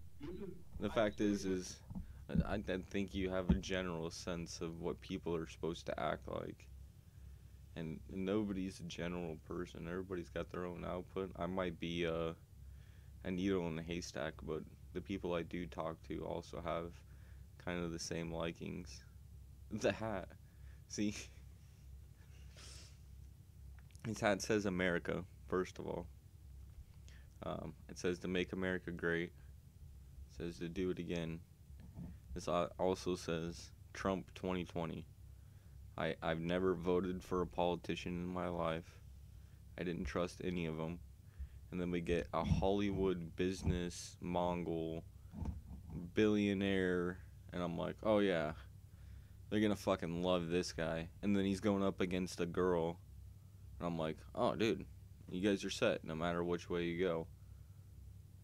The fact is I think you have a general sense of what people are supposed to act like. And nobody's a general person. Everybody's got their own output. I might be a needle in a haystack, but the people I do talk to also have kind of the same likings. The hat. See? His hat says America, first of all. It says to make America great. It says to do it again. This also says Trump 2020. I've never voted for a politician in my life. I didn't trust any of them. And then we get a Hollywood business Mongol billionaire, and I'm like, oh yeah, they're gonna fucking love this guy. And then he's going up against a girl, and I'm like, oh dude, you guys are set no matter which way you go.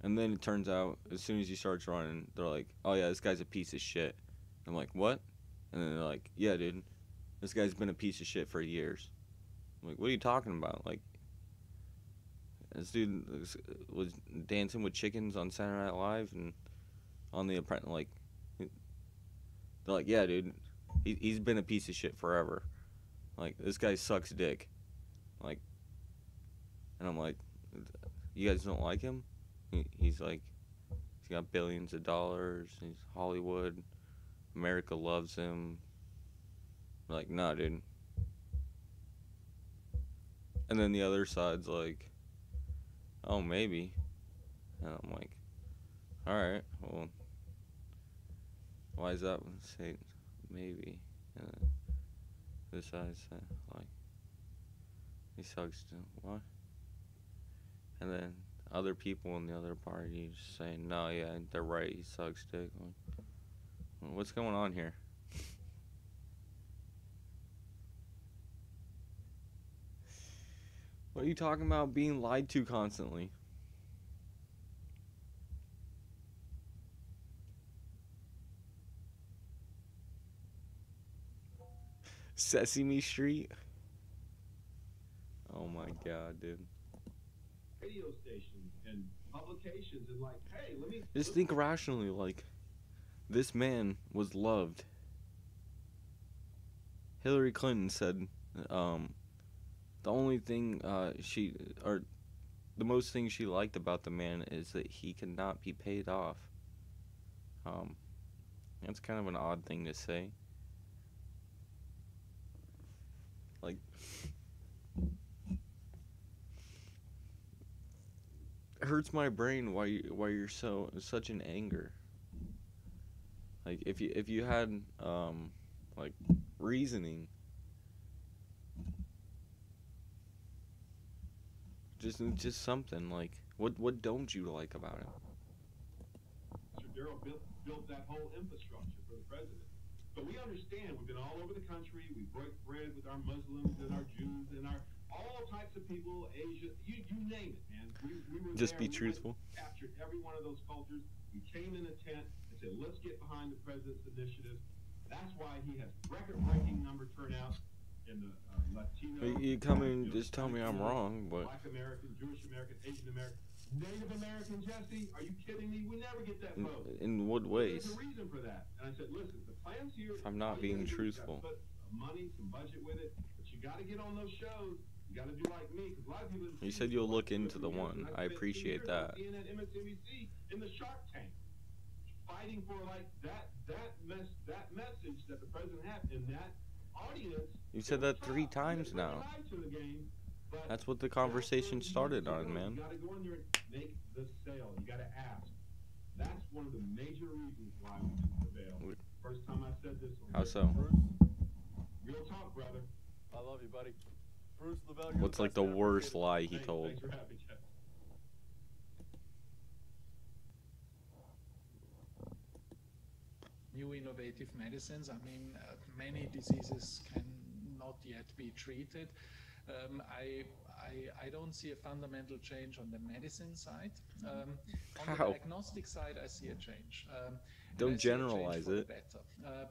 And then it turns out, as soon as he starts running, they're like, oh yeah, this guy's a piece of shit. I'm like, what? And then they're like, yeah dude, this guy's been a piece of shit for years. I'm like, what are you talking about? Like, this dude was dancing with chickens on Saturday Night Live and on The Apprentice. Like, they're like, yeah, dude, he's been a piece of shit forever. Like, this guy sucks dick. Like, and I'm like, you guys don't like him? He's like, he's got billions of dollars. He's Hollywood. America loves him. Like, nah, dude. And then the other side's like, oh, maybe. And I'm like, alright, well, why is that one say maybe? And this side said, like, he sucks too. What? And then other people in the other party just saying, no, yeah, they're right, he sucks dick. Like, well, what's going on here? What are you talking about being lied to constantly? Sesame Street? Oh my god, dude. Radio stations and publications and like, hey, let me Just think rationally, like, this man was loved. Hillary Clinton said, the only thing the most thing she liked about the man is that he cannot be paid off. That's kind of an odd thing to say. Like, it hurts my brain why you're such in anger. Like, if you had like reasoning, just something like what don't you like about him? Mr. Darrell built that whole infrastructure for the president. But we understand we've been all over the country. We break bread with our Muslims and our Jews and our all types of people, Asia, you name it, man. We were Just there. be truthful. We captured every one of those cultures. We came in a tent and said, let's get behind the president's initiative. That's why he has record-breaking number turnout in the Latino. You come and just tell me I'm wrong, but Black American, Jewish American, Asian American, Native American, Jesse. Are you kidding me? We never get that vote. in what ways? There's a reason for that. And I said, listen, the plans here. If I'm not being truthful. Put money, some budget with it, but you got to get on those shows. You got to do like me, because a lot of people. You said you'll look into the one. I appreciate that. CNN, MSNBC, in the Shark Tank, fighting for like that message that the president had in that audience. You said that 3 times now. That's what the conversation started on, man. You got to go in there and make the sale. You got to ask. That's one of the major reasons why we didn't prevail. First time I said this. How so? Real talk, brother. I love you, buddy. Bruce Lavelle. What's like the worst lie he told? Thanks for having me, Jeff. New innovative medicines. I mean, many diseases cannot yet be treated. I don't see a fundamental change on the medicine side. On the diagnostic side, I see a change. Don't generalize it.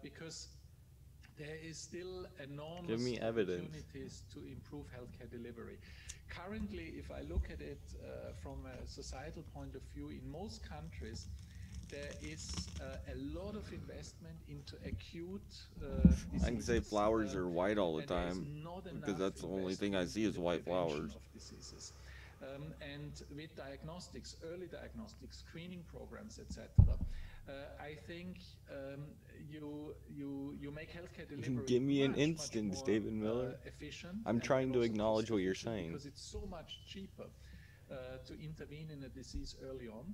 Because there is still enormous Give me evidence. opportunities to improve healthcare delivery. Currently, if I look at it from a societal point of view, in most countries, there is a lot of investment into acute diseases. I can say flowers are white all the time, because that's the only thing I see is white flowers. And with diagnostics, early diagnostics, screening programs, etc., I think you make healthcare delivery Give me an much instance, more, David Miller. Efficient. I'm trying to acknowledge what you're saying. Because it's so much cheaper to intervene in a disease early on.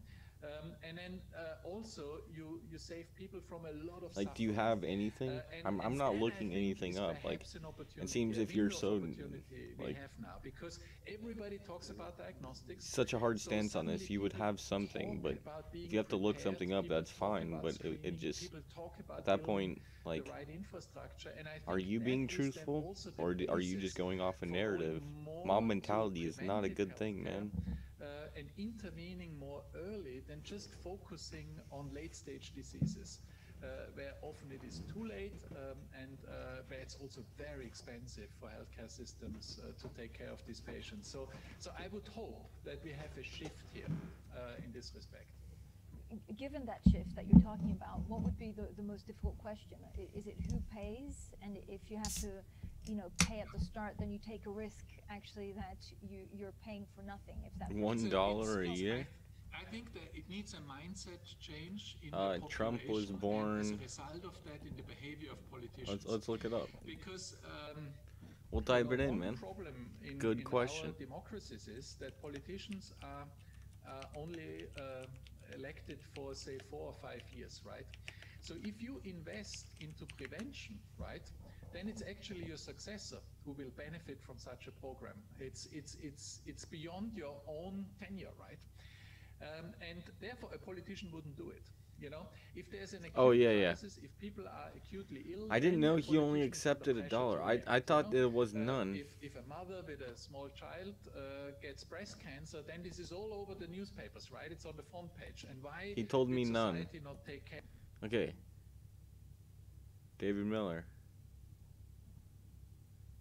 And then also you save people from a lot of Like, do you have anything? I'm not looking anything up. Like, it seems if you're so like have now, because everybody talks about diagnostics. such a hard stance on this, you would have something, but if you have to look something up, that's fine. But it just at that point, like, are you being truthful, or are you just going off a narrative? Mob mentality is not a good thing, man. And intervening more early than just focusing on late-stage diseases, where often it is too late and where it's also very expensive for healthcare systems to take care of these patients. So I would hope that we have a shift here in this respect. Given that shift that you're talking about, what would be the most difficult question? Is it who pays? And if you have to, pay at the start, then you take a risk actually that you're paying for nothing. If that $1 a year. I think that it needs a mindset change in the Trump was born. as a result of that, in the behavior of politicians. Let's look it up. Because we'll dive it in, man. Problem Good question. Our democracies is that politicians are only elected for, say, 4 or 5 years, right? So if you invest into prevention, right, then it's actually your successor who will benefit from such a program. It's beyond your own tenure, right? And therefore, a politician wouldn't do it. If there's an acute crisis, if people are acutely ill, I didn't know he only accepted $1. I thought there was none. If a mother with a small child gets breast cancer, then this is all over the newspapers, right? It's on the front page. And why? He told me none. Society not take care? Okay. David Miller.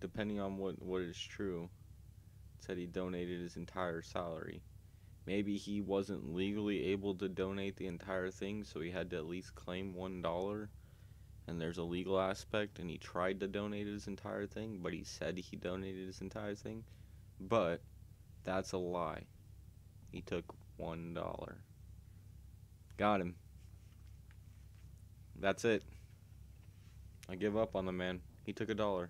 Depending on what is true, said he donated his entire salary. Maybe he wasn't legally able to donate the entire thing, so he had to at least claim $1. And there's a legal aspect, and he tried to donate his entire thing, but he said he donated his entire thing. But that's a lie. He took $1. Got him. That's it. I give up on the man. He took $1.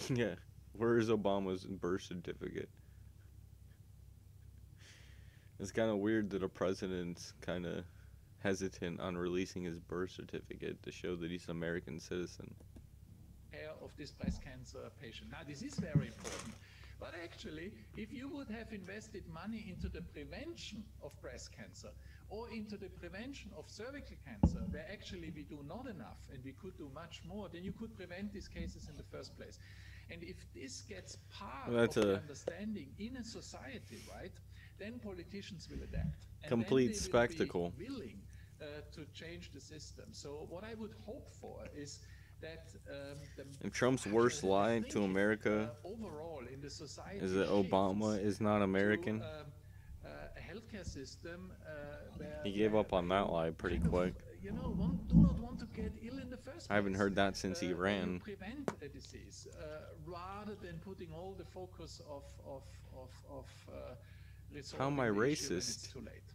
Yeah, where is Obama's birth certificate? It's kind of weird that a president's kind of hesitant on releasing his birth certificate to show that he's an American citizen. Care of this breast cancer patient. Now, this is very important. But actually, if you would have invested money into the prevention of breast cancer or into the prevention of cervical cancer, where actually we do not enough and we could do much more, then you could prevent these cases in the first place. And if this gets part of the understanding in a society, right, then politicians will adapt. And complete then they spectacle. will be willing to change the system. So what I would hope for is that And Trump's worst lie to America overall in the society is that Obama is not American. to, a healthcare system where He gave up on that lie pretty quick. you know, do not want to get ill in the first place. I haven't heard that since he ran. Prevent a disease rather than putting all the focus of How am I resolving the issue when it's racist? too late.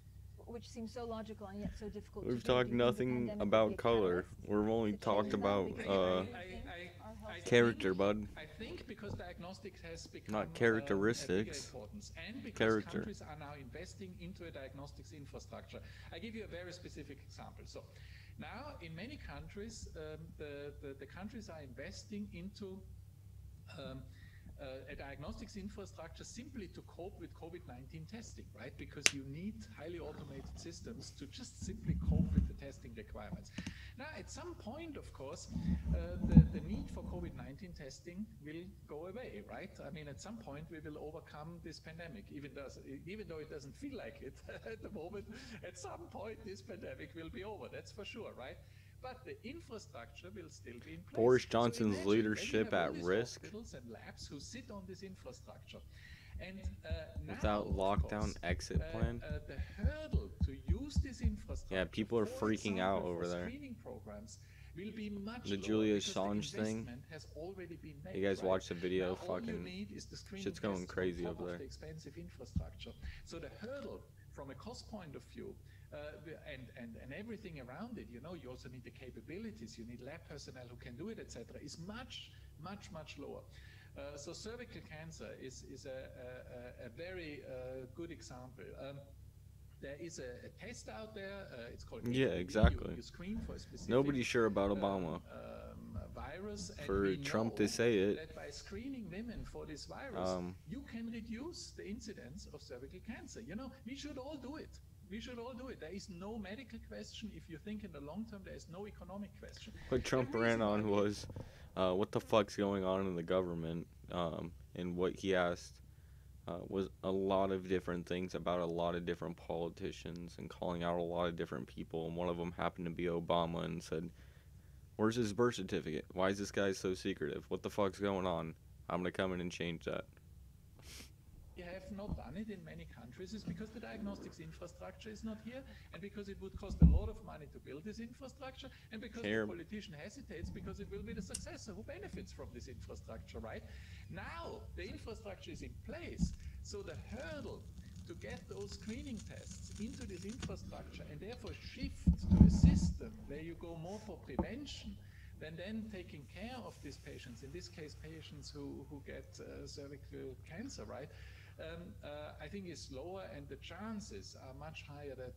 Which seems so logical and yet so difficult. We've to do, talked because the nothing pandemic would about be a color. catalyst. We've only talked about I character, bud. I think because diagnostics has become Not a bigger characteristics. importance, and because Character. countries are now investing into a diagnostics infrastructure. I give you a very specific example. So now in many countries, the countries are investing into a diagnostics infrastructure simply to cope with COVID-19 testing, right? Because you need highly automated systems to just simply cope with the testing requirements. Now, at some point, of course, the need for COVID-19 testing will go away, right? I mean, at some point, we will overcome this pandemic, even though it doesn't feel like it at the moment. At some point, this pandemic will be over, that's for sure, right? But the infrastructure will still be in place. Boris So Johnson's imagine, leadership then you have at all these risk hospitals and labs who sit on this infrastructure. And without now, of lockdown course, exit plan. the hurdle to use this infrastructure. Yeah, people are for freaking out example, over for there. screening programs will be much The lower Julia because the Assange thing. investment has already been made, You guys right? watch the video, Now, all you fucking need is the screening shit's going tests crazy on top over of there. the expensive infrastructure. So the hurdle from a cost point of view and everything around it, you know, you also need the capabilities, you need lab personnel who can do it, etc., is much lower. So cervical cancer is a very good example. There is a test out there. It's called Yeah, HPV. exactly. You screen for a specific Nobody's sure about Obama. virus. And For we Trump know to say it. that by screening women for this virus, you can reduce the incidence of cervical cancer. You know, we should all do it. We should all do it. There is no medical question. If you think in the long term, there is no economic question. What Trump ran on was, what the fuck's going on in the government? And what he asked was a lot of different things about a lot of different politicians and calling out a lot of different people. And one of them happened to be Obama and said, "Where's his birth certificate? Why is this guy so secretive? What the fuck's going on? I'm gonna come in and change that." We have not done it in many countries is because the diagnostics infrastructure is not here, and because it would cost a lot of money to build this infrastructure, and because the politician hesitates because it will be the successor who benefits from this infrastructure, right? Now the infrastructure is in place, so the hurdle to get those screening tests into this infrastructure and therefore shift to a system where you go more for prevention than then taking care of these patients, in this case patients who get cervical cancer, right? I think is lower, and the chances are much higher that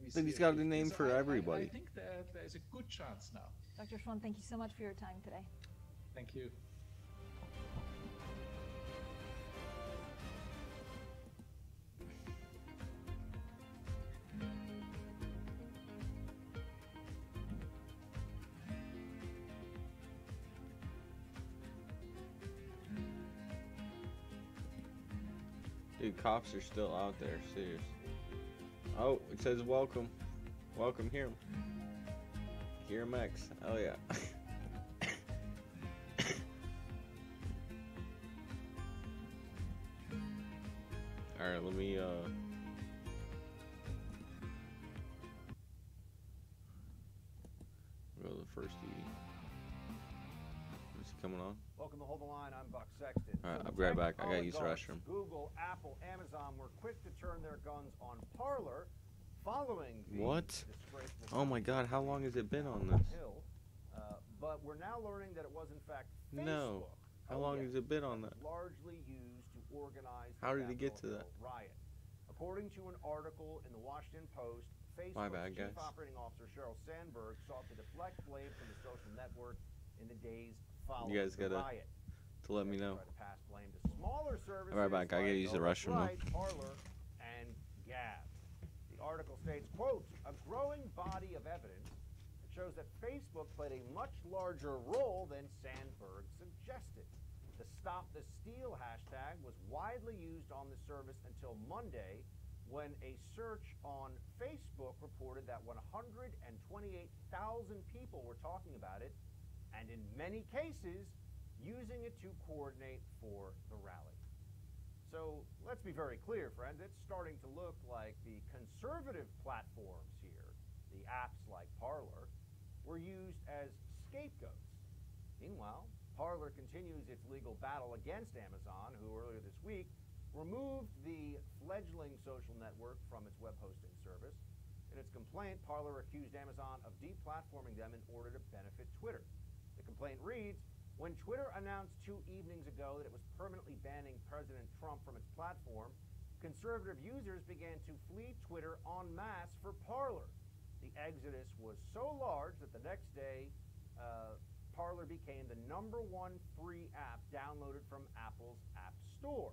we see. But he's got a name for everybody. I think that there's a good chance now. Dr. Schwann, thank you so much for your time today. Thank you. Dude, cops are still out there, serious. Oh, it says welcome. Welcome, hear him. Hear him X. Oh yeah. Alright, let me go to the first ED. Is he coming on? Welcome to Hold the Line. I'm Buck Sexton. All right, So I'll the be right back. tech I gotta use the oligarchs, restroom. Google, Apple, Amazon were quick to turn their guns on Parler following the What? disgraceful Oh my god, how long has it been on this? Hill. But we're now learning that it was in fact Facebook. No. How long has it been on that? Largely used to organize the How did it get to Capitol that? Hill riot. According to an article in the Washington Post, My Facebook's bad, chief guys. operating officer Sheryl Sandberg sought to deflect blame from the social network in the days following You guys the gotta riot. to let me know. Try to pass blame to smaller services. I'll be right back. I gotta like, use the oh, that's restroom, though. right, Parler and Gab. The article states, quote, a growing body of evidence that shows that Facebook played a much larger role than Sandberg suggested. The Stop the Steal hashtag was widely used on the service until Monday, when a search on Facebook reported that 128,000 people were talking about it, and in many cases, using it to coordinate for the rally. So let's be very clear, friends. It's starting to look like the conservative platforms here, the apps like Parler, were used as scapegoats. Meanwhile, Parler continues its legal battle against Amazon, who earlier this week removed the fledgling social network from its web hosting service. In its complaint, Parler accused Amazon of deplatforming them in order to benefit Twitter. The complaint reads, when Twitter announced 2 evenings ago that it was permanently banning President Trump from its platform, conservative users began to flee Twitter en masse for Parler. The exodus was so large that the next day, Parler became the #1 free app downloaded from Apple's App Store.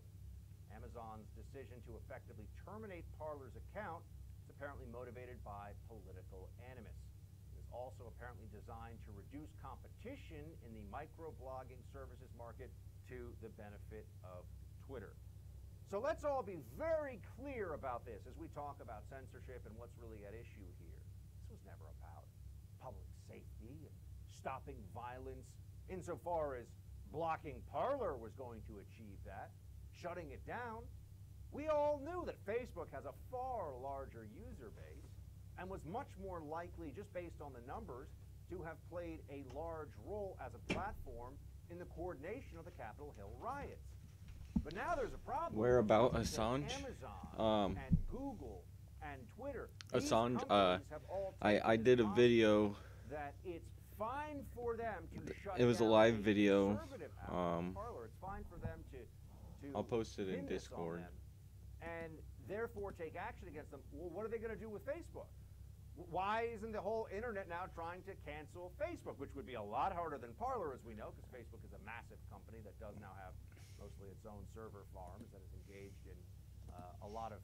Amazon's decision to effectively terminate Parler's account is apparently motivated by political animus. It is also apparently designed to reduce competition in the microblogging services market to the benefit of Twitter. So let's all be very clear about this as we talk about censorship and what's really at issue here. This was never about public safety and stopping violence, insofar as blocking Parler was going to achieve that, shutting it down. We all knew that Facebook has a far larger user base and was much more likely, just based on the numbers, to have played a large role as a platform in the coordination of the Capitol Hill riots. But now there's a problem. Where about Assange? Amazon and Google and Twitter. Assange, I did a video. That it's fine for them to shut It was a down live video. Parler. It's fine for them to I'll post it in pin this Discord. on them and therefore take action against them. Well, what are they going to do with Facebook? Why isn't the whole internet now trying to cancel Facebook, which would be a lot harder than Parler, as we know, because Facebook is a massive company that does now have mostly its own server farms and is engaged in a lot of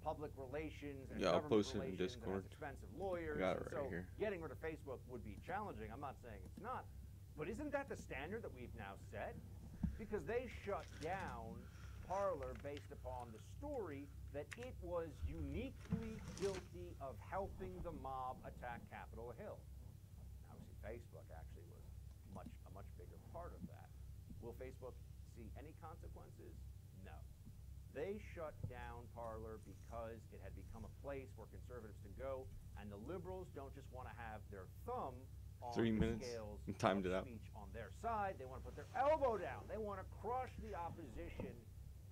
public relations and I'll government post it in relations and Discord. has expensive lawyers. I got it and right so here. getting rid of Facebook would be challenging. I'm not saying it's not. But isn't that the standard that we've now set? Because they shut down Parler based upon the story that it was uniquely guilty of helping the mob attack Capitol Hill. Obviously, Facebook actually was a much bigger part of that. Will Facebook see any consequences? No. They shut down Parler because it had become a place for conservatives to go, and the liberals don't just want to have their thumb on 3 the minutes. scales Timed of it out. speech on their side. They want to put their elbow down. They want to crush the opposition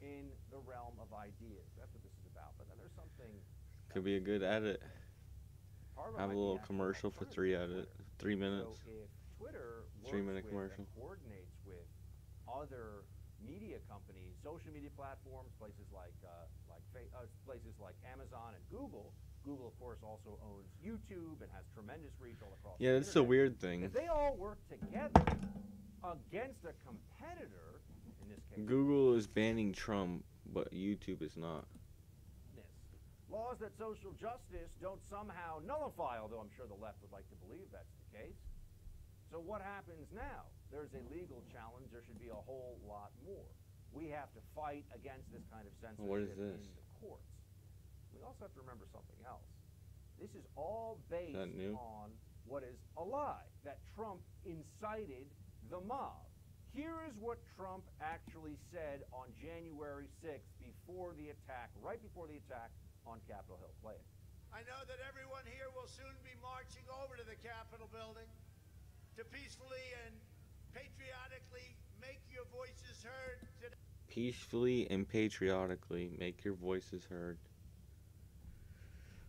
in the realm of ideas. That's what this is about. But then there's something. Could be a good edit. Parler Have a might be little actually commercial for alternative 3 minutes. So if Twitter 3 minute works with commercial. and coordinates with other media companies, social media platforms, places like Amazon and Google. Google, of course, also owns YouTube and has tremendous reach all across. Yeah, the that's the internet. weird thing. If they all work together against a competitor, in this case, Google is banning Trump, but YouTube is not. laws that social justice don't somehow nullify, although I'm sure the left would like to believe that's the case. So what happens now? There's a legal challenge. There should be a whole lot more. We have to fight against this kind of censorship What is this? in the courts. We also have to remember something else. This is all based that new? on what is a lie, that Trump incited the mob. Here is what Trump actually said on January 6th before the attack, right before the attack on Capitol Hill. Play it. I know that everyone here will soon be marching over to the Capitol building to peacefully and patriotically make your voices heard today. Peacefully and patriotically make your voices heard.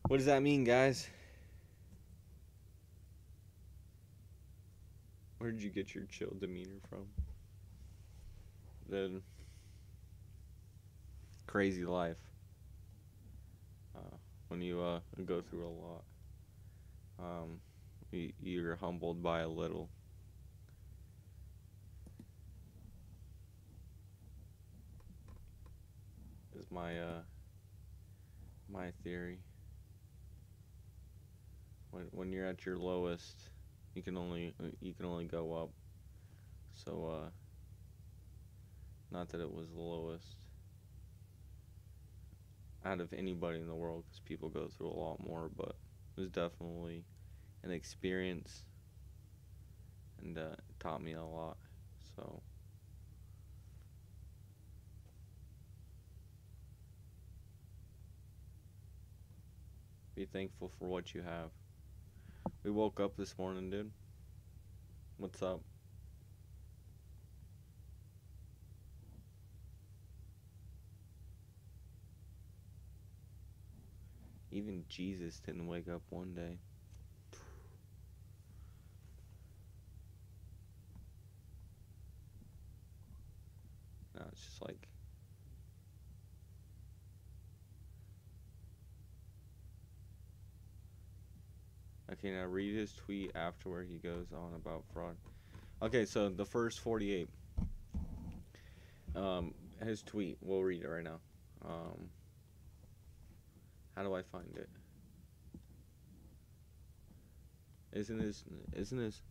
What does that mean, guys? Where did you get your chill demeanor from? The crazy life. When you go through a lot, you're humbled by a little. Is my my theory. When you're at your lowest, you can only go up. So not that it was the lowest. out of anybody in the world, because people go through a lot more, but it was definitely an experience, and it taught me a lot. So be thankful for what you have. We woke up this morning, dude. What's up? Even Jesus didn't wake up one day. No, it's just like, okay, now read his tweet after where he goes on about fraud. Okay, so the first 48. His tweet, we'll read it right now. How do I find it? Isn't this,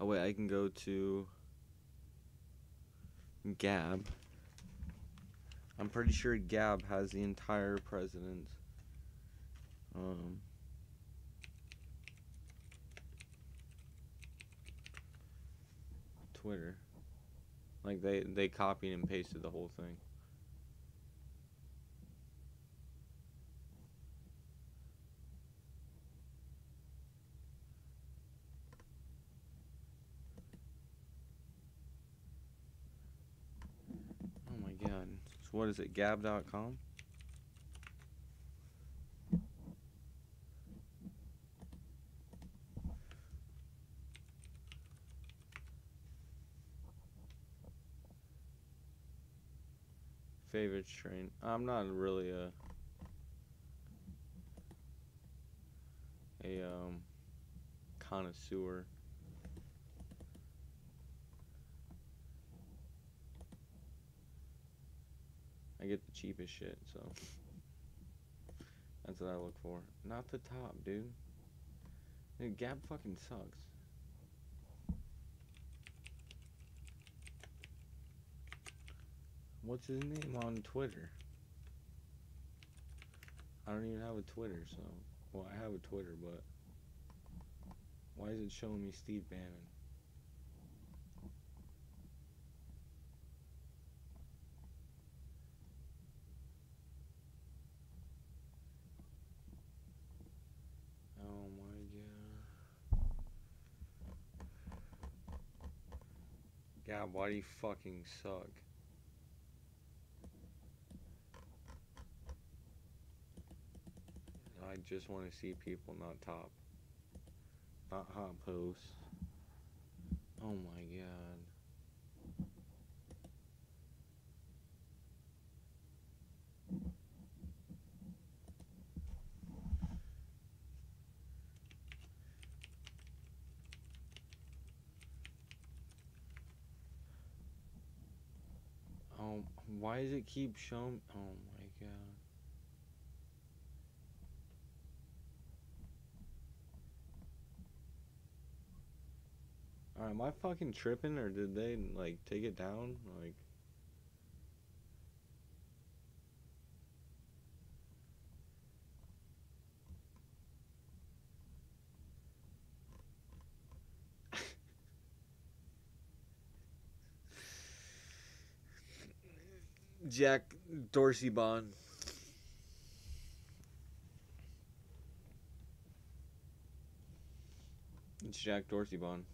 oh wait, I can go to Gab. I'm pretty sure Gab has the entire president's, Twitter. Like they copied and pasted the whole thing. Oh my god. So what is it? Gab.com? Favorite strain. I'm not really a connoisseur. I get the cheapest shit, so that's what I look for. Not the top, dude. Dude, Gab fucking sucks. What's his name on Twitter? I don't even have a Twitter, so... Well, I have a Twitter, but... Why is it showing me Steve Bannon? Oh my god. Gab, why do you fucking suck? I just want to see people, not top. Not hot posts. Oh my god. Oh, why does it keep showing? Oh my god. Alright, am I fucking tripping, or did they, like, take it down? Like... Jack Dorsey Bond. It's Jack Dorsey Bond.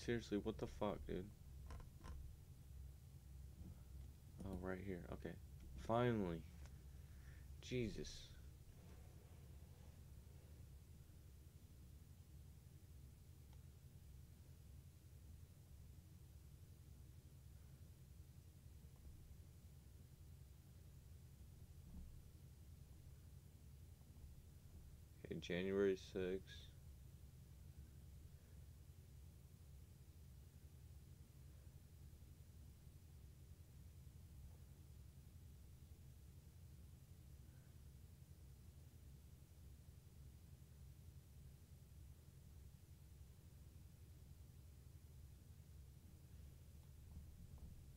Seriously, what the fuck, dude? Oh, right here. Okay. Finally. Jesus. Okay, January 6th.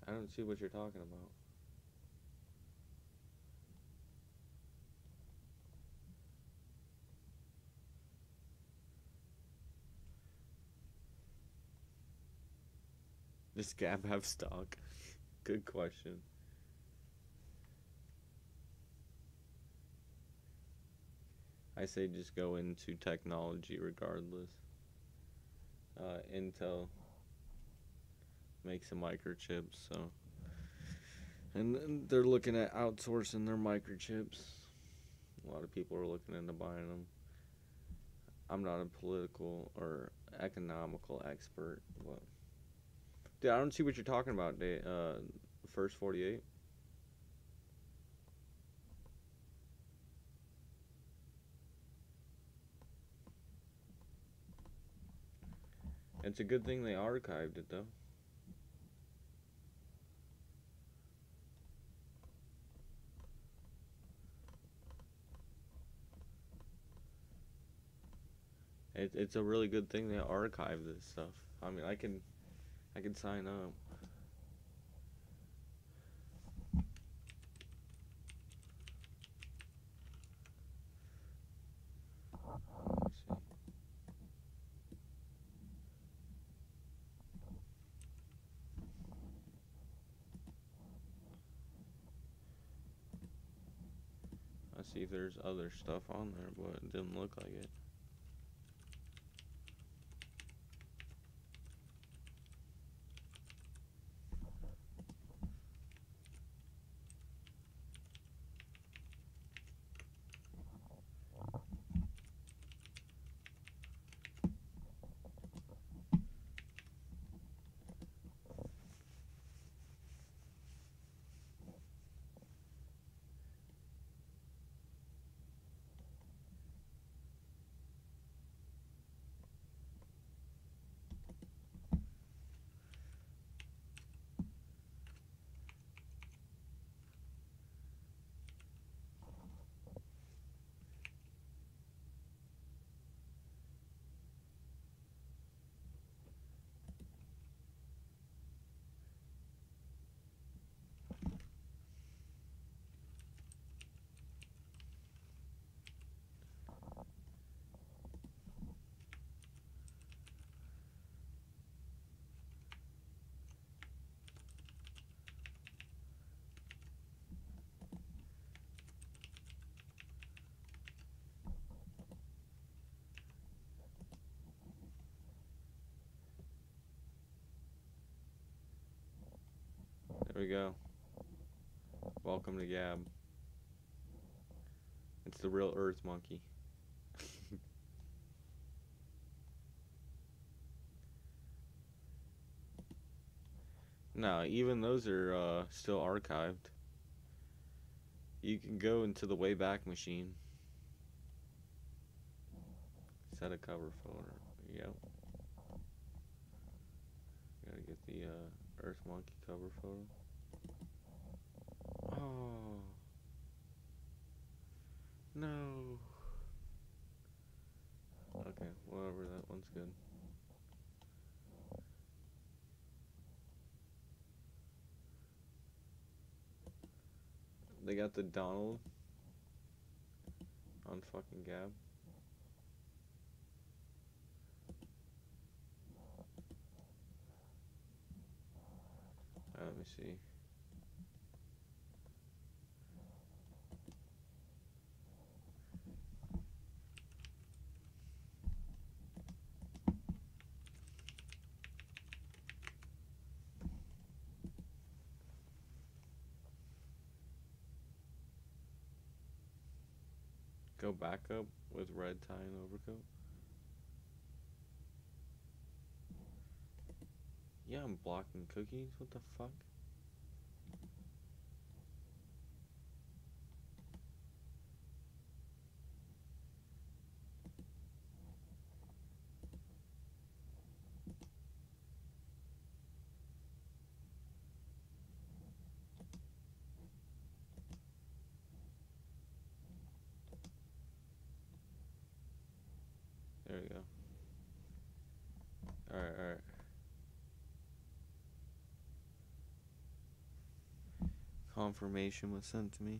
I don't see what you're talking about. Does Gab have stock? Good question. I say just go into technology regardless. Intel makes some microchips, so and they're looking at outsourcing their microchips. A lot of people are looking into buying them. I'm not a political or economical expert, but dude, I don't see what you're talking about. The first 48. It's a good thing they archived it, though. It's a really good thing they archive this stuff. I mean, I can sign up. Let's see. I see if there's other stuff on there, but it didn't look like it. There we go. Welcome to Gab. It's the real Earth monkey. No, even those are still archived. You can go into the Wayback Machine. Set a cover photo. Yep. Gotta get the Earth monkey cover photo. Oh. No. Okay, whatever, that one's good. They got the Donald on fucking Gab. Let me see. Go back up with red tie and overcoat. Yeah, I'm blocking cookies. What the fuck? There we go. Alright, alright. confirmation was sent to me.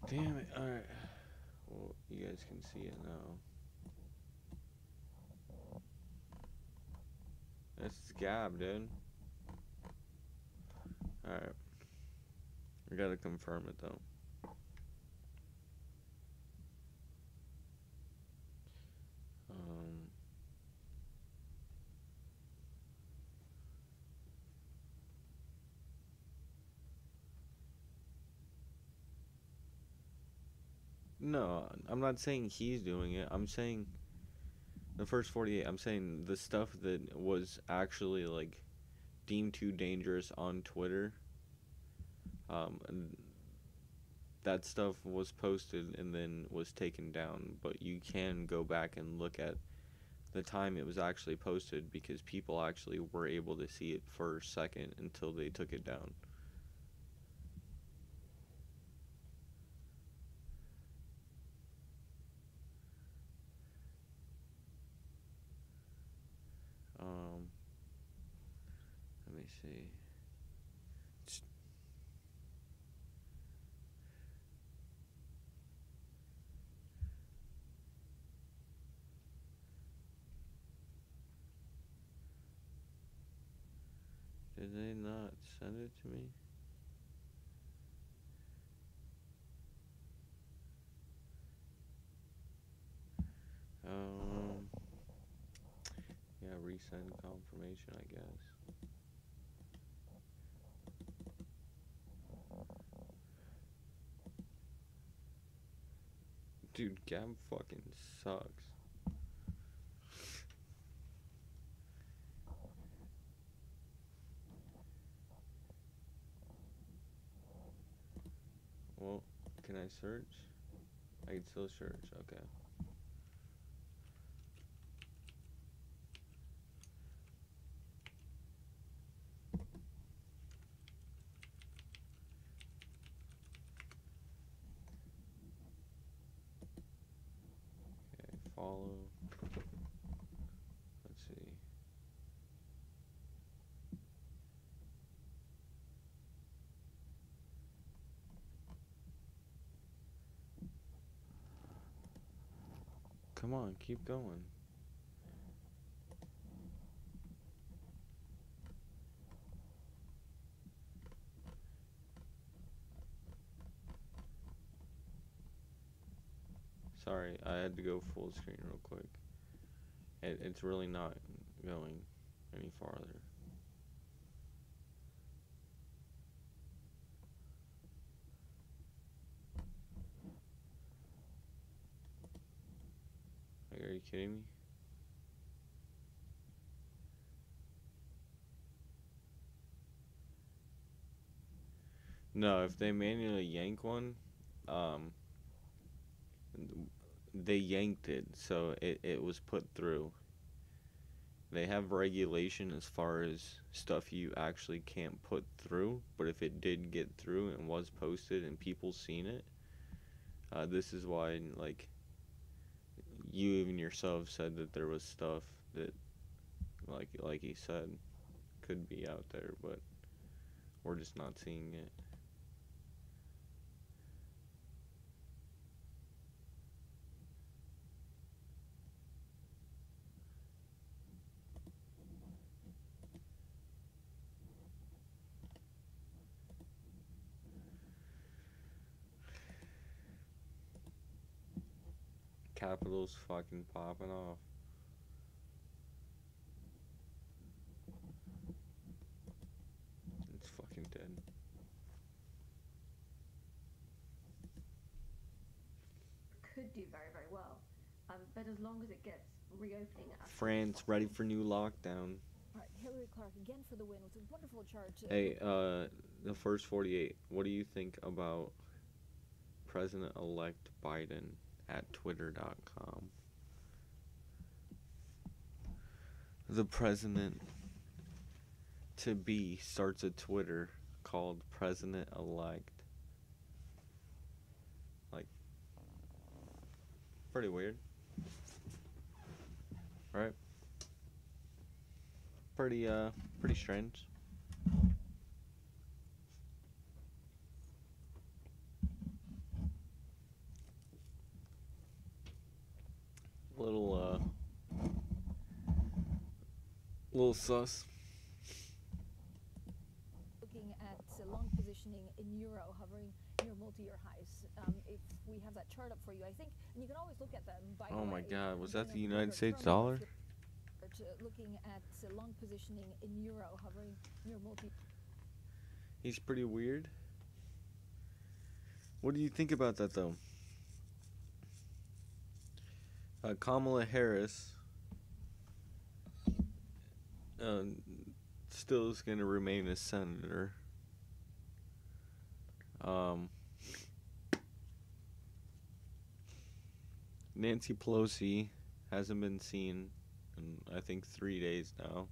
Damn it. Alright. Well, you guys can see it now. That's Gab, dude. Alright. We gotta confirm it, though. No, I'm not saying he's doing it. I'm saying the first 48. I'm saying the stuff that was actually like deemed too dangerous on Twitter. And that stuff was posted and then was taken down. But you can go back and look at the time it was actually posted because people actually were able to see it for a second until they took it down. Let me see. Did they not send it to me? Yeah, resend confirmation, I guess. Dude, Gab fucking sucks. Well, can I search? I can still search, okay. Okay, follow. Let's see. Come on, keep going. Sorry, I had to go full screen real quick. It's really not going any farther. Like, are you kidding me? No, if they manually yank one, they yanked it, so it was put through. They have regulation as far as stuff you actually can't put through, but if it did get through and was posted and people seen it, this is why, like, you even yourself said that there was stuff that, like he said, could be out there, but we're just not seeing it. Capitol's fucking popping off. It's fucking dead. Could do very, very well. But as long as it gets reopening at France ready for new lockdown. All right, Hillary Clark again for the win with a wonderful chart. Hey, the first 48. What do you think about President-elect Biden at Twitter.com? The president to be starts a Twitter called President-elect. Like, pretty weird, right? Pretty strange. little sus. Looking at long positioning in euro, hovering near multi-year highs. If we have that chart up for you, I think, and you can always look at them. By Oh the my way, God, was that going the on United Bloomberg States terminal, dollar? if you're looking at long positioning in euro, hovering near multi. He's pretty weird. What do you think about that, though? Kamala Harris still is going to remain a senator. Nancy Pelosi hasn't been seen in, I think, 3 days now,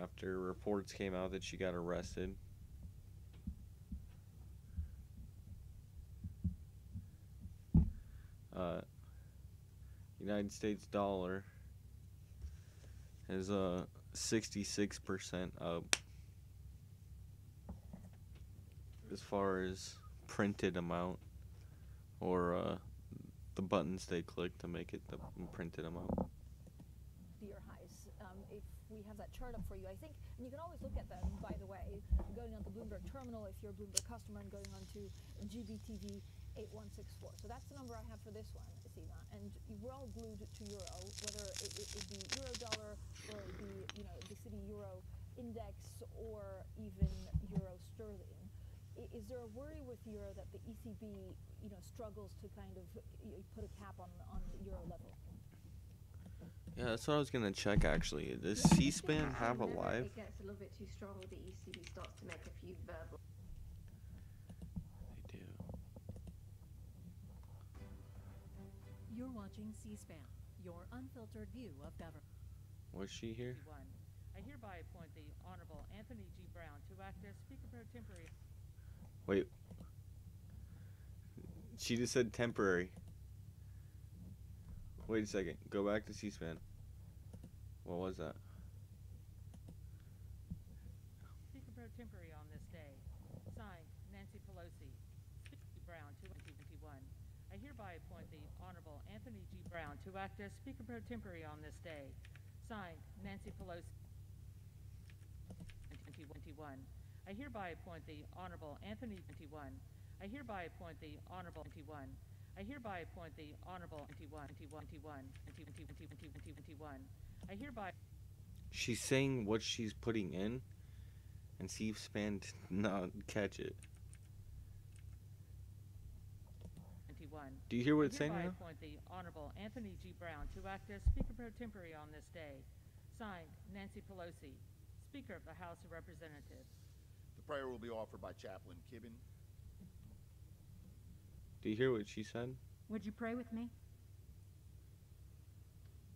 after reports came out that she got arrested. United States dollar is 66% up as far as printed amount, or the buttons they click to make it the printed amount. Year highs. If we have that chart up for you, I think, and you can always look at them, by the way, going on the Bloomberg terminal if you're a Bloomberg customer, and going on to GBTV 8164. So that's the number I have for this one, Sima. And we're all glued to euro, whether it be euro dollar, or it be, the city euro index, or even euro sterling. Is there a worry with euro that the ECB, struggles to kind of put a cap on the euro level? Yeah, that's what I was gonna check actually. Does C-SPAN have a live? It gets a little bit too strong, the ECB starts to make a few verbal. They do. You're watching C-SPAN, your unfiltered view of government. Was she here? I hereby appoint the Honorable Anthony G. Brown to act as Speaker Pro Tempore. Wait. She just said temporary. Wait a second. Go back to C-SPAN. What was that? Speaker Pro Tempore on this day. Signed, Nancy Pelosi. Speaker Brown, 2021. I hereby appoint the Honorable Anthony G. Brown to act as Speaker Pro Tempore on this day. Signed, Nancy Pelosi. 2021. I hereby appoint the Honorable Anthony 21. I hereby appoint the Honorable 21. I hereby appoint the Honorable 21. I hereby. She's saying what she's putting in, and C-SPAN did not catch it. 21. Do you hear what it's saying I now? appoint the Honorable Anthony G. Brown to act as Speaker Pro Tempore on this day. Signed, Nancy Pelosi, Speaker of the House of Representatives. The prayer will be offered by Chaplain Kibben. Do you hear what she said? Would you pray with me?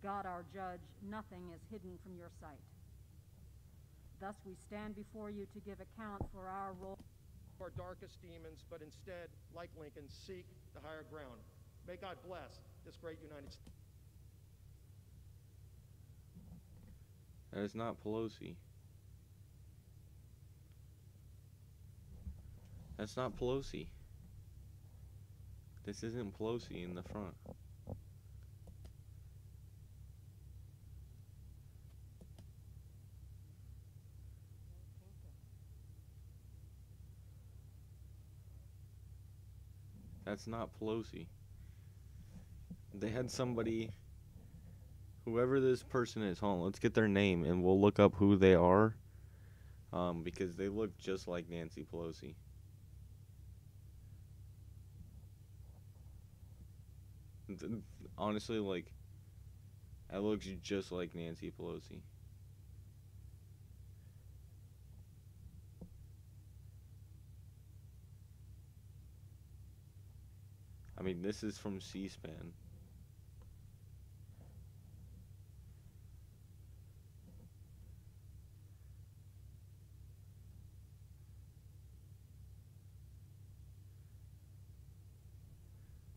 God, our judge, nothing is hidden from your sight. Thus we stand before you to give account for our role. Our darkest demons, but instead, like Lincoln, seek the higher ground. May God bless this great United States. That is not Pelosi. That's not Pelosi. This isn't Pelosi in the front. That's not Pelosi. They had somebody, whoever this person is, hold on, let's get their name and we'll look up who they are, because they look just like Nancy Pelosi. Honestly, like, that looks just like Nancy Pelosi. I mean, this is from C-SPAN.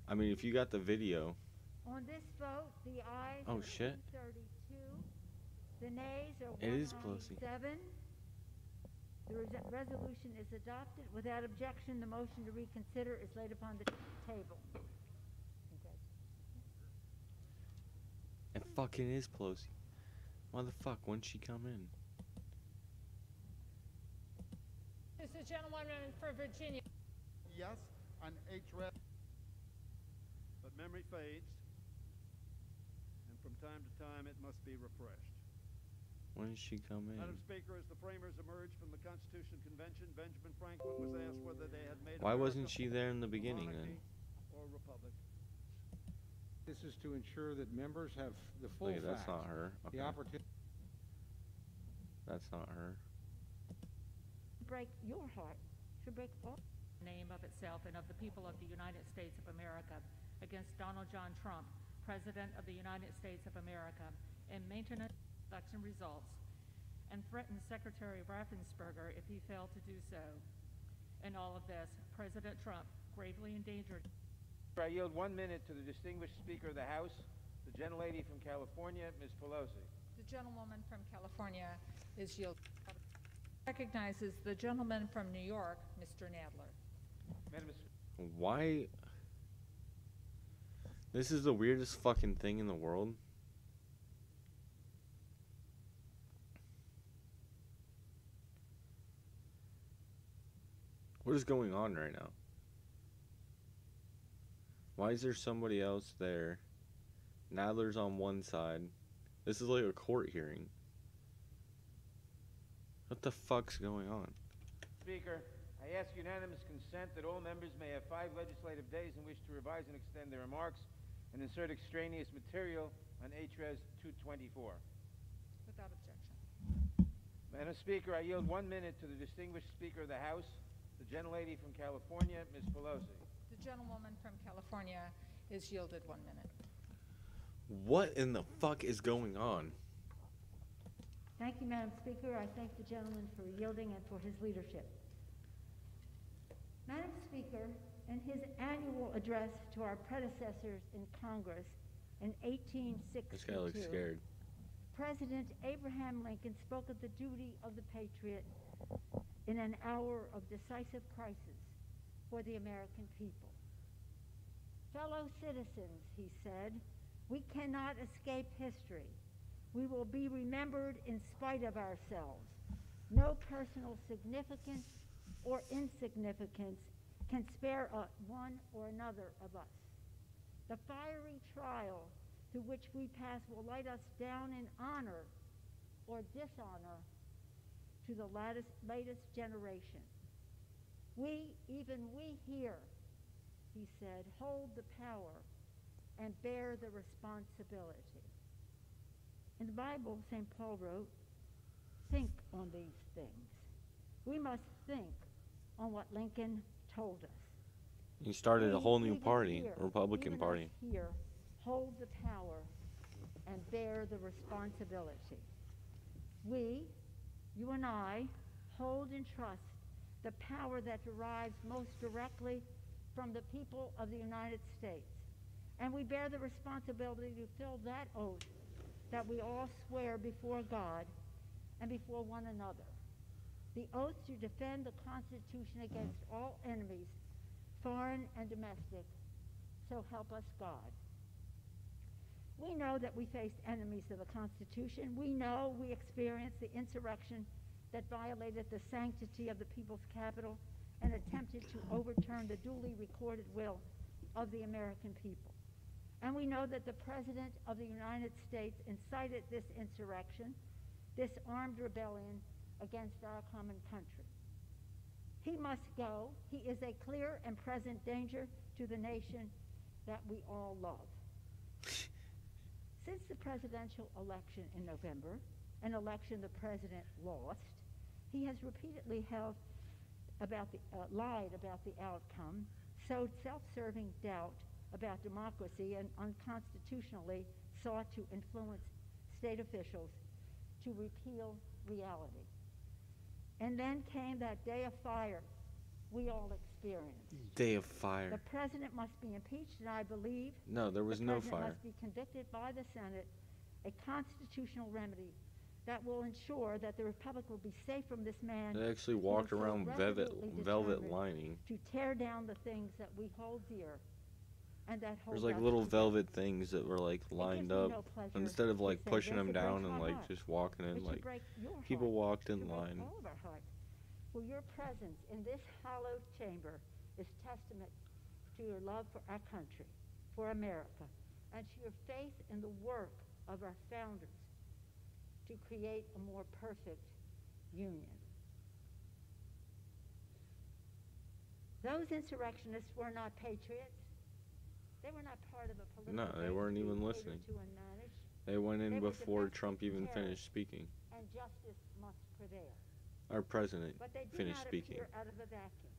I mean, if you got the video. On this vote, the ayes Oh, are shit. 32. The nays are It is Pelosi. 197. The resolution is adopted. Without objection, the motion to reconsider is laid upon the table. fucking is Pelosi. Why the fuck wouldn't she come in? Is the gentlewoman for Virginia? Yes, on HREF. But memory fades, and from time to time it must be refreshed. When did she come in? Madam Speaker, as the framers emerged from the Constitution Convention, Benjamin Franklin was asked whether they had made Why America wasn't she there in the a beginning monarchy then? or a republic. This is to ensure that members have the full Wait, that's facts, not her. the Okay. opportunity. That's not her. Break your heart, should break all. Name of itself and of the people of the United States of America against Donald John Trump, President of the United States of America, and maintenance election results, and threatened Secretary Raffensperger if he failed to do so. In all of this, President Trump gravely endangered. I yield 1 minute to the distinguished Speaker of the House, the gentlelady from California, Ms. Pelosi. The gentlewoman from California is yielded. Recognizes the gentleman from New York, Mr. Nadler. Madam Why? This is the weirdest fucking thing in the world. What is going on right now? Why is there somebody else there? Nadler's on one side. This is like a court hearing. What the fuck's going on? Speaker, I ask unanimous consent that all members may have 5 legislative days in which to revise and extend their remarks and insert extraneous material on HRES 224. Without objection. Madam Speaker, I yield 1 minute to the distinguished Speaker of the House, the gentlelady from California, Ms. Pelosi. The gentlewoman from California is yielded 1 minute. What in the fuck is going on? Thank you, Madam Speaker. I thank the gentleman for yielding and for his leadership. Madam Speaker, in his annual address to our predecessors in Congress in 1862, This guy looks scared. President Abraham Lincoln spoke of the duty of the patriot in an hour of decisive crisis for the American people. Fellow citizens, he said, we cannot escape history. We will be remembered in spite of ourselves. No personal significance or insignificance can spare one or another of us. The fiery trial through which we pass will light us down in honor or dishonor to the latest generation. We, even we here, he said, hold the power and bear the responsibility. In the Bible, St. Paul wrote, think on these things. We must think on what Lincoln told us. He started a whole new Even party, here, Republican even Party. us here, hold the power and bear the responsibility. We, you and I, hold and trust the power that derives most directly from the people of the United States. And we bear the responsibility to fill that oath that we all swear before God and before one another. The oath to defend the Constitution against all enemies, foreign and domestic, so help us God. We know that we faced enemies of the Constitution. We know we experienced the insurrection that violated the sanctity of the people's capital and attempted to overturn the duly recorded will of the American people. And we know that the President of the United States incited this insurrection, this armed rebellion against our common country. He must go. He is a clear and present danger to the nation that we all love. Since the presidential election in November, an election the president lost, he has repeatedly lied about the outcome, sowed self-serving doubt about democracy, and unconstitutionally sought to influence state officials to repeal reality. And then came that day of fire we all experienced. Day of fire. The president must be impeached, and I believe No, there was the no president fire. must be convicted by the Senate, a constitutional remedy that will ensure that the Republic will be safe from this man. They actually who walked is so around resolutely velvet determined lining. to tear down the things that we hold dear and that hold There's like us little together. velvet things that were like lined me up. no pleasure Instead of to like say pushing this, them it breaks down my and like heart. just walking It in, should like break your people heart. walked It in should break line. all of our hearts. For your presence in this hallowed chamber is testament to your love for our country, for America, and to your faith in the work of our founders to create a more perfect union. Those insurrectionists were not patriots. They were not part of a political No, they base weren't being even catered listening. to and managed. They went in They were before domestic Trump even terrorists, finished speaking. and justice must prevail. Our president But they did finished not speaking. appear out of a vacuum.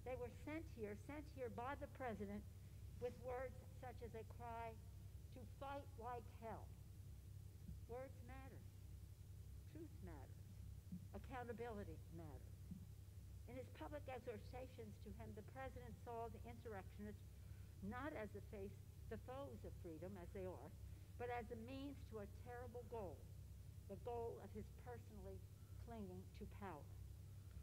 They were sent here by the president with words such as a cry to fight like hell. Words matter. Truth matters. Accountability matters. In his public exhortations to him, the president saw the insurrectionists not as the foes of freedom, as they are, but as a means to a terrible goal, the goal of his personally clinging to power,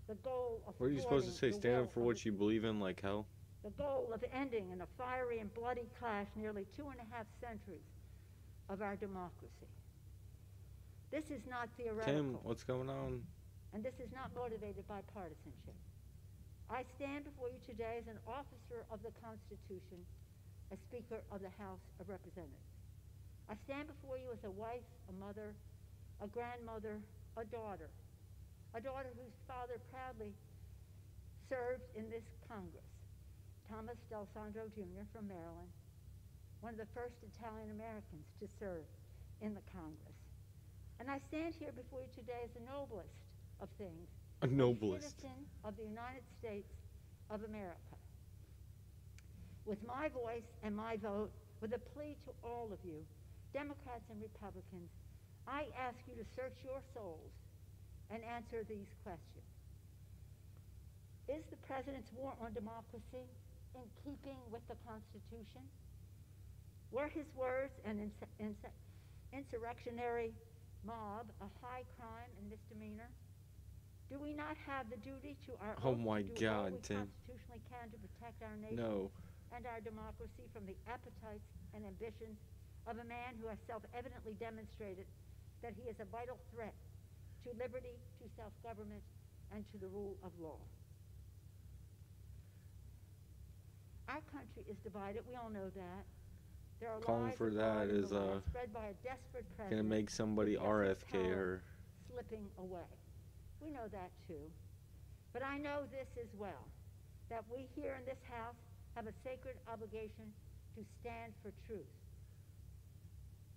the goal of What are you supposed to say? thwarting the Stand will up for of what the you believe in like hell? the goal of ending in a fiery and bloody clash nearly 2.5 centuries of our democracy. This is not theoretical. Tim, what's going on? And this is not motivated by partisanship. I stand before you today as an officer of the Constitution, as Speaker of the House of Representatives. I stand before you as a wife, a mother, a grandmother, a daughter whose father proudly served in this Congress, Thomas D'Alessandro Jr. from Maryland, one of the first Italian Americans to serve in the Congress. And I stand here before you today as the noblest of things, A noblest. citizen of the United States of America. With my voice and my vote, with a plea to all of you, Democrats and Republicans, I ask you to search your souls and answer these questions. Is the president's war on democracy in keeping with the Constitution? Were his words an insurrectionary mob a high crime and misdemeanor? Do we not have the duty to our Oh oath my to do all God, we Tim. constitutionally can to protect our nation No. and our democracy from the appetites and ambitions of a man who has self-evidently demonstrated that he is a vital threat to liberty, to self-government, and to the rule of law? Our country is divided. We all know that. There are Calling lies for and that lies and is lies spread by a desperate president gonna make somebody who feels his RFK power her. slipping away. We know that too. But I know this as well, that we here in this House have a sacred obligation to stand for truth,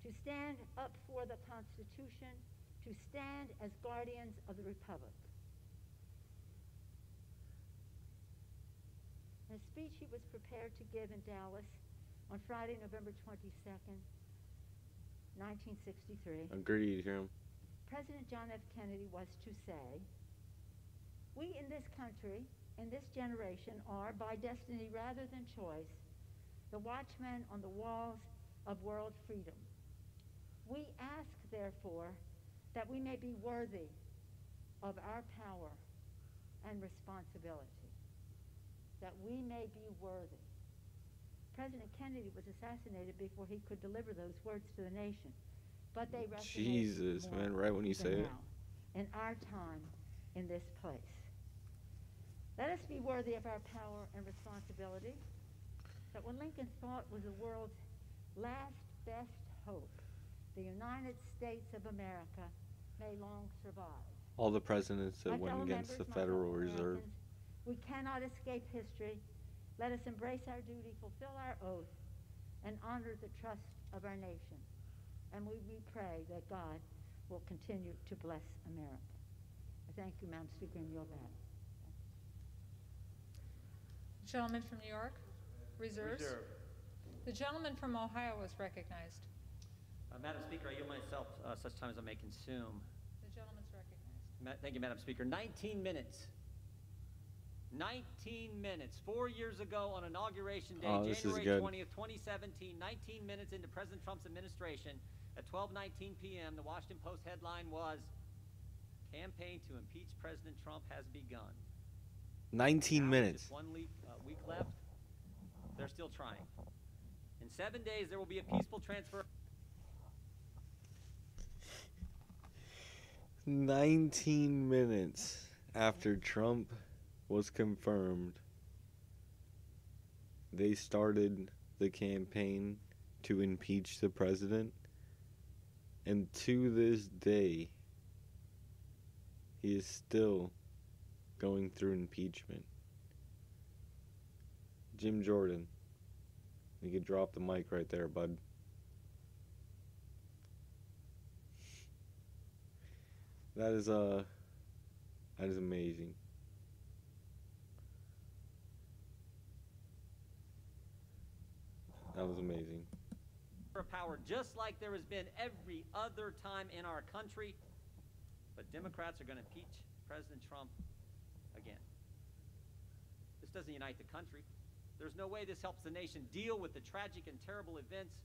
to stand up for the Constitution, to stand as guardians of the Republic. In a speech he was prepared to give in Dallas on Friday, November 22nd, 1963, Agreed, Tim. President John F. Kennedy was to say, "We in this country, in this generation, are, by destiny rather than choice, the watchmen on the walls of world freedom. We ask, therefore, that we may be worthy of our power and responsibility. That we may be worthy." President Kennedy was assassinated before he could deliver those words to the nation, but they resonate Jesus, more man, right when you even say it. now, in our time, in this place. Let us be worthy of our power and responsibility, that when Lincoln thought was the world's last best hope, the United States of America may long survive. All the presidents that My went fellow against the members, my Federal fellow Reserve. Americans, we cannot escape history. Let us embrace our duty, fulfill our oath, and honor the trust of our nation. And we pray that God will continue to bless America. I thank you, Madam Speaker, and yield back. The gentleman from New York, reserves. Reserve. The gentleman from Ohio was recognized. Madam Speaker, I yield myself such time as I may consume. The gentleman's recognized. Thank you, Madam Speaker. 19 minutes. 19 minutes. 4 years ago on Inauguration Day, Oh, this is January good. 20th, 2017, 19 minutes into President Trump's administration, at 12:19 p.m., the Washington Post headline was, "Campaign to impeach President Trump has begun." 19 Now, minutes. Just 1 week left. They're still trying. In 7 days, there will be a peaceful transfer. 19 minutes after Trump was confirmed, they started the campaign to impeach the president, and to this day, he is still going through impeachment. Jim Jordan, you could drop the mic right there, bud. That is amazing. That was amazing. Power just like there has been every other time in our country, but Democrats are going to impeach President Trump again. This doesn't unite the country. There's no way this helps the nation deal with the tragic and terrible events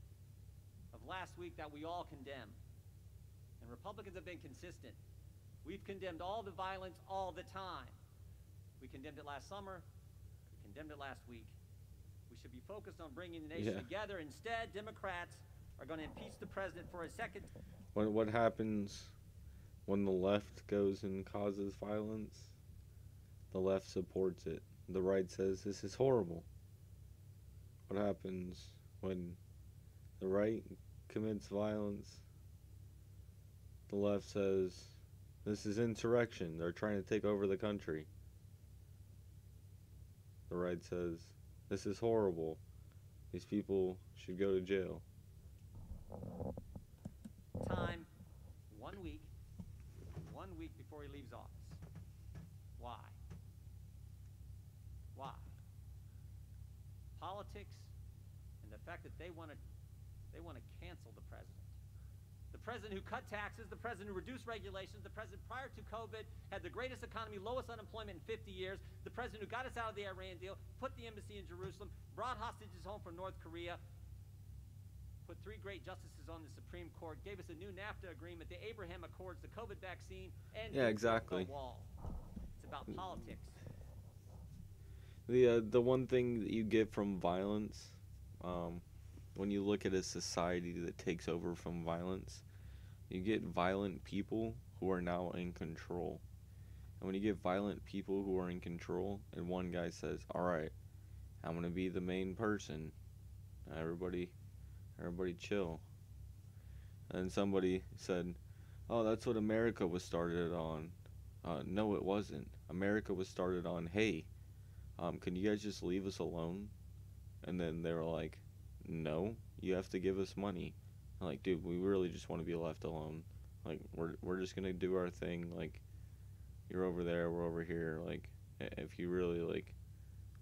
of last week that we all condemn. And Republicans have been consistent. We've condemned all the violence all the time. We condemned it last summer. We condemned it last week. We should be focused on bringing the nation together. Instead, Democrats are going to impeach the president for a second. What happens when the left goes and causes violence? The left supports it. The right says this is horrible. What happens when the right commits violence? The left says this is insurrection. They're trying to take over the country. The right says this is horrible. These people should go to jail. Time, 1 week. 1 week before he leaves office. Why? Why? Politics and the fact that they want to cancel the president. The president who cut taxes, the president who reduced regulations, the president prior to COVID had the greatest economy, lowest unemployment in 50 years, the president who got us out of the Iran deal, put the embassy in Jerusalem, brought hostages home from North Korea, put 3 great justices on the Supreme Court, gave us a new NAFTA agreement, the Abraham Accords, the COVID vaccine, and exactly. the wall. It's about politics. The one thing that you get from violence, when you look at a society that takes over from violence, you get violent people who are now in control. And when you get violent people who are in control, and one guy says, all right, I'm going to be the main person. Everybody chill. And somebody said, oh, that's what America was started on. No, it wasn't. America was started on, hey, can you guys just leave us alone? And then they were like, no, you have to give us money. I'm like, dude, we really just want to be left alone. Like, we're just gonna do our thing. Like, you're over there, we're over here. Like, if you really like,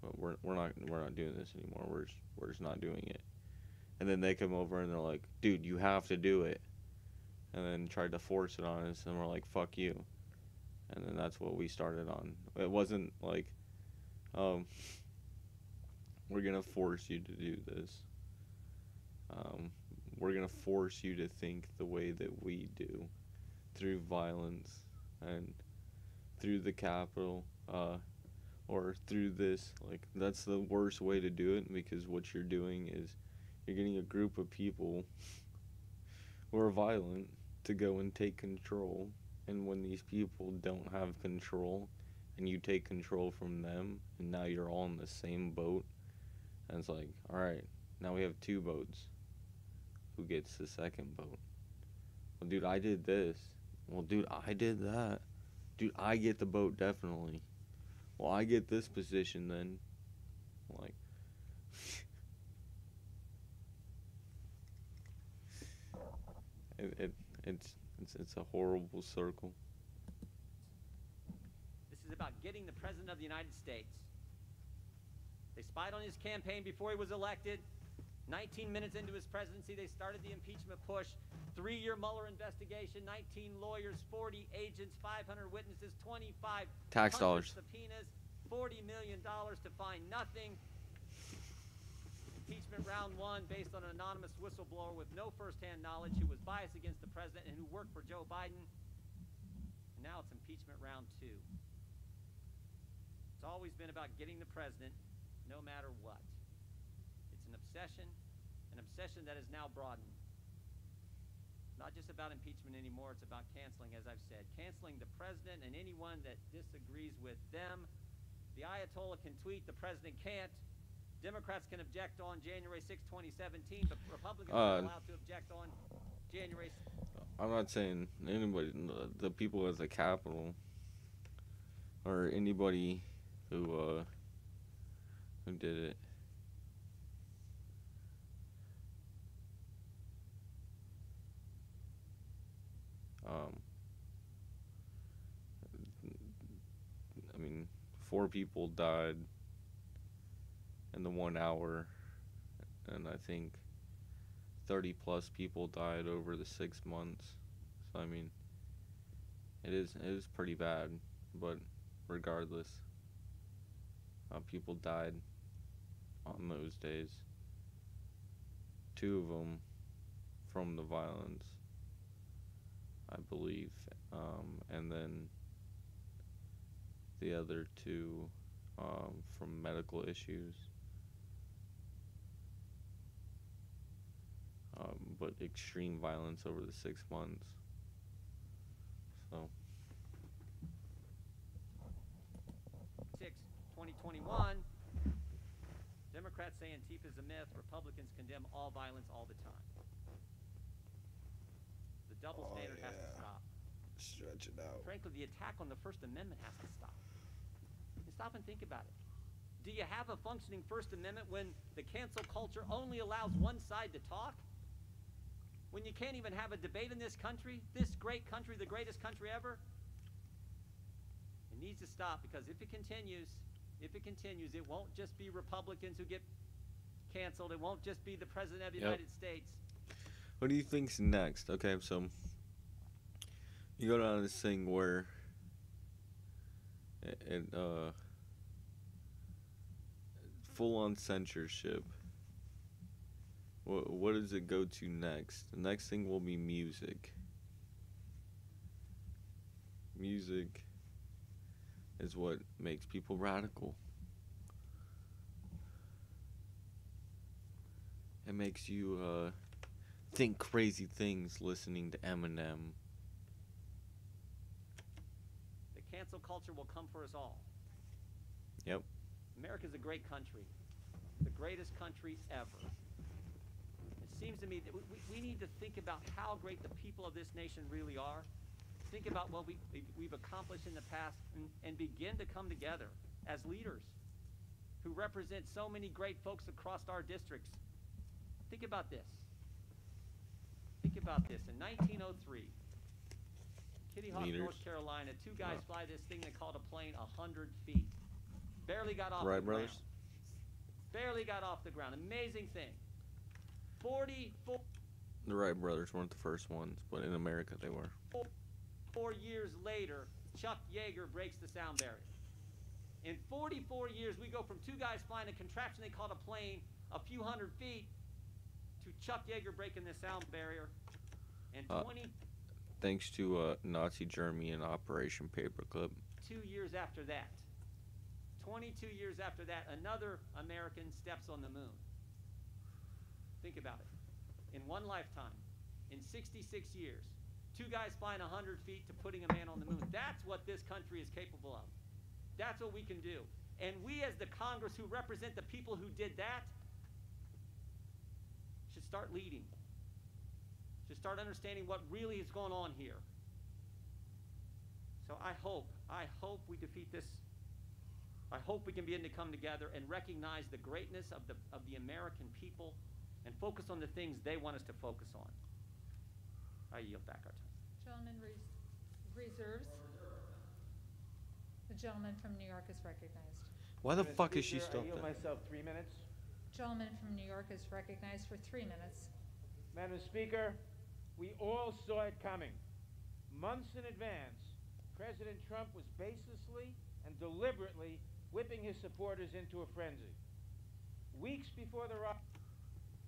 we're not doing this anymore. We're just not doing it. And then they come over and they're like, dude, you have to do it. And then tried to force it on us, and we're like, fuck you. And then that's what we started on. It wasn't like, we're gonna force you to do this. We're gonna force you to think the way that we do, through violence and through the Capitol, or through this. Like, that's the worst way to do it, because what you're doing is you're getting a group of people who are violent to go and take control. And when these people don't have control, and you take control from them, and now you're all in the same boat, and it's like, alright, now we have 2 boats. Who gets the second boat? Well, dude, I did this. Well, dude, I did that. Dude, I get the boat, definitely. Well, I get this position then. Like, it's a horrible circle. This is about getting the President of the United States. They spied on his campaign before he was elected. 19 minutes into his presidency, they started the impeachment push. 3-year Mueller investigation, 19 lawyers, 40 agents, 500 witnesses, 25 tax dollars subpoenas, $40 million to find nothing. Impeachment round 1 based on an anonymous whistleblower with no first-hand knowledge who was biased against the president and who worked for Joe Biden. And now it's impeachment round 2. It's always been about getting the president no matter what. It's an obsession, and an obsession that is now broadened. Not just about impeachment anymore, it's about canceling, as I've said. Canceling the president and anyone that disagrees with them. The Ayatollah can tweet, the president can't. Democrats can object on January 6, 2017, but Republicans are allowed to object on January 6. I'm not saying anybody, the people at the Capitol, or anybody who did it. I mean, 4 people died in the 1 hour, and I think 30 plus people died over the 6 months. So I mean, it is pretty bad, but regardless, people died on those days. 2 of them from the violence, I believe, and then the other 2 from medical issues. But extreme violence over the 6 months. So 2021, Democrats say Antifa is a myth. Republicans condemn all violence all the time. The double standard has to stop. Stretch it out. Frankly, the attack on the First Amendment has to stop. And stop and think about it. Do you have a functioning First Amendment when the cancel culture only allows one side to talk? When you can't even have a debate in this country, this great country, the greatest country ever? It needs to stop, because if it continues, it won't just be Republicans who get canceled. It won't just be the President of the United States. What do you think's next? Okay, so you go down this thing where it full-on censorship. What does it go to next? The next thing will be music. Music is what makes people radical. It makes you think crazy things listening to Eminem. The cancel culture will come for us all. Yep. America's a great country. The greatest country ever. It seems to me that we need to think about how great the people of this nation really are. Think about what we've accomplished in the past, and begin to come together as leaders who represent so many great folks across our districts. Think about this. Think about this. In 1903, Kitty Hawk, North Carolina, 2 guys fly this thing they called a plane 100 feet. Barely got off the ground. Barely got off the ground. Amazing thing. 44. The Wright brothers weren't the first ones, but in America they were. 4 years later, Chuck Yeager breaks the sound barrier. In 44 years, we go from 2 guys flying a contraption they called a plane a few hundred feet to Chuck Yeager breaking the sound barrier. And thanks to Nazi Germany and Operation Paperclip. 2 years after that, 22 years after that, another American steps on the moon. Think about it. In one lifetime, in 66 years, 2 guys flying 100 feet to putting a man on the moon. That's what this country is capable of. That's what we can do. And we, as the Congress who represent the people who did that, should start leading. Should start understanding what really is going on here. So I hope we defeat this. I hope we can begin to come together and recognize the greatness of the American people and focus on the things they want us to focus on. I yield back our time. Gentleman reserves. The gentleman from New York is recognized. Why the fuck is she still I yield myself 3 minutes. Gentleman from New York is recognized for 3 minutes. Madam Speaker, we all saw it coming. Months in advance, President Trump was baselessly and deliberately whipping his supporters into a frenzy. Weeks before the riot.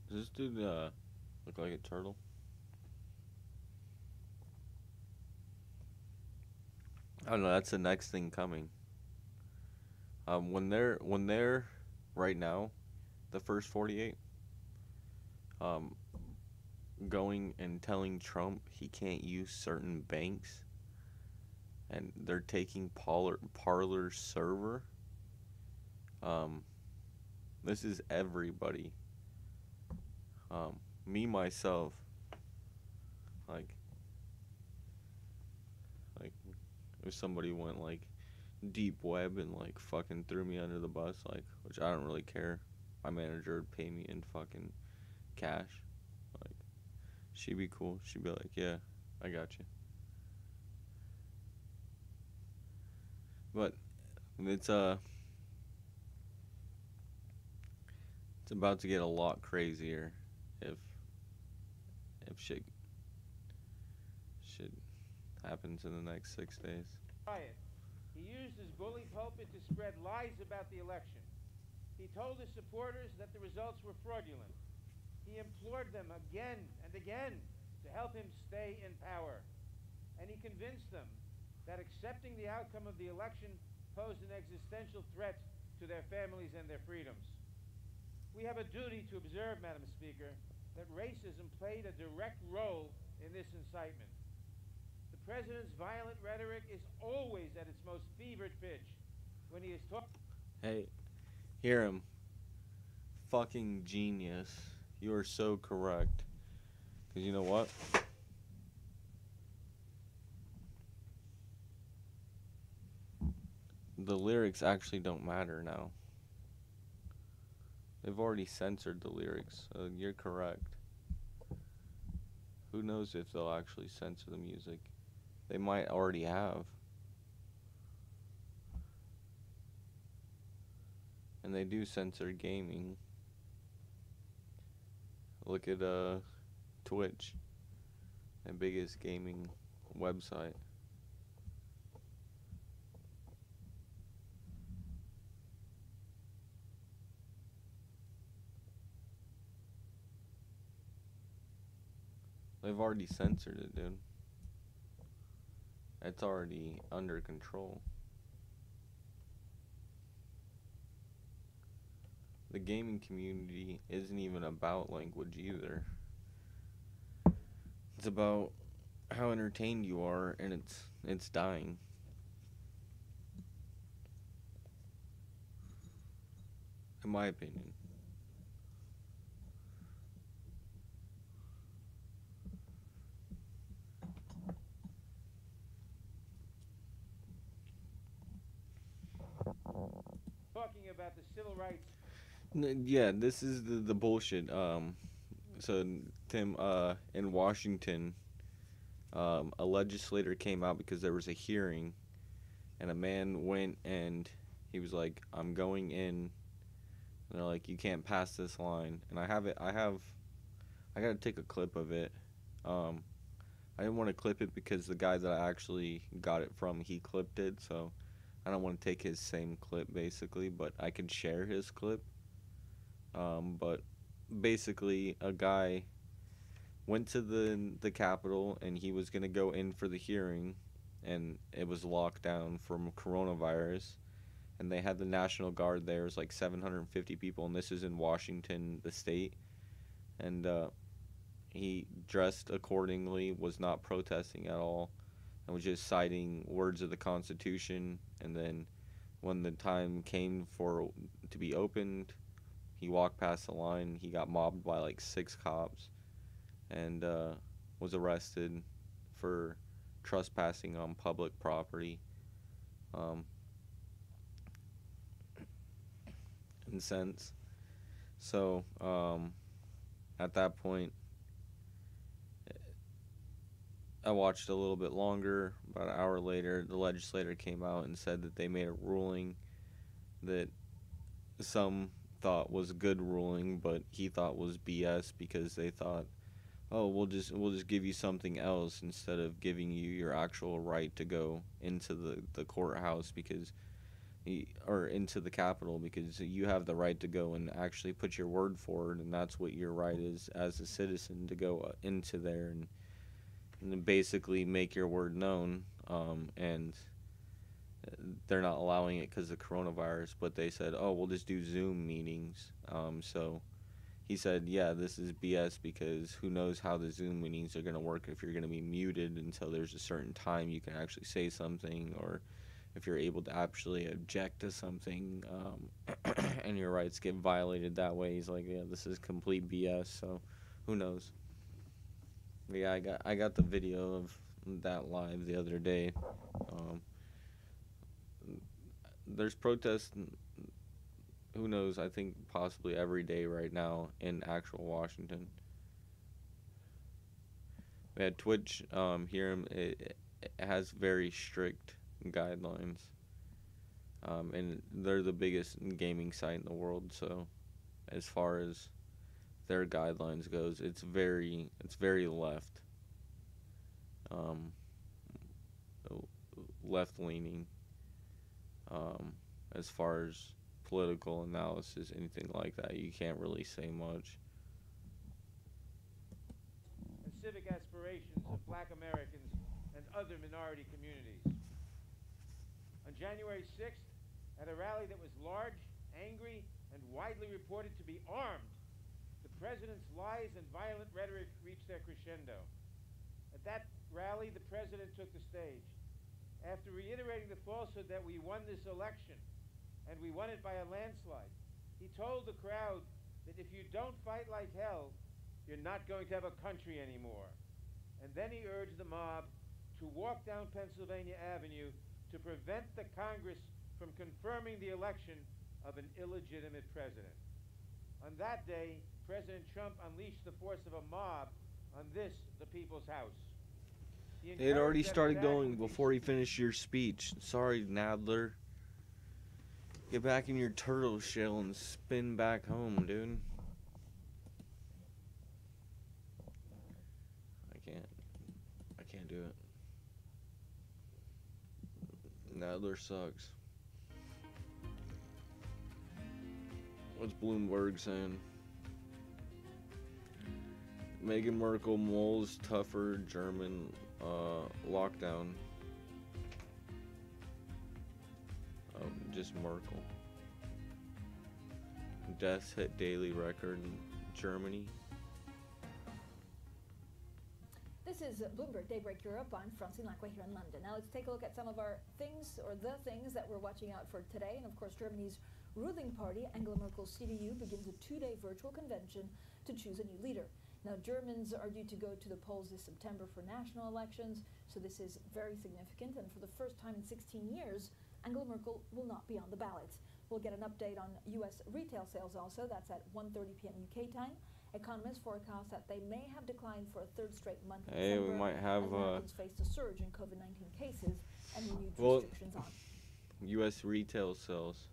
Does this dude look like a turtle? I don't know. That's the next thing coming. When they're right now, the first 48. um, going and telling Trump he can't use certain banks, and they're taking Parler's server. This is everybody. Me myself, like if somebody went like deep web and like fucking threw me under the bus, like, which I don't really care. My manager would pay me in fucking cash. Like, she'd be cool. She'd be like, yeah, I got you. But it's about to get a lot crazier if shit happens in the next 6 days. Riot. He used his bully pulpit to spread lies about the election. He told his supporters that the results were fraudulent. He implored them again and again to help him stay in power. And he convinced them that accepting the outcome of the election posed an existential threat to their families and their freedoms. We have a duty to observe, Madam Speaker, that racism played a direct role in this incitement. The president's violent rhetoric is always at its most fevered pitch when he is talking. Hey, hear him. Fucking genius. You are so correct. Because you know what? The lyrics actually don't matter now. They've already censored the lyrics, so you're correct. Who knows if they'll actually censor the music? They might already have. And they do censor gaming. Look at Twitch, the biggest gaming website. They've already censored it, dude. It's already under control. The gaming community isn't even about language either. It's about how entertained you are, and it's dying. In my opinion. Talking about the civil rights. Yeah, this is the bullshit. So Tim, in Washington, a legislator came out because there was a hearing, and a man went and he was like, "I'm going in." And they're like, "You can't pass this line." And I gotta take a clip of it. I didn't want to clip it because the guy that I actually got it from, he clipped it, so I don't want to take his same clip basically, but I can share his clip. But basically, a guy went to the Capitol and he was gonna go in for the hearing, and it was locked down from coronavirus, and they had the National Guard there. It was like 750 people, and this is in Washington, the state, and he dressed accordingly, was not protesting at all, and was just citing words of the Constitution. And then when the time came to be opened, he walked past the line. He got mobbed by like 6 cops and was arrested for trespassing on public property. In sense. So at that point, I watched a little bit longer. About an hour later, the legislator came out and said that they made a ruling that some thought was a good ruling, but he thought was BS, because they thought, oh, we'll just give you something else instead of giving you your actual right to go into the courthouse, or into the Capitol, because you have the right to go and actually put your word forward, and that's what your right is as a citizen, to go into there and basically make your word known. And they're not allowing it because of coronavirus, but they said, oh, we'll just do Zoom meetings. So he said, yeah, this is BS because who knows how the Zoom meetings are going to work if you're going to be muted until there's a certain time you can actually say something, or if you're able to actually object to something and your rights get violated that way. He's like, yeah, this is complete BS, so who knows. But yeah, I got the video of that live the other day. There's protests, who knows, I think possibly every day right now in actual Washington. We had Twitch here. It has very strict guidelines, and they're the biggest gaming site in the world, so as far as their guidelines goes, it's very left, left-leaning, as far as political analysis, anything like that. You can't really say much. And civic aspirations of Black Americans and other minority communities. On January 6th, at a rally that was large, angry, and widely reported to be armed, the president's lies and violent rhetoric reached their crescendo. At that rally, the president took the stage. After reiterating the falsehood that we won this election, and we won it by a landslide, he told the crowd that if you don't fight like hell, you're not going to have a country anymore. And then he urged the mob to walk down Pennsylvania Avenue to prevent the Congress from confirming the election of an illegitimate president. On that day, President Trump unleashed the force of a mob on this, the people's house. It already started going before he finished your speech. Sorry, Nadler. Get back in your turtle shell and spin back home, dude. I can't do it. Nadler sucks. What's Bloomberg saying? Meghan Merkel mulls tougher German lockdown. Just Merkel. Deaths hit daily record in Germany. This is Bloomberg Daybreak Europe. I'm Francine Lacqua here in London. Now let's take a look at some of our things, or the things that we're watching out for today. And of course, Germany's ruling party, Angela Merkel's CDU, begins a 2-day virtual convention to choose a new leader. Now, Germans are due to go to the polls this September for national elections, so this is very significant. And for the first time in 16 years, Angela Merkel will not be on the ballot. We'll get an update on U.S. retail sales also. That's at 1:30 p.m. UK time. Economists forecast that they may have declined for a third straight month in December, we might have as Americans faced a surge in COVID-19 cases and renewed restrictions on U.S. retail sales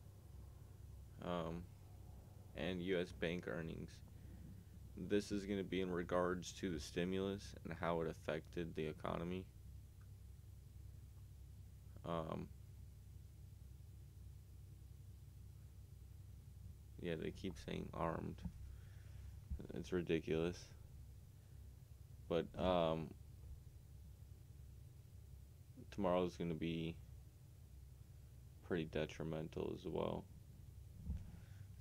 and U.S. bank earnings. This is going to be in regards to the stimulus and how it affected the economy. Yeah, they keep saying armed. It's ridiculous. But tomorrow's going to be pretty detrimental as well.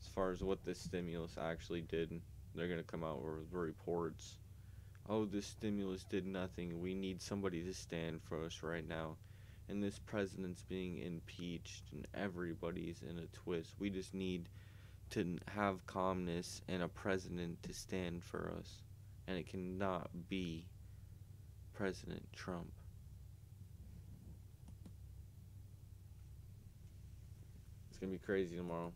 As far as what this stimulus actually did, they're going to come out with reports. Oh, this stimulus did nothing. We need somebody to stand for us right now. And this president's being impeached and everybody's in a twist. We just need to have calmness and a president to stand for us. And it cannot be President Trump. It's going to be crazy tomorrow.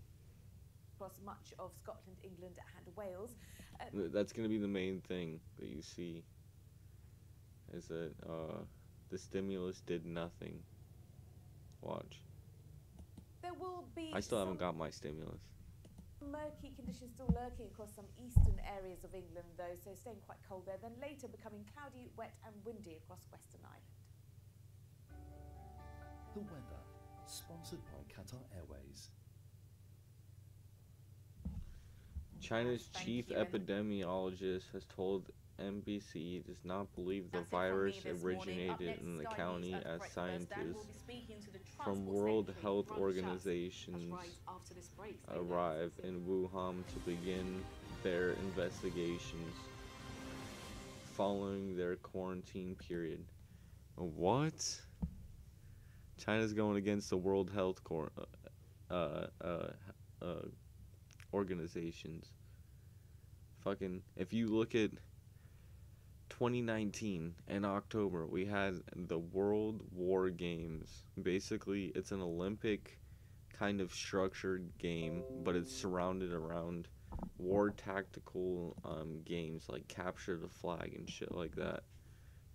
Across much of Scotland, England and Wales. That's going to be the main thing that you see, is that the stimulus did nothing. Watch. There will be I still haven't got my stimulus. Murky conditions still lurking across some eastern areas of England, though, so staying quite cold there, then later becoming cloudy, wet and windy across Western Ireland. The weather, sponsored by Qatar Airways. China's chief epidemiologist has told NBC does not believe the virus originated in the county as scientists from World Health Organizations arrived in Wuhan to begin their investigations following their quarantine period. What? China's going against the World Health organizations. Fucking, if you look at 2019 in October, we had the World War Games. Basically, it's an Olympic kind of structured game, but it's surrounded around war tactical games like capture the flag and shit like that.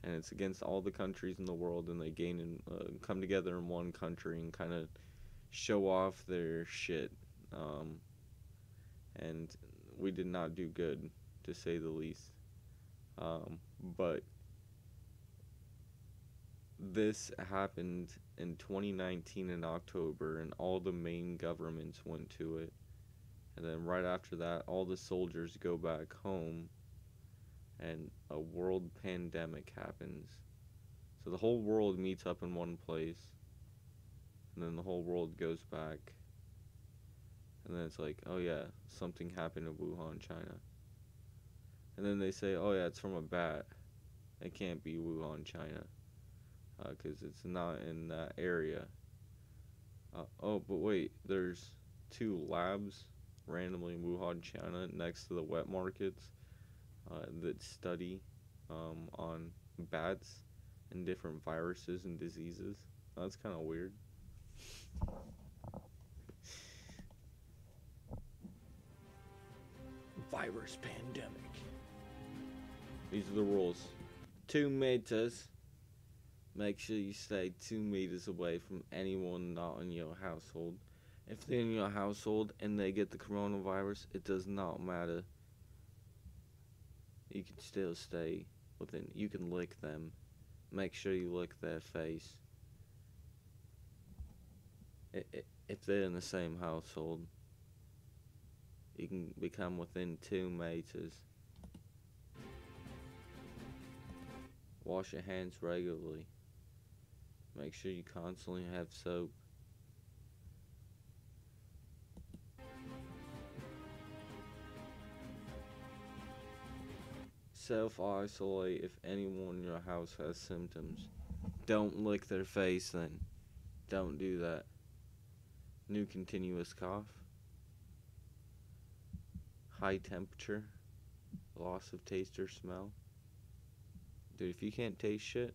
And it's against all the countries in the world, and they come together in one country and kind of show off their shit. And we did not do good, to say the least. But this happened in 2019 in October, and all the main governments went to it. And then right after that, all the soldiers go back home, and a world pandemic happens. So the whole world meets up in one place, and then the whole world goes back. And then it's like, oh yeah, something happened in Wuhan, China. And then they say, oh yeah, it's from a bat. It can't be Wuhan, China, because it's not in that area. Oh, but wait, there's 2 labs randomly in Wuhan, China, next to the wet markets that study on bats and different viruses and diseases. That's kind of weird. Virus pandemic. These are the rules. 2 meters. Make sure you stay 2 meters away from anyone not in your household. If they're in your household and they get the coronavirus, it does not matter. You can still stay within. You can lick them. Make sure you lick their face. If they're in the same household, you can become within 2 meters. Wash your hands regularly. Make sure you constantly have soap. Self-isolate if anyone in your house has symptoms. Don't lick their face then. Don't do that. New continuous cough. High temperature. Loss of taste or smell. Dude, if you can't taste shit,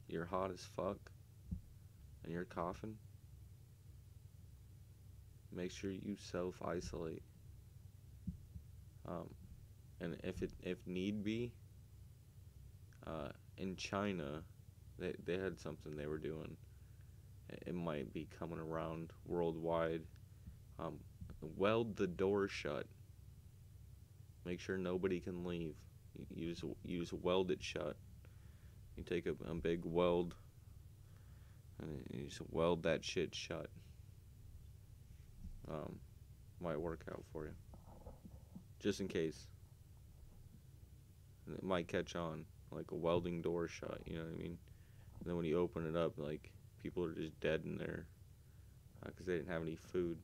you're hot as fuck, and you're coughing, make sure you self-isolate. And if need be, in China, they had something they were doing. It might be coming around worldwide. Weld the door shut. Make sure nobody can leave. You just weld it shut. You take a big weld and you just weld that shit shut. Might work out for you. Just in case. And it might catch on, like a welding door shut, you know what I mean? And then when you open it up, like, people are just dead in there because they didn't have any food.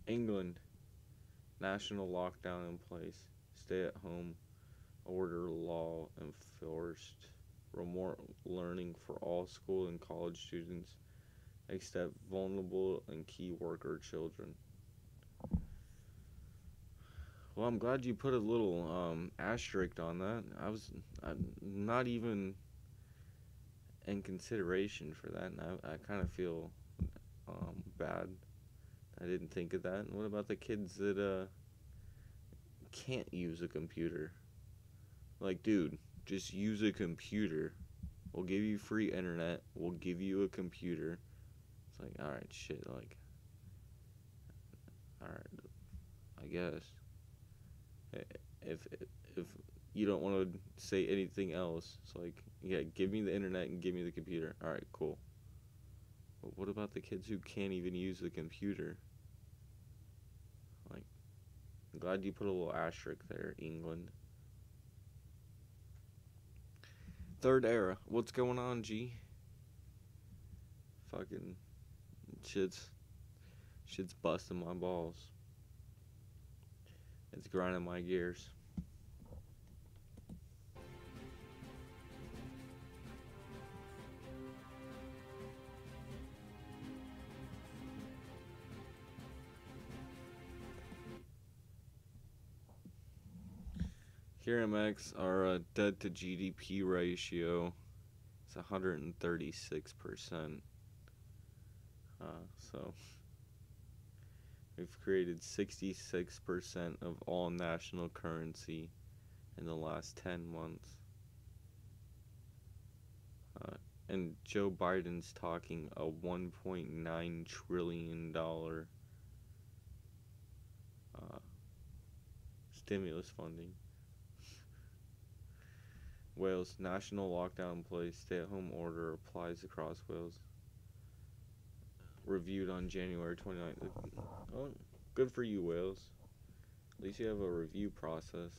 England, national lockdown in place, stay at home, order law enforced, remote learning for all school and college students, except vulnerable and key worker children. Well, I'm glad you put a little asterisk on that. I'm not even in consideration for that, and I kind of feel bad. I didn't think of that. And what about the kids that can't use a computer? Like, dude, just use a computer. We'll give you free internet. We'll give you a computer. It's like, alright, shit, like, alright, I guess. If you don't want to say anything else, it's like, yeah, give me the internet and give me the computer. Alright, cool. But what about the kids who can't even use the computer? Like, I'm glad you put a little asterisk there, England. Third era. What's going on, G? Fucking shit's busting my balls. It's grinding my gears. Here MX, our debt to GDP ratio is 136%. So we've created 66% of all national currency in the last 10 months. And Joe Biden's talking a $1.9 trillion stimulus funding. Wales, national lockdown in place, stay-at-home order applies across Wales. Reviewed on January 29th. Oh, good for you, Wales. At least you have a review process.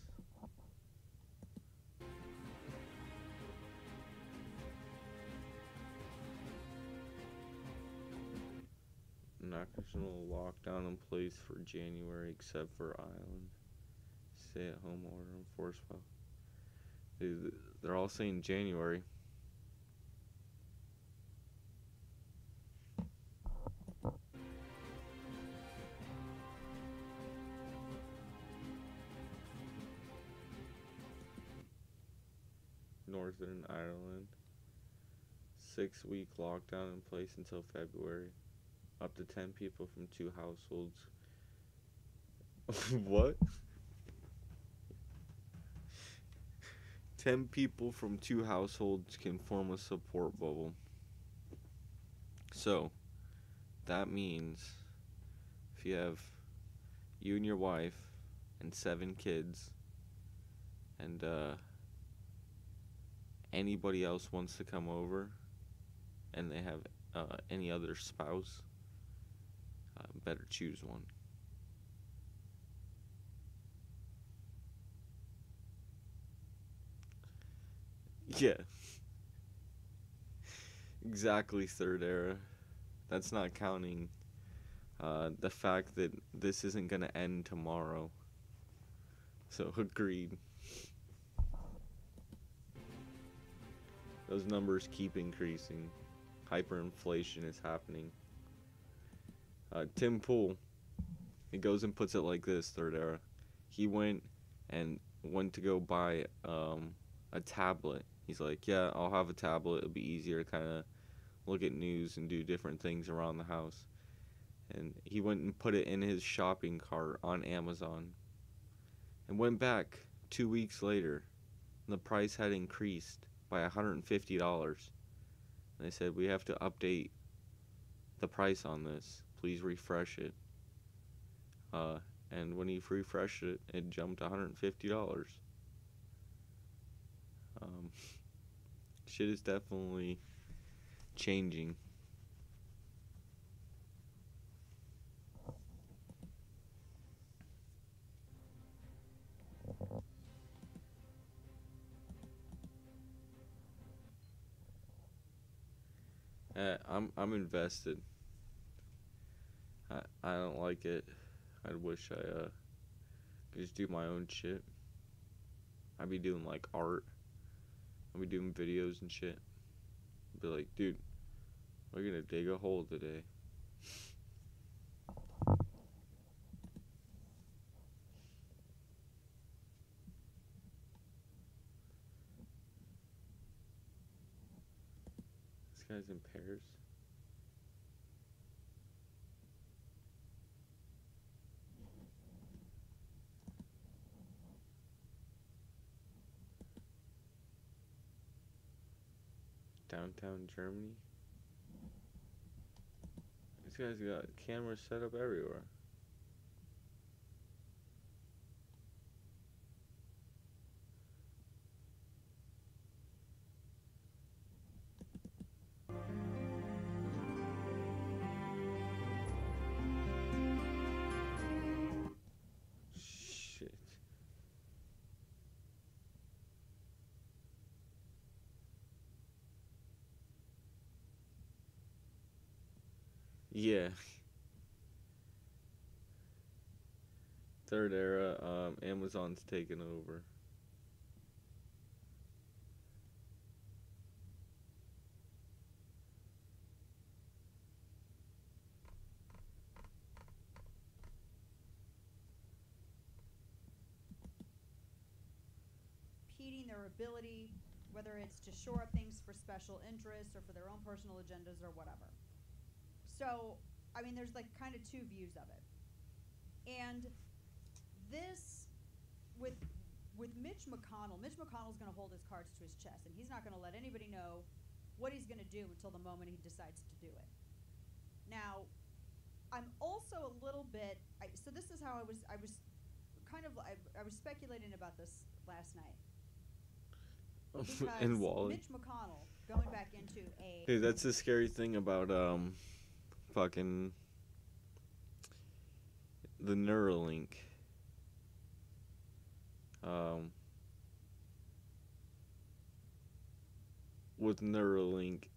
National lockdown in place for January except for Ireland. Stay-at-home order enforced by... Dude, they're all saying January. Northern Ireland. 6-week lockdown in place until February. Up to 10 people from 2 households. What? 10 people from 2 households can form a support bubble. So, that means if you have you and your wife and 7 kids and anybody else wants to come over and they have any other spouse, better choose one. Yeah. Exactly, third era. That's not counting the fact that this isn't gonna end tomorrow. So, agreed. Those numbers keep increasing. Hyperinflation is happening. Tim Pool, he goes and puts it like this, third era. He went to go buy a tablet. He's like, yeah, I'll have a tablet. It'll be easier to kind of look at news and do different things around the house. And he went and put it in his shopping cart on Amazon. And went back 2 weeks later. And the price had increased by $150. And they said, we have to update the price on this. Please refresh it. And when he refreshed it, it jumped $150. Shit is definitely changing. I'm invested. I don't like it. I wish I could just do my own shit. I'd be doing like art. I'd be doing videos and shit. I'd be like, dude, we're gonna dig a hole today. This guy's in Paris. Downtown Germany. This guy's got cameras set up everywhere. Shit. Yeah. Third era, Amazon's taken over. Impeding their ability, whether it's to shore up things for special interests or for their own personal agendas or whatever. So, I mean, there's like kind of two views of it. And this, with Mitch McConnell's going to hold his cards to his chest, and he's not going to let anybody know what he's going to do until the moment he decides to do it. Now, I'm also a little bit, so this is how I was speculating about this last night. In Wally. Mitch McConnell going back into a... Hey, that's the scary thing about, fucking... the Neuralink. With Neuralink,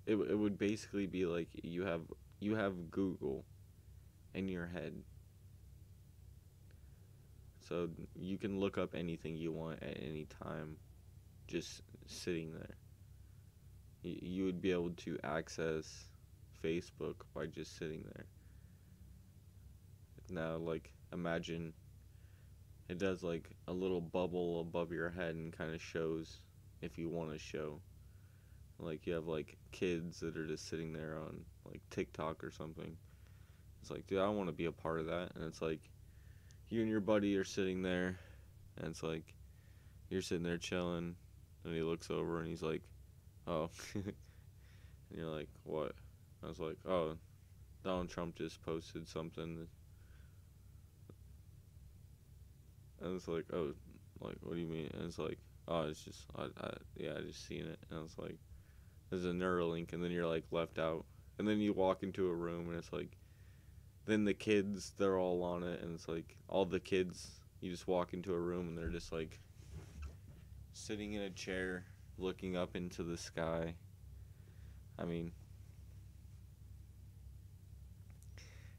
it would basically be like you have Google in your head. So you can look up anything you want at any time, just sitting there. You would be able to access Facebook by just sitting there. Now, like, imagine it does like a little bubble above your head and kind of shows if you want to show. Like, you have like kids that are just sitting there on like TikTok or something. It's like, dude, I want to be a part of that. And it's like, you and your buddy are sitting there, and it's like, you're sitting there chilling, and he looks over and he's like, oh. And you're like, what? I was like, oh, Donald Trump just posted something. And it's like, oh, like, what do you mean? And it's like, oh, it's just, I just seen it. And it's like, there's a Neuralink, and then you're like left out. And then you walk into a room, and it's like, then the kids, they're all on it, and it's like, all the kids, you just walk into a room, and they're just like, sitting in a chair, looking up into the sky. I mean,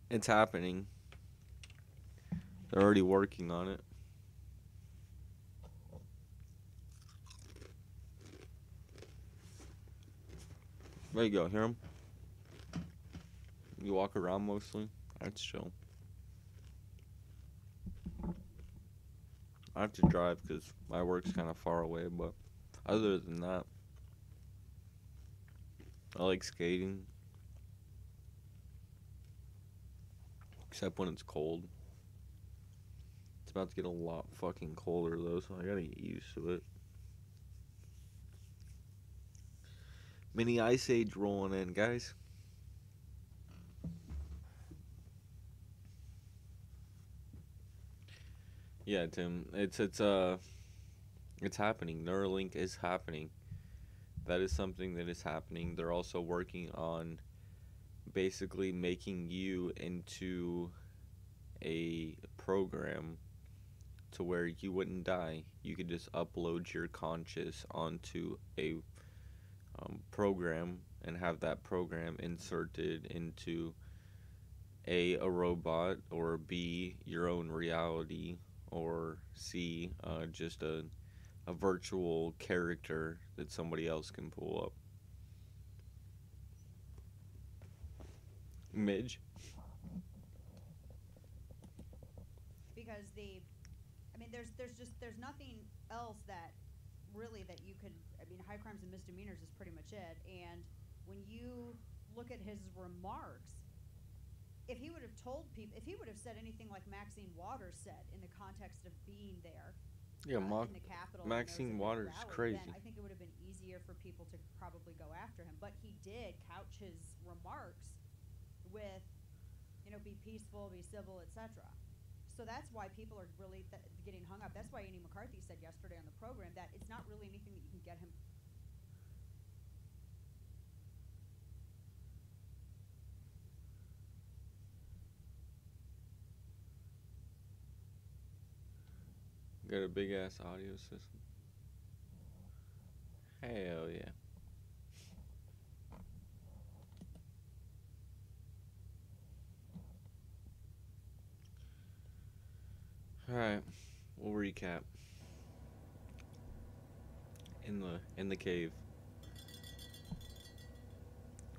it's happening. They're already working on it. There you go, hear him? You walk around mostly? That's chill. I have to drive because my work's kind of far away, but other than that, I like skating. Except when it's cold. It's about to get a lot fucking colder though, so I gotta get used to it. Mini Ice Age rolling in, guys. Yeah, Tim, it's happening. Neuralink is happening. That is something that is happening. They're also working on basically making you into a program to where you wouldn't die. You could just upload your conscious onto a program and have that program inserted into A, a robot, or B, your own reality, or C, just a virtual character that somebody else can pull up. Midge? Because there's nothing else that really that you could, high crimes and misdemeanors is pretty much it. And when you look at his remarks, if he would have told people, if he would have said anything like Maxine Waters said in the context of being there, yeah, in the Capitol, Maxine Waters is crazy. then I think it would have been easier for people to probably go after him. But he did couch his remarks with, be peaceful, be civil, etc. So that's why people are really getting hung up. That's why Andy McCarthy said yesterday on the program that it's not really anything that you can get him. Got a big ass audio system. Hell yeah. Alright, we'll recap. In the cave.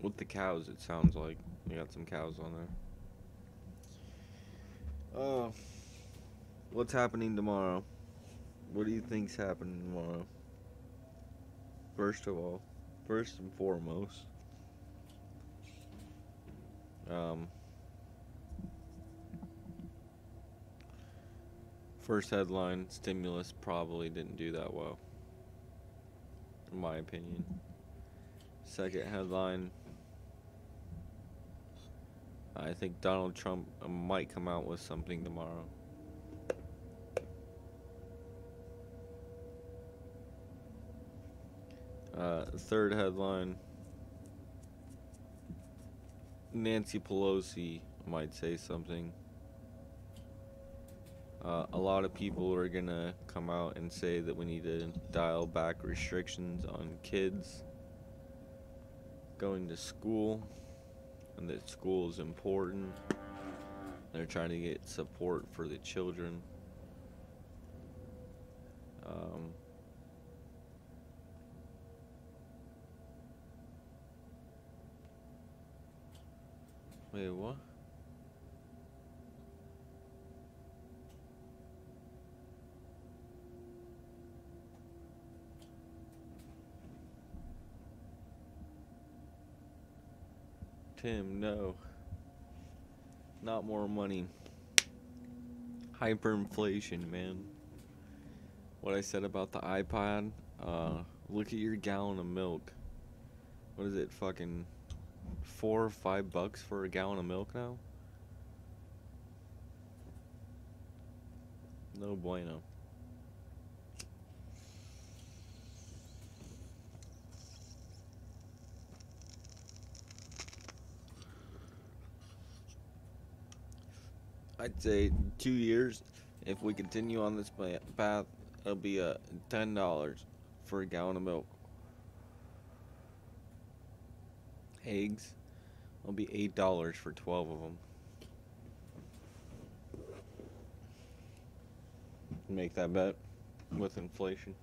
With the cows, it sounds like. We got some cows on there. What's happening tomorrow? What do you think's happening tomorrow? First and foremost, first headline, stimulus probably didn't do that well, in my opinion. Second headline, I think Donald Trump might come out with something tomorrow. Third headline, Nancy Pelosi might say something. A lot of people are gonna come out and say that we need to dial back restrictions on kids going to school, and that school is important. They're trying to get support for the children. Wait, what? Tim, no. Not more money. Hyperinflation, man. What I said about the iPod, look at your gallon of milk. What is it, fucking $4 or $5 for a gallon of milk now? No bueno. I'd say 2 years, if we continue on this path, it'll be $10 for a gallon of milk. Eggs, it'll be $8 for 12 of them. Make that bet with inflation.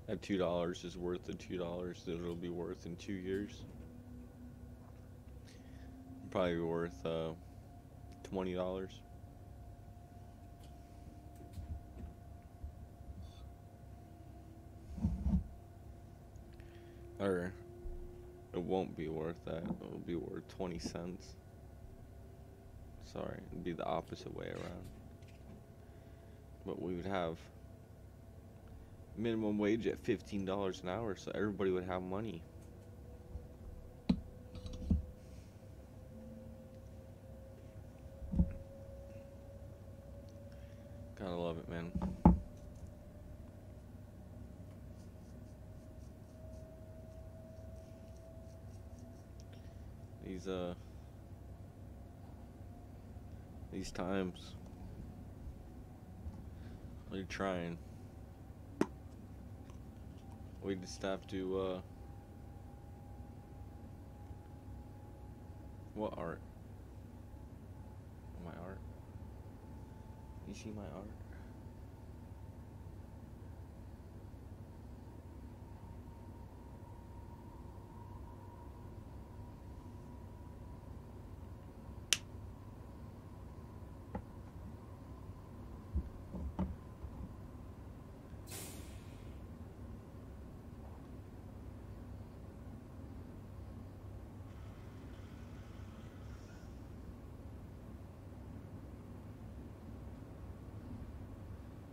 That $2 is worth the $2 that it'll be worth in 2 years. Probably worth $20. Or it won't be worth that. It'll be worth 20 cents. Sorry, it'd be the opposite way around. But we would have minimum wage at $15 an hour, so everybody would have money. Gotta love it, man. These times, we're trying. We just have to, what art? My art? You see my art?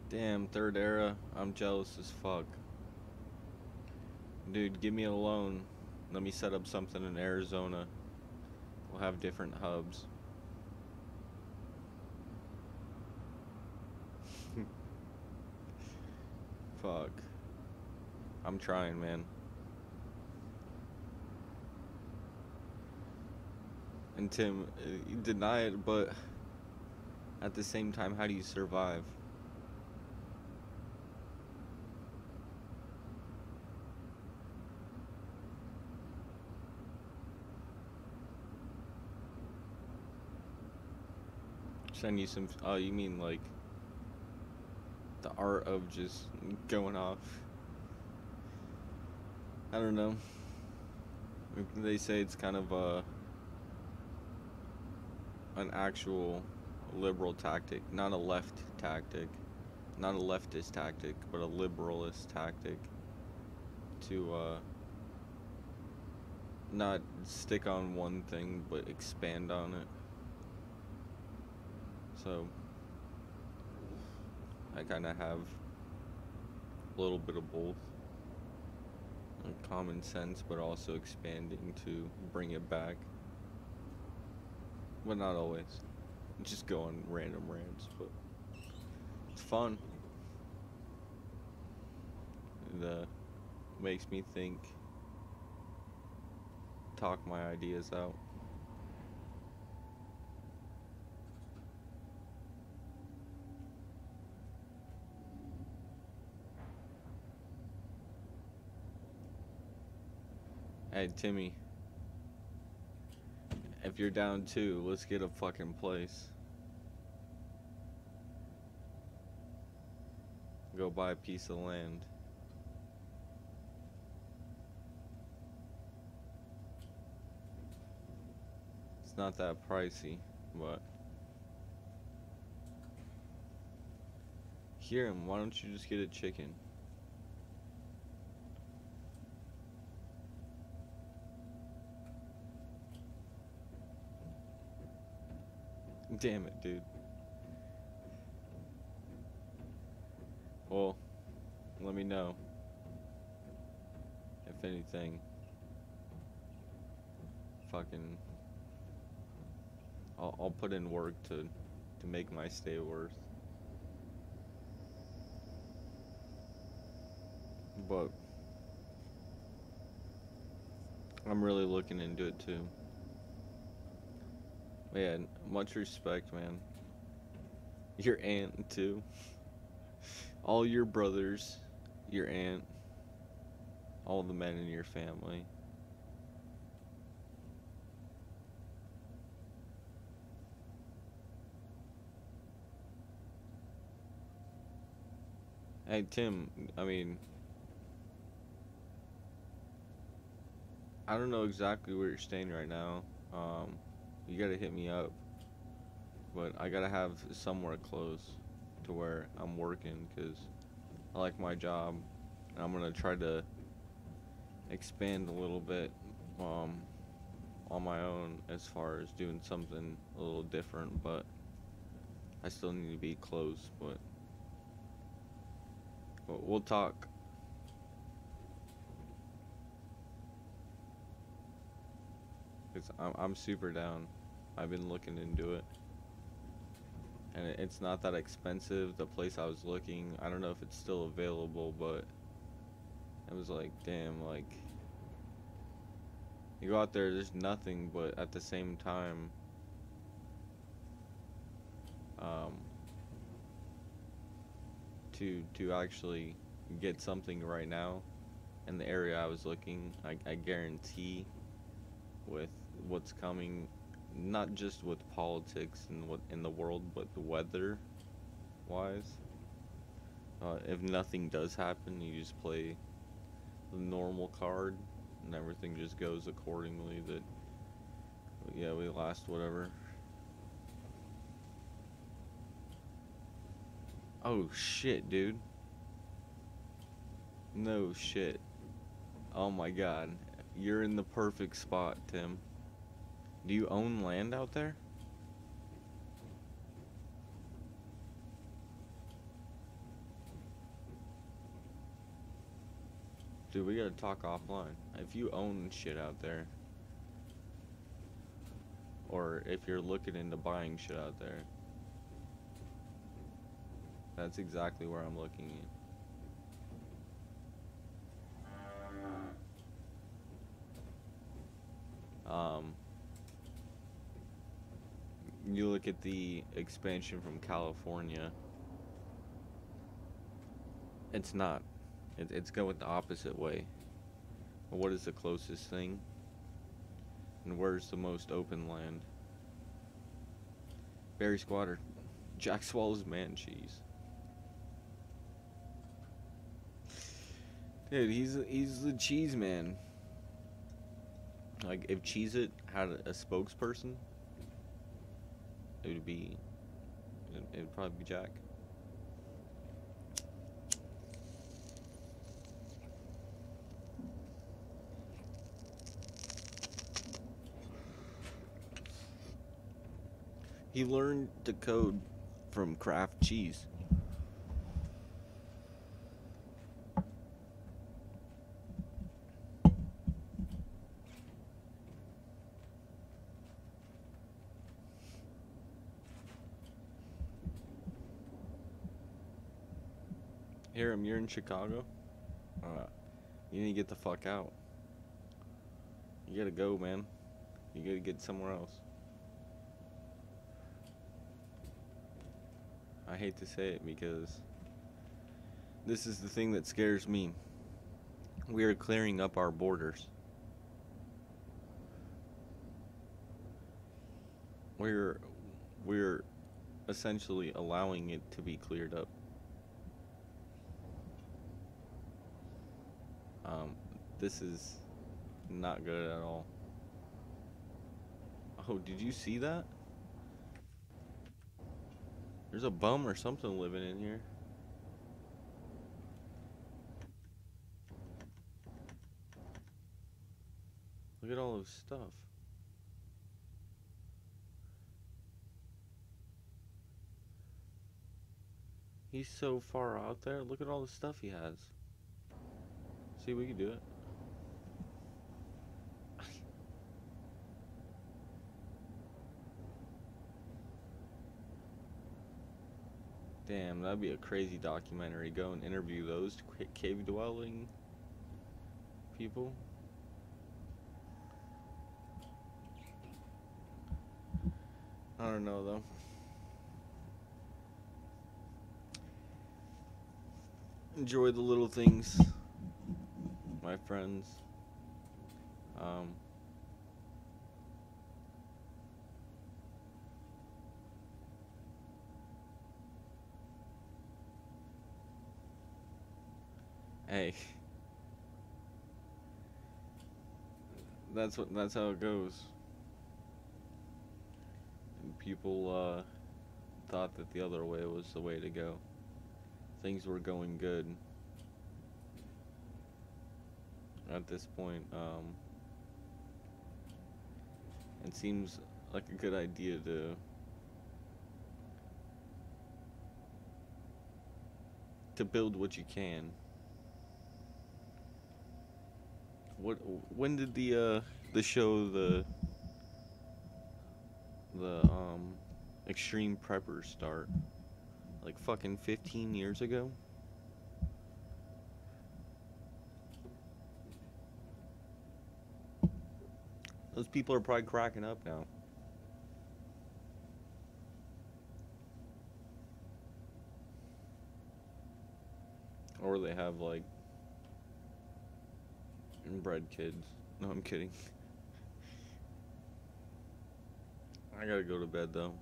Damn, third era, I'm jealous as fuck. Dude, give me a loan. Let me set up something in Arizona. We'll have different hubs. Fuck. I'm trying, man. And Tim, you deny it, but at the same time, how do you survive? Send you some. Oh, you mean like the art of just going off? I don't know. They say it's kind of an actual liberal tactic, not a left tactic, not a leftist tactic, but a liberalist tactic to not stick on one thing but expand on it. So I kind of have a little bit of both. Like common sense, but also expanding to bring it back. But not always. Just go on random rants, but it's fun. It makes me think, talk my ideas out. Hey, Timmy. If you're down too, let's get a fucking place. Go buy a piece of land. It's not that pricey, but here, why don't you just get a chicken? Damn it, dude. Well, let me know if anything. Fucking, I'll put in work to make my stay worth. But I'm really looking into it too. Yeah, much respect, man. Your aunt too. All your brothers, your aunt, all the men in your family. Hey Tim, I mean, I don't know exactly where you're staying right now. You gotta hit me up, but I gotta have somewhere close to where I'm working, because I like my job, and I'm gonna try to expand a little bit on my own as far as doing something a little different, but I still need to be close. But we'll talk. Cause I'm super down. I've been looking into it, and it's not that expensive. The place I was looking, I don't know if it's still available, but it was like, damn, like you go out there, there's nothing, but at the same time, to actually get something right now in the area I was looking, I guarantee with what's coming, not just with politics and what in the world, but the weather wise, if nothing does happen, you just play the normal card and everything just goes accordingly, that yeah, we last whatever. Oh shit, dude. No shit. Oh my god. You're in the perfect spot, Tim. Do you own land out there? Dude, we gotta talk offline. If you own shit out there, or if you're looking into buying shit out there, that's exactly where I'm looking at. You look at the expansion from California, it's not. It's going the opposite way. What is the closest thing? And where's the most open land? Barry Squatter, Jack swallows man cheese. Dude, he's the cheese man. Like, if Cheez-It had a spokesperson, it would probably be Jack. He learned the code from Kraft cheese. Hiram, you're in Chicago? You need to get the fuck out. You gotta go, man. You gotta get somewhere else. I hate to say it because this is the thing that scares me. We are clearing up our borders. We're essentially allowing it to be cleared up. This is not good at all. Oh, did you see that? There's a bum or something living in here. Look at all this stuff. He's so far out there. Look at all the stuff he has. See, we can do it. Damn, that'd be a crazy documentary. Go and interview those cave dwelling people. I don't know though. Enjoy the little things, my friends. Hey, that's how it goes. And people thought that the other way was the way to go. Things were going good. At this point, it seems like a good idea to build what you can. When did the show the Extreme Preppers start? Like fucking 15 years ago? Those people are probably cracking up now. Or they have like inbred kids. No, I'm kidding. I gotta go to bed though.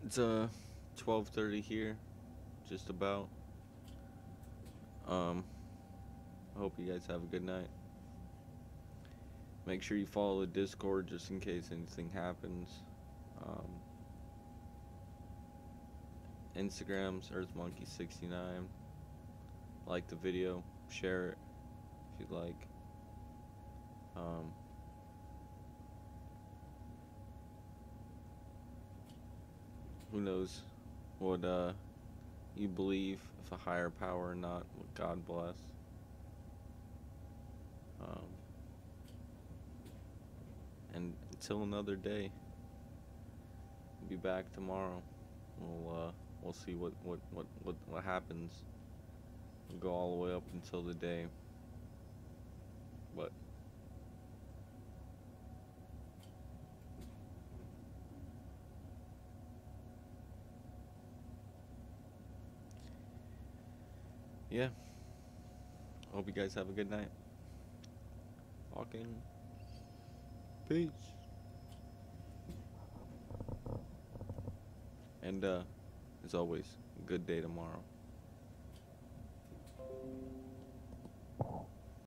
It's 12:30 here, just about. I hope you guys have a good night. Make sure you follow the Discord just in case anything happens. Instagram's EarthMonkey69. Like the video, share it if you'd like. Who knows what you believe, if a higher power or not, what God bless. And until another day, we'll be back tomorrow. We'll see what happens. We'll go all the way up until the day. But yeah. Hope you guys have a good night. Walking. Peace. And as always, good day tomorrow.